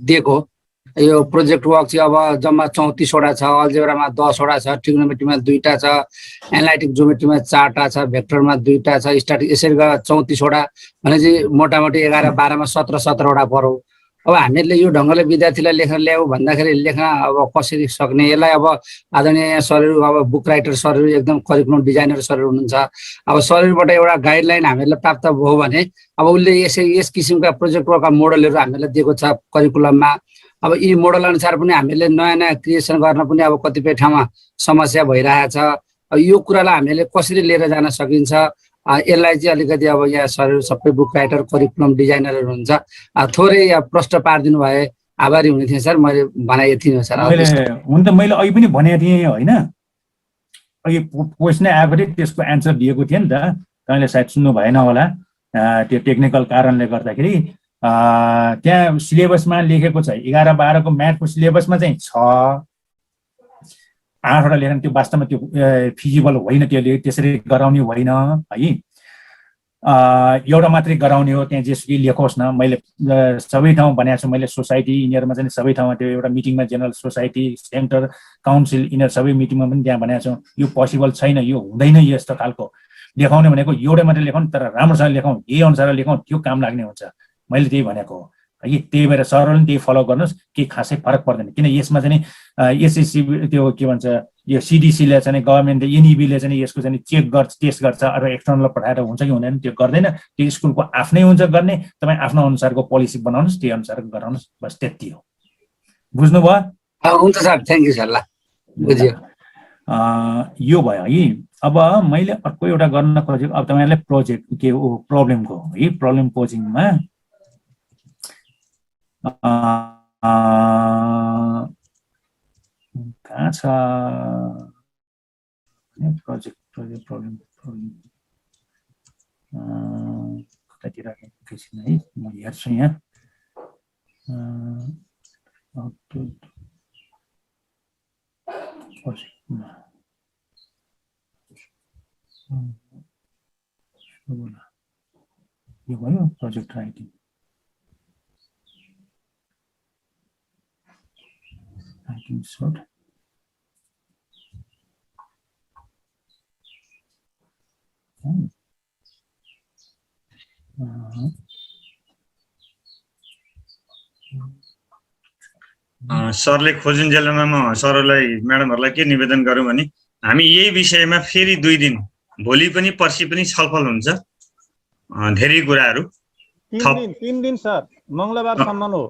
दिएको यो प्रोजेक्ट वर्क चाहिँ अब जम्मा 34वटा छ, अल्जेब्रामा 10वटा छ, ट्रिग्नोमेट्रीमा 2टा छ, एनालाइटिक ज्योमेट्रीमा 4टा छ, भेक्टरमा 2टा छ, स्ट्याटिक यसरी गरेर 34वटा भनेपछि मोटामोटी 11-12मा 17-17वटा पर्यो। अब हामीहरूले यो ढङ्गले विद्यार्थीलाई लेख्न ल्याऊ भन्दाखेरि लेख्न अब कसरी सक्ने? यसलाई अब आदरणीय सरहरू, अब बुक राइटर सरहरू, एकदम करिकुलम डिजाइनर सरहरू हुनुहुन्छ, अब सरहरूबाट एउटा गाइडलाइन हामीहरूलाई प्राप्त भयो भने अब उसले यस किसिमका प्रोजेक्ट वर्कका मोडलहरू हामीलाई दिएको छ करिकुलममा। अब यी मोडल अनुसार पनि हामीले नयाँ नयाँ क्रिएसन गर्न पनि अब कतिपय ठाउँमा समस्या भइरहेछ। अब यो कुरालाई हामीले कसरी लिएर जान सकिन्छ? यसलाई चाहिँ अलिकति अब यहाँ सरहरू सबै बुक राइटर करिकुलम डिजाइनरहरू हुन्छ, थोरै प्रश्न पारिदिनु भए आभारी हुने थिएँ सर। मैले भनाइ यति हो सर। हुन त मैले अघि पनि भनेको थिएँ होइन, अघि क्वेसनै आएको थियो त्यसको एन्सर दिएको थिएँ नि त, तपाईँले सायद सुन्नु भएन होला। त्यो टेक्निकल कारणले गर्दाखेरि त्यहाँ सिलेबसमा लेखेको छ 11-12को म्याथको सिलेबसमा चाहिँ छ 8वटा लेख्न, त्यो वास्तवमा त्यो फिजिबल होइन, त्यसले त्यसरी गराउने होइन है। एउटा मात्रै गराउने हो, त्यहाँ जेसुकै लेखोस् न। मैले सबै ठाउँ भनेको छु, मैले सोसाइटी यिनीहरूमा चाहिँ सबै ठाउँमा त्यो एउटा मिटिङमा जेनरल सोसाइटी सेन्टर काउन्सिल यिनीहरू सबै मिटिङमा पनि त्यहाँ भनेको छु, यो पोसिबल छैन, यो हुँदैन यस्तो खालको। लेखाउने भनेको एउटै मात्रै लेखाउनु, तर राम्रोसँग लेखाउँ, यही अनुसार लेखाउँ, त्यो काम लाग्ने हुन्छ। मैले त्यही भनेको हो है। त्यही भएर सरहरूले त्यही फलो गर्नुहोस्, केही खासै फरक पर्दैन। किन यसमा चाहिँ एसएससी त्यो के भन्छ यो सिडिसीले चाहिँ गभर्मेन्ट एनइबीले चाहिँ यसको चाहिँ चेक गर्छ, टेस्ट गर्छ, अब एक्सटर्नल पठाएर हुन्छ कि हुँदैन त्यो गर्दैन। त्यो स्कुलको आफ्नै हुन्छ गर्ने, तपाईँ आफ्नो अनुसारको पोलिसी बनाउनुहोस्, त्यही अनुसारको गराउनुहोस्, बस त्यति हो। बुझ्नुभयो? हुन्छ सर, थ्याङ्क यू सर। ल बुझ्यो। यो भयो है। अब मैले अर्को एउटा गर्न खोजेको, अब तपाईँहरूलाई प्रोजेक्ट के हो प्रब्लमको है, प्रब्लम पोजिङमा कहाँ छ प्रोजेक्ट प्रब्लम कतातिर एकैछिन है, म हेर्छु यहाँ। यो भयो प्रोजेक्ट राइटिङ। Short. सरले खोजुन्जेलमा म सरहरूलाई म्याडमहरूलाई के निवेदन गरौँ भने हामी यही विषयमा फेरि 2 दिन भोलि पनि पर्सि पनि छलफल हुन्छ धेरै कुराहरू 3 दिन सर मंगलबारसम्म हो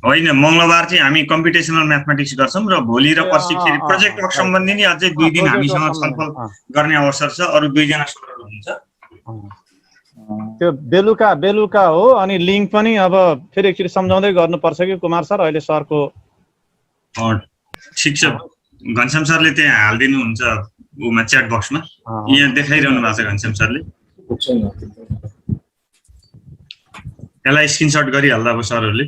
होइन मंगलबार चाहिँ हामी कम्प्युटेसनल म्याथमेटिक्स गर्छौं र भोलि र पर्सि फेरि प्रोजेक्ट वर्क सम्बन्धी नि अझै 2 दिन हामीसँग छलफल गर्ने अवसर छ अरु 2 जना सरहरू हुन्छ त्यो बेलुका हो अनि लिंक पनि अब फेरि एकचोटी सम्झाउँदै गर्नुपर्छ कि कुमार सर अहिले सरको ठीक छ घनश्याम सरले त्यहाँ हाल्दिनुहुन्छ उमा च्याट बक्समा यहाँ देखाइरहनु भएको छ घनश्याम सरले यसलाई स्क्रिनशट गरिहाल्दा अब सरहरूले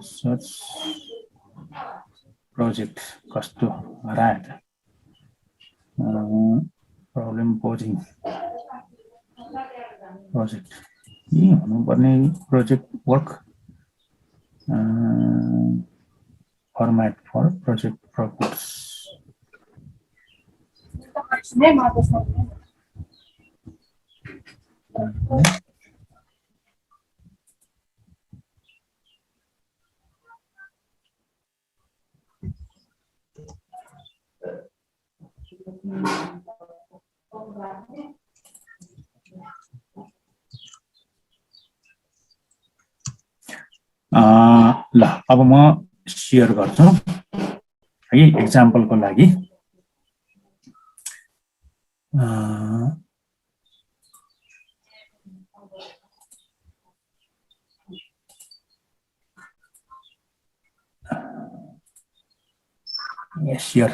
Such project cost to right problem posing project project work format for project progress ल अब म शेयर गर्छु है एक्जाम्पल को लागि share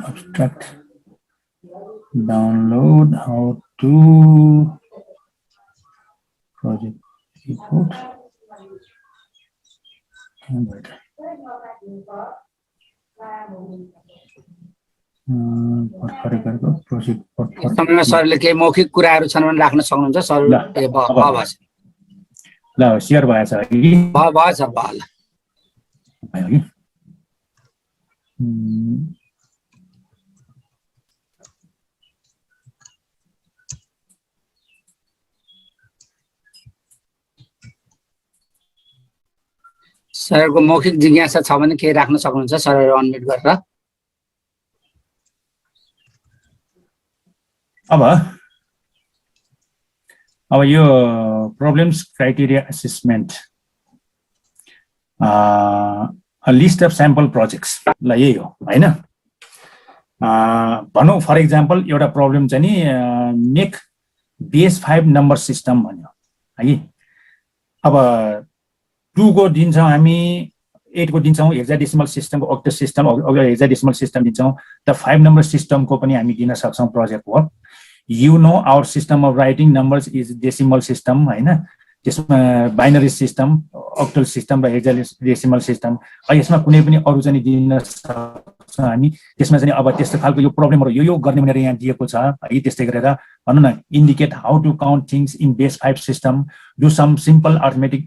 abstract download how to project report समयमा सरले केही मौखिक कुराहरू छन् भने राख्न सक्नुहुन्छ सर ल शेयर भएछ कि भयो सर भयो सरको मौखिक जिज्ञासा छ भने केही राख्न सक्नुहुन्छ सरहरू अनम्युट गरेर अब यो problems criteria assessment list of sample projects ल यही हो हैन भनौं फर एक्जाम्पल एउटा प्रब्लम चाहिँ नि मेक बेस 5 नम्बर सिस्टम भन्यो है अब 2 को दिन्छौं हामी 8 को दिन्छौं हेक्साडेसिमल सिस्टमको octal सिस्टम हेक्साडेसिमल सिस्टम दिन्छौं त 5 नम्बर सिस्टमको पनि हामी दिन सक्छौं project work you know our system of writing numbers is decimal system हैन त्यसमा बाइनरी सिस्टम octal सिस्टम र हेक्साडेसिमल सिस्टम यसमा कुनै पनि अरु चाहिँ दिन सक्छ हामी त्यसमा चाहिँ अब त्यस्तो खालको यो प्रब्लमहरु यो गर्ने भनेर यहाँ दिएको छ है त्यस्तै गरेर भन्नु न indicate how to count things in base 5 system do some simple arithmetic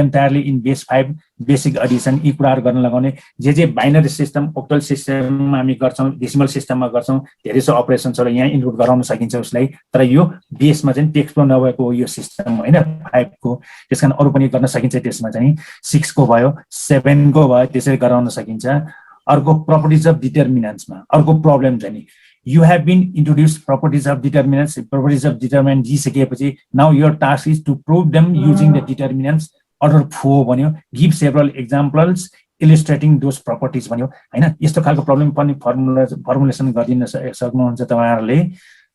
entirely in base 5 basic addition यी कुराहरु गर्न लगाउने जे बाइनरी सिस्टम octal सिस्टममा हामी गर्छौं डेसिमल सिस्टममा गर्छौं धेरै सो अपरेसन्सहरु यहाँ इन्क्लुड गराउन सकिन्छ उसलाई तर यो बेसमा चाहिँ टेक्स्टमा नभएको यो सिस्टम हैन 5 को त्यसकारण अरु पनि गर्न सकिन्छ त्यसमा चाहिँ 6 को भयो 7 को भयो त्यसरी गराउन सकिन्छ अर्को properties of determinants मा अर्को प्रब्लम चाहिँ नि you have been introduced properties of determinants दिइसकेपछि now your task is to prove them using the determinants order 4 भन्यो give several examples illustrating those properties भन्यो हैन यस्तो खालको प्रब्लम पनि फर्मुलेसन गरिदिन सक्नुहुन्छ तपाईहरुले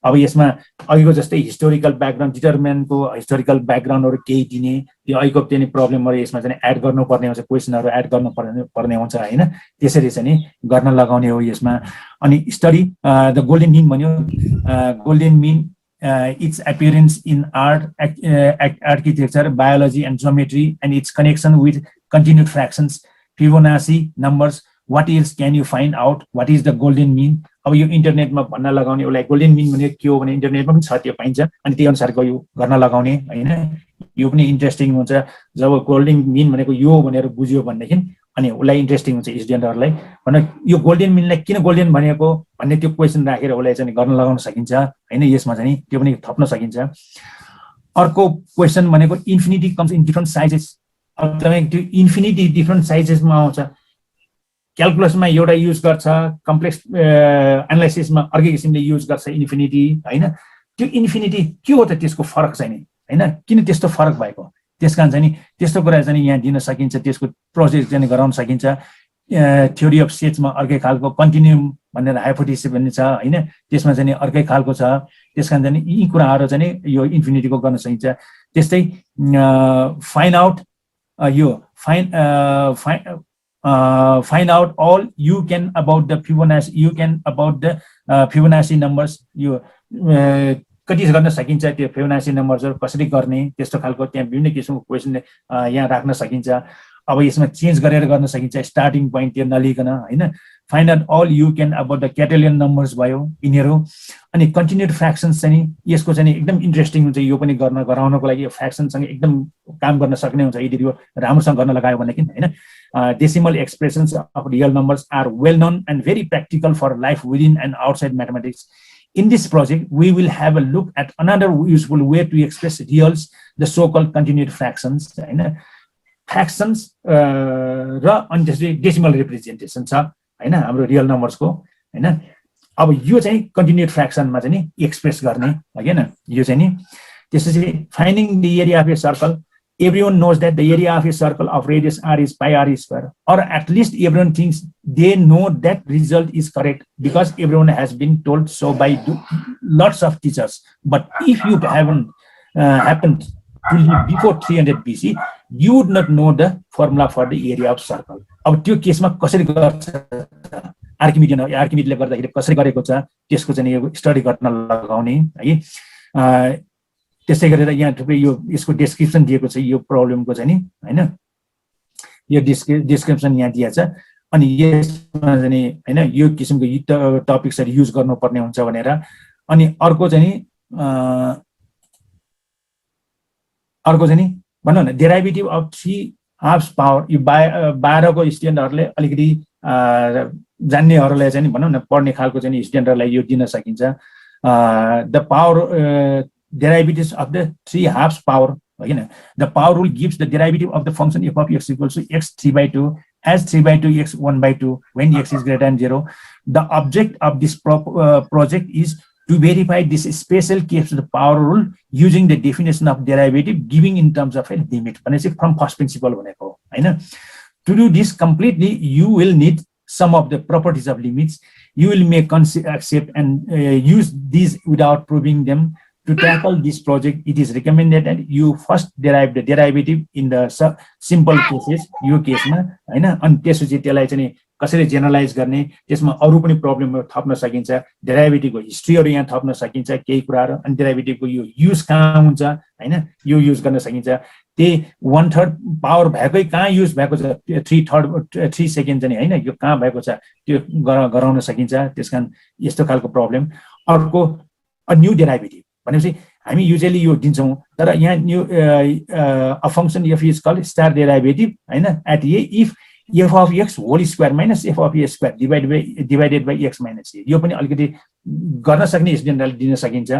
अब यसमा अघिको जस्तै हिस्टोरिकल ब्याकग्राउन्ड डिटरमिनेन्टको हिस्टोरिकल ब्याकग्राउन्डहरू केही दिने त्यो अघिको चाहिँ प्रब्लमहरू यसमा चाहिँ एड गर्नुपर्ने हुन्छ क्वेसनहरू एड गर्नुपर्ने हुन्छ होइन त्यसरी चाहिँ गर्न लगाउने हो यसमा अनि स्टडी द गोल्डन मिन भन्यो golden mean its appearance in art architecture biology and geometry and its connection with continued fractions Fibonacci numbers what else can you find out what is the golden mean अब यो इन्टरनेटमा भन्न लगाउने उसलाई golden mean भनेको के हो भने इन्टरनेटमा पनि छ त्यो पाइन्छ अनि त्यही अनुसारको यो गर्न लगाउने हैन यो पनि इन्ट्रेस्टिङ हुन्छ जब गोल्डन मिन भनेको यो भनेर बुझ्यो भनेदेखि अनि उसलाई इन्ट्रेस्टिङ हुन्छ स्टुडेन्टहरुलाई भने यो गोल्डन मिनलाई किन गोल्डन भनेको भन्ने त्यो क्वेशन राखेर उसलाई चाहिँ गर्न लगाउन सकिन्छ हैन यसमा चाहिँ त्यो पनि थप्न सकिन्छ अर्को क्वेशन भनेको infinity comes in different sizes अब तपाईं त्यो इन्फिनिटी डिफरेन्ट साइजेसमा आउँछ क्याल्कुलसमा एउटा युज गर्छ कम्प्लेक्स एनालाइसिसमा अर्कै किसिमले युज गर्छ इन्फिनिटी हैन त्यो इन्फिनिटी के हो त त्यसको फरक चाहिँ नि हैन किन त्यस्तो फरक भएको त्यसकारण चाहिँ नि त्यस्तो कुरा चाहिँ यहाँ दिन सकिन्छ त्यसको प्रोसेस चाहिँ गराउन सकिन्छ थ्योरी अफ सेट्समा अर्कै खालको कन्टिन्युम भनेर हाइपोथेसिस भन्ने छ हैन त्यसमा चाहिँ अर्कै खालको छ त्यसकारण चाहिँ यी कुराहरु चाहिँ यो इन्फिनिटीको गर्न सकिन्छ त्यस्तै फाइन्ड आउट यो find out all you can about the Fibonacci numbers यो कति गर्न सकिन्छ त्यो Fibonacci नम्बर्सहरु कसरी गर्ने त्यस्तो खालको त्यहाँ विभिन्न किसिमको क्वेशन यहाँ राख्न सकिन्छ अब यसमा चेन्ज गरेर गर्न सकिन्छ स्टार्टिङ प्वाइन्ट त्यो नलिकन हैन find out all you can about the Catalan numbers भयो यिनीहरु अनि कन्टिन्युड फ्र्याक्सन्स चाहिँ यसको चाहिँ एकदम इन्ट्रेस्टिङ हुन्छ यो पनि गराउनको लागि फ्र्याक्सन सँग एकदम काम गर्न सक्ने हुन्छ यदि यो राम्रोसँग गर्न लगायो भने किन हैन decimal expressions of real numbers are well known and very practical for life within and outside mathematics. In this project, we will have a look at another useful way to express reals, the so-called continued fractions. Fractions र अनि त्यसै decimal representation छ हैन हाम्रो real numbers को हैन अब यो चाहिँ कन्टिन्युड फ्र्याक्सनमा चाहिँ नि एक्सप्रेस गर्ने हैन यो चाहिँ नि त्यसैले finding the area of a circle everyone knows that the area of a circle of radius r is pi r square, or at least everyone thinks they know that result is correct because everyone has been told so by lots of teachers. But if you haven't happened to live before 300 BC, you would not know the formula for the area of circle. अब त्यो केसमा कसरी गर्छ आर्किमिडीले गर्दाखेरि कसरी गरेको छ त्यसको चाहिँ यो स्टडी गर्न लगाउने है त्यसै गरेर यहाँ थुप्रै यो यसको डेस्क्रिप्सन दिएको छ यो प्रब्लमको चाहिँ नि हैन यो डेस्क्रिप्सन यहाँ दिएको छ अनि यसमा चाहिँ हैन यो किसिमको टपिक्सहरु युज गर्नुपर्ने हुन्छ भनेर अनि अर्को चाहिँ नि भनौं न डेरिभेटिभ अफ 3 हाफ्स पावर यो 12 को स्टुडेन्टहरुले अलिकति जान्नेहरुलाई चाहिँ भनौं न पढ्ने खालको चाहिँ स्टुडेन्टहरुलाई यो दिन सकिन्छ the power derivatives of the 3 halves power again the power rule gives the derivative of the function f of x equals to x 3/2 as 3/2 x 1/2 when x is greater than 0. The object of this project is to verify this special case of the power rule using the definition of derivative giving in terms of a limit from first principle bhaneko haina. To do this completely you will need some of the properties of limits. You will may accept and use these without proving them. To tackle this project, it is recommended that you first derive the derivative in the simple cases, यो केसमा हैन अनि त्यसपछि त्यसलाई चाहिँ कसरी generalise गर्ने त्यसमा अरु पनि प्रब्लमहरु थप्न सकिन्छ डेरिभेटिभको हिस्ट्रीहरु यहाँ थप्न सकिन्छ केही कुराहरु अनि डेरिभेटिभको यो युज कहाँ हुन्छ हैन यो युज गर्न सकिन्छ त्यही 1/3 पावर भएकै कहाँ युज भएको छ 3 सेकेन्ड चाहिँ हैन यो कहाँ भएको छ त्यो गराउन सकिन्छ त्यसकारण यस्तो खालको प्रब्लम अर्को अ न्यू डेरिभेटिभ भनेपछि हामी युजुअली यो दिन्छौं तर यहाँ new a function f is called star derivative हैन at a if f of x whole square minus f of a square divided by x minus a यो पनि अलिकति गर्न सक्ने स्टुडेन्टले दिन सकिन्छ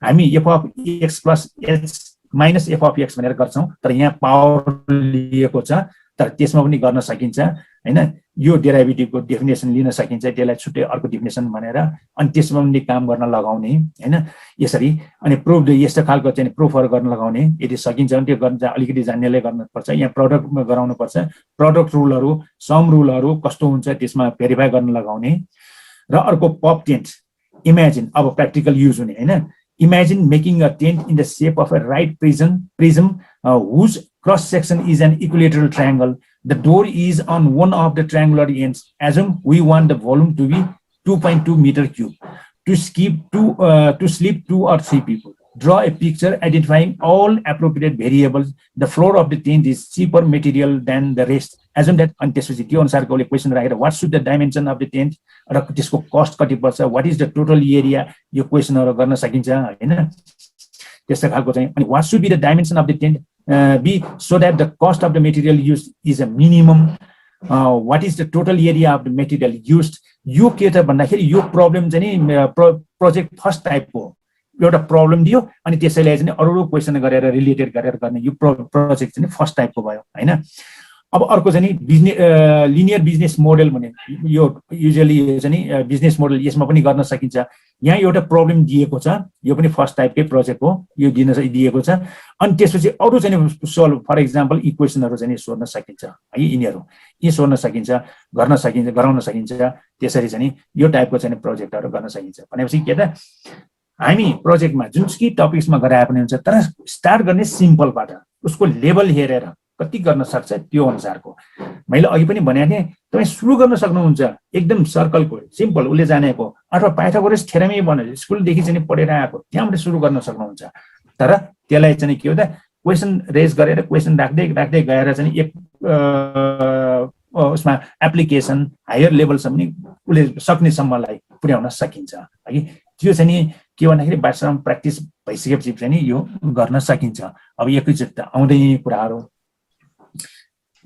हामी f of x plus h minus f of x भनेर गर्छौं तर यहाँ पावर लिएको छ तर त्यसमा पनि गर्न सकिन्छ हैन यो डेरिभेटिभको डेफिनेसन लिन सकिन्छ त्यसलाई छुट्टै अर्को डेफिनेसन भनेर अनि त्यसमा पनि काम गर्न लगाउने हैन यसरी अनि प्रुफ यस्तो खालको चाहिँ प्रुफहरु गर्न लगाउने यदि सकिन्छ भने त्यो गर्न अलिकति जान्नेले गर्नुपर्छ यहाँ प्रोडक्टमा गराउनु पर्छ प्रोडक्ट रुलहरु सम रुलहरु कस्तो हुन्छ त्यसमा भेरिफाई गर्न लगाउने र अर्को पप टेन्स Imagine, अब practical use हुने हैन, imagine making a tent in the shape of a right prism whose cross section is an equilateral triangle. The door is on one of the triangular ends. Assume we want the volume to be 2.2 meter cube. To sleep 2 or 3 people. Draw a picture identifying all appropriate variables. The floor of the tent is cheaper material than the rest. Assume that अनि त्यसपछि त्यो अनुसारको question राखेर what should the dimension of the tent र त्यसको cost कति पर्छ, what is the total area, यो क्वेसनहरु गर्न सकिन्छ हैन। त्यस्तो खालको चाहिँ अनि what should be the dimension of the tent be so that the cost of the material used is a minimum. What is the total area of the material used. यो के त भन्दाखेरि यो प्रब्लम चाहिँ नि प्रोजेक्ट फर्स्ट टाइपको एउटा problem दियो अनि त्यसैले चाहिँ अरु क्वेसन गरेर रिलेटेड गरेर गर्ने यो प्रोजेक्ट चाहिँ फर्स्ट टाइपको भयो हैन। अब अर्को चाहिँ नि लिनियर बिजनेस मोडल भने यो युजुअली चाहिँ नि बिजनेस मोडल यसमा पनि गर्न सकिन्छ। यहाँ एउटा प्रब्लम दिएको छ, यो पनि फर्स्ट टाइपकै प्रोजेक्ट हो, यो दिएको छ अनि त्यसपछि अरु चाहिँ सोल्भ फर एक्जाम्पल इक्वेसनहरु चाहिँ सोध्न सकिन्छ है, यिनीहरु यी सोध्न सकिन्छ, गर्न सकिन्छ, गराउन सकिन्छ। त्यसरी चाहिँ यो टाइपको चाहिँ प्रोजेक्टहरु गर्न सकिन्छ। भनेपछि के त हामी प्रोजेक्टमा जुनसुकै टपिक्समा गराए पनि हुन्छ, तर स्टार्ट गर्ने सिम्पलबाट उसको लेभल हेरेर कति गर्न सक्छ त्यो अनुसारको। मैले अघि पनि भनेको थिएँ तपाई सुरु गर्न सक्नुहुन्छ एकदम सर्कलको सिम्पल उसले जानेको अथवा पाइथागोरस थ्योरमै बने स्कुलदेखि चाहिँ पढेर आएको त्यहाँबाट सुरु गर्न सक्नुहुन्छ। तर त्यसलाई चाहिँ के हो त क्वेसन रेज गरेर क्वेसन राख्दै राख्दै गएर चाहिँ एक उसमा एप्लिकेसन हायर लेभलसम्म उसले सक्ने सम्मलाई पुर्याउन सकिन्छ है। त्यो चाहिँ नि के भन्दाखेरि वास्तवमा प्र्याक्टिस भइसकेपछि चाहिँ नि यो गर्न सकिन्छ। अब एकैचोटि आउँदैन कुराहरू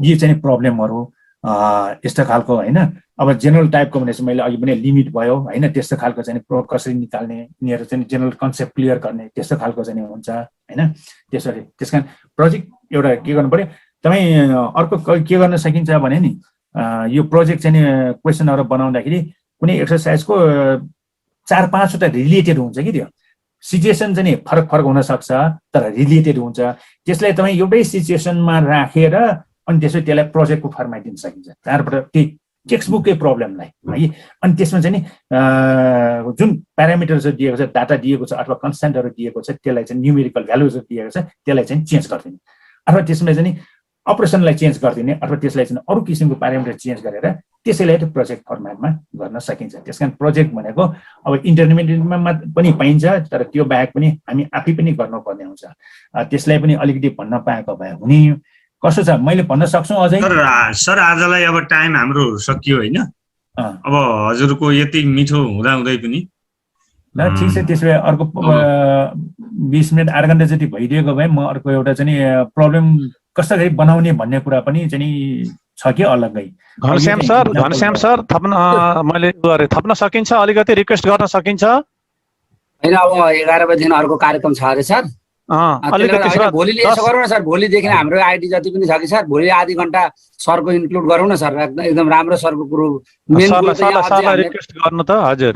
यो चाहिँ प्रब्लमहरु यस्तो खालको हैन। अब जेनरल टाइपको भनेपछि मैले अघि पनि लिमिट भयो हैन, त्यस्तो खालको चाहिँ कसरी निकाल्ने, यिनीहरु चाहिँ जेनरल कन्सेप्ट क्लियर गर्ने त्यस्तो खालको चाहिँ हुन्छ हैन। त्यसरी त्यसकारण प्रोजेक्ट एउटा के गर्नु पर्यो तपाई अर्को के गर्न सकिन्छ भने नि यो प्रोजेक्ट चाहिँ क्वेशनहरु बनाउँदाखेरि कुनै एक्सरसाइजको 4-5 वटा रिलेटेड हुन्छ कि त्यो सिचुएसन चाहिँ फरक फरक हुन सक्छ तर रिलेटेड हुन्छ। त्यसलाई तपाई एउटै सिचुएसनमा राखेर अनि त्यसपछि त्यसलाई प्रोजेक्टको फर्ममा दिन सकिन्छ। चारबाट त्यही टेक्स्टबुककै प्रब्लमलाई है। अनि त्यसमा चाहिँ नि जुन प्यारामिटर्सहरु दिएको छ, डाटा दिएको छ अथवा कन्स्ट्यान्टहरु दिएको छ त्यसलाई चाहिँ न्यूमेरिकल भ्यालुजहरु दिएको छ त्यसलाई चाहिँ चेन्ज गर्दिने अथवा त्यसमा चाहिँ अपरेसनलाई चेन्ज गर्दिने अथवा त्यसलाई चाहिँ अरु किसिमको प्यारामिटर चेन्ज गरेर त्यसैलाई त्यो प्रोजेक्ट फर्मेटमा गर्न सकिन्छ। त्यसकारण प्रोजेक्ट भनेको अब इन्टरमिडिएटमा पनि पाइन्छ तर त्यो बाहेक पनि हामी आफै पनि गर्नुपर्ने हुन्छ। त्यसलाई पनि अलिकति भन्न पाएको भए हुने कसो छ मैले भन्न सक्छु अझै। सर आजलाई अब टाइम हाम्रो सकियो हैन, अब हजुरको यति मिठो हुँदा हुँदै पनि ल ठीक छ। त्यसैले अर्को 20 मिनेट आधा घण्टा जति भइदिएको भए म अर्को एउटा चाहिँ प्रब्लम कसरी बनाउने भन्ने कुरा पनि चाहिँ छ कि अलग्गै। घनश्याम सर थप्न सकिन्छ, अलिकति रिक्वेस्ट गर्न सकिन्छ हैन। अब 11 बजेदेखि अर्को कार्यक्रम छ अरे सर। भोलि यसो गरौँ न सर, भोलिदेखि हाम्रो आइडी जति पनि छ कि सर भोलि आधी घण्टा सरको इन्क्लुड गरौँ न सर, एकदम राम्रो सरको कुरो रिक्वेस्ट गर्नु त हजुर।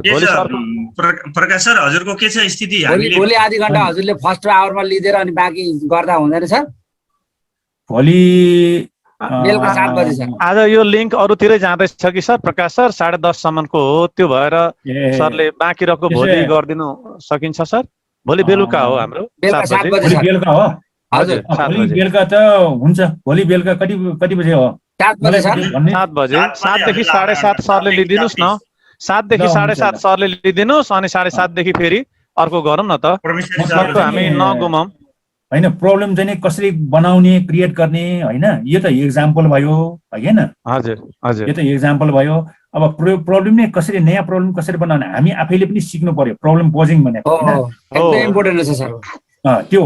प्रकाश सर हजुरको के छ स्थिति? भोलि आधी घण्टा हजुरले फर्स्ट आवरमा लिएर अनि बाँकी गर्दा हुँदैन सर? भोलि बेलुका 7 बजे सर। आज यो लिंक अरूतिरै जाँदैछ कि सर प्रकाश सर 10:30 सम्मको हो, त्यो भएर सरले बाँकी रको भोलि गरिदिनु सकिन्छ सर? भोलि बेलुका हो हाम्रो 7 बजे। बेलुका हो हजुर, भोलि बेलुका त हुन्छ। भोलि बेलुका कति बजे हो? 7 बजे सर। 7 बजे 7 देखि 7:30 सरले लिदिनुस् न, 7 देखि 7:30 सरले लिदिनुस् अनि 7:30 देखि फेरि अर्को गरौँ न त, हामी नगुमाउँ हैन। प्रब्लम चाहिँ कसरी बनाउने क्रिएट गर्ने हैन, यो त एक्जाम्पल भयो हैन। हजुर हजुर, यो त एक्जाम्पल भयो। अब प्रब्लम नै कसरी, नयाँ प्रब्लम कसरी बनाउने हामी आफैले पनि सिक्नु पर्यो। प्रब्लम पोजिङ भनेको एकदम इम्पोर्टेन्ट छ सर त्यो।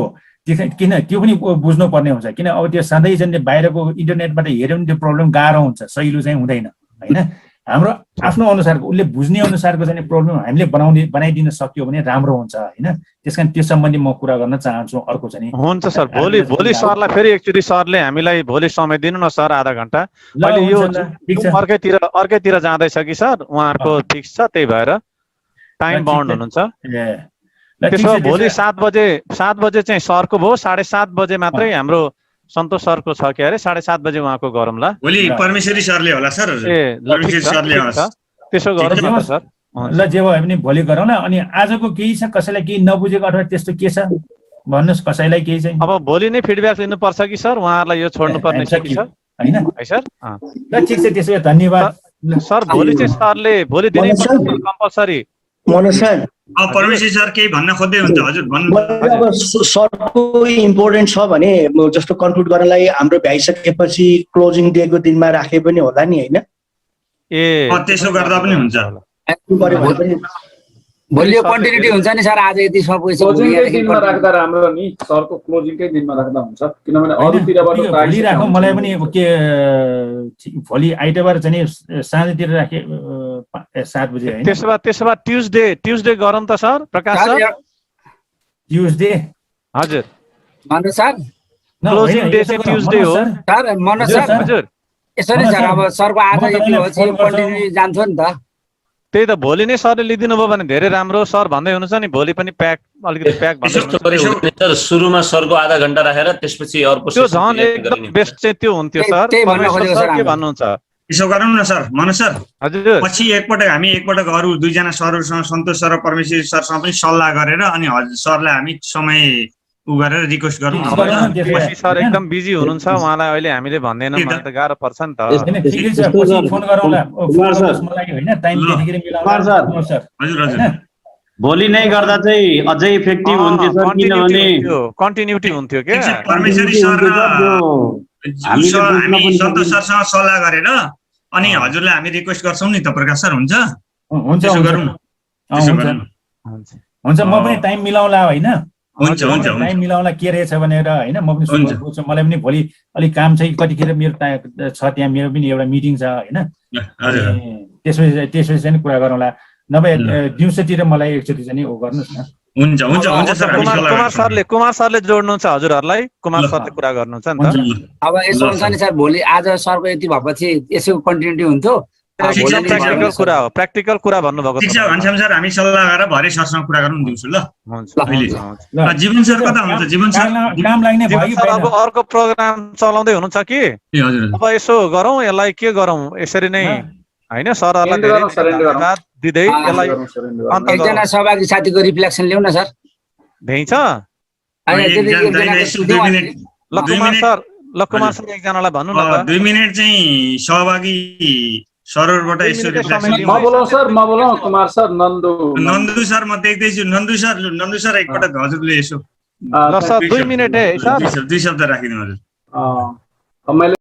किन त्यो पनि बुझ्नु पर्ने हुन्छ, किन अब त्यो सधैँ चाहिँ बाहिरको इन्टरनेटबाट हेर्यो भने त्यो प्रब्लम गाह्रो हुन्छ, सहिलो चाहिँ हुँदैन हैन। हाम्रो आफ्नो अनुसारको उसले बुझ्ने अनुसारको चाहिँ प्रब्लम हामीले बनाइदिन सक्यो भने राम्रो हुन्छ हैन। त्यसकारण त्यो सम्बन्धी म कुरा गर्न चाहन्छु। अर्को चाहिँ हुन्छ सर, भोलि सरलाई फेरि एकचोटि सरले हामीलाई भोलि समय दिनु न सर, आधा घण्टा। अहिले यो अर्कैतिर जाँदैछ कि सर, उहाँहरूको फिक्स छ त्यही भएर टाइम बाउन्ड हुनुहुन्छ। त्यसो भोलि 7 बजे चाहिँ सरको भयो, 7:30 बजे मात्रै हाम्रो सन्तोष सरको छ के अरे, 7:30 बजे उहाँको गरौँला। भोलि परमेश्वरी सरले होला सर? ए ल सरले होला, त्यसो गरौँ न त सर। ल जे भयो भने भोलि गरौँला। अनि आजको केही छ कसैलाई केही नबुझेको अथवा त्यस्तो के छ भन्नुहोस्, कसैलाई केही चाहिँ? अब भोलि नै फिडब्याक लिनुपर्छ कि सर, उहाँहरूलाई यो छोड्नुपर्ने छ कि सर? होइन है सर? ल ठिक छ, त्यसो भए धन्यवाद सर। भोलि चाहिँ सरले भोलि दिनै कम्पलसरी। मनोज सर, परमेश्वर सर केही भन्न खोज्दै हुन्छ? हजुर भन्नु। अब सरको इम्पोर्टेन्ट छ भने जस्तो कन्क्लुड गर्नलाई हाम्रो भ्याइसकेपछि क्लोजिङ डेको दिनमा राखे पनि होला नि, होइन? त्यसो गर्दा पनि हुन्छ। भोलि यो कन्टिन्युटी हुन्छ नि सर, आज यति सबै दिनमा राख्दा राम्रो नि, सरको क्लोजिङकै दिनमा राख्दा हुन्छ, किनभने अरूतिरबाट भोलि राखौँ। मलाई पनि के भोलि आइतबार चाहिँ साँझतिर राखे 7 बजे होइन? त्यसो भए ट्युजडे गरौँ त सर प्रकाश सर। ट्युजडे? हजुर मनोज सर, क्लोजिङ डे चाहिँ ट्युजडे हो सर। मनोज सर हजुर यसरी सर, अब सरको आज यति हो चाहिँ कन्टिन्युटी जान्थ्यो नि त। त्यही त, भोलि नै सरले लिदिनु भयो भने धेरै राम्रो। सर भन्दै हुनुहुन्छ नि भोलि पनि प्याक, अलिकति प्याक भन्दै सुरुमा सरको आधा घण्टा राखेर त्यसपछि अर्को त्यो झन् एकदम बेस्ट चाहिँ त्यो हुन्थ्यो सर। सर के भन्नुहुन्छ? यसो गरौँ न सर, मनोज सर। हजुर, पछि हामी एकपटक अरू 2 जना सरहरूसँग, सन्तोष सर र परमेश्वर सरसँग पनि सल्लाह गरेर अनि सरलाई हामी समय गरेर रिक्वेस्ट गरौँ। सर एकदम बिजी हुनुहुन्छ, उहाँलाई अहिले हामीले भन्दैनौँ, मलाई त गाह्रो पर्छ नि त। फोन गरौँला होइन, टाइम त्यतिखेर मिलाउँ सर। हजुर हजुर, भोलि नै गर्दा चाहिँ अझै इफेक्टिभ हुन्थ्यो सर, किनभने कन्टिन्युटी हुन्थ्यो के। परमेश्वरी सर र हामी सन्तोष सरसँग सल्लाह गरेर अनि हजुरलाई हामी रिक्वेस्ट गर्छौँ नि त प्रकाश सर। हुन्छ हुन्छ गरौँ न, हुन्छ। म पनि टाइम मिलाउला होइन? हुन्छ हुन्छ टाइम मिलाउला के रहेछ भनेर होइन? म पनि सोच्छु, मलाई पनि भोलि अलिक काम छ, कतिखेर मेरो छ त्यहाँ, मेरो पनि एउटा मिटिङ छ होइन? त्यसपछि चाहिँ कुरा गरौँला, नभए दिउँसोतिर मलाई एकचोटि चाहिँ ऊ गर्नुहोस् न। हुन्छ हुन्छ हुन्छ सर। कुमार सरले जोड्नुहुन्छ हजुरहरूलाई, कुमार सरले कुरा गर्नुहुन्छ नि त। अब यसो हुन्छ नि सर, भोलि आज सरको यति भएपछि यसो कन्टिन्युटी हुन्थ्यो। प्र्याक्टिकल कुरा हो, प्र्याक्टिकल कुरा भन्नुभएको। ठिक छ घनश्याम सर, हामी सल्लाह गरेर भरे सरसँग कुरा गरौँ दिउँसो। ल जीवन सर कता हुनुहुन्छ? जीवन सर काम लाग्ने भयो कि अब अर्को प्रोग्राम चलाउँदै हुनुहुन्छ कि? अब यसो गरौँ, यसलाई के गरौँ यसरी नै होइन? सरहरूलाई धन्यवाद दिँदै यसलाई एकजना सहभागी साथीको रिफ्लेक्सन ल्याउँ न सर। भ्याइन्छ? ल कुमार सर एकजनालाई भन्नु न। 2 मिनेट चाहिँ सहभागी सरहरुबाट यसो रिफ्लेक्सन। म बोलाउँ सर, म बोलाउँ कुमार सर, नन्दु सर म देख्दैछु। नन्दु सर एकपटक हजुरले यसो ल सर 2 मिनेट है सर, 2 शब्द राखिदिनु हजुर। मैले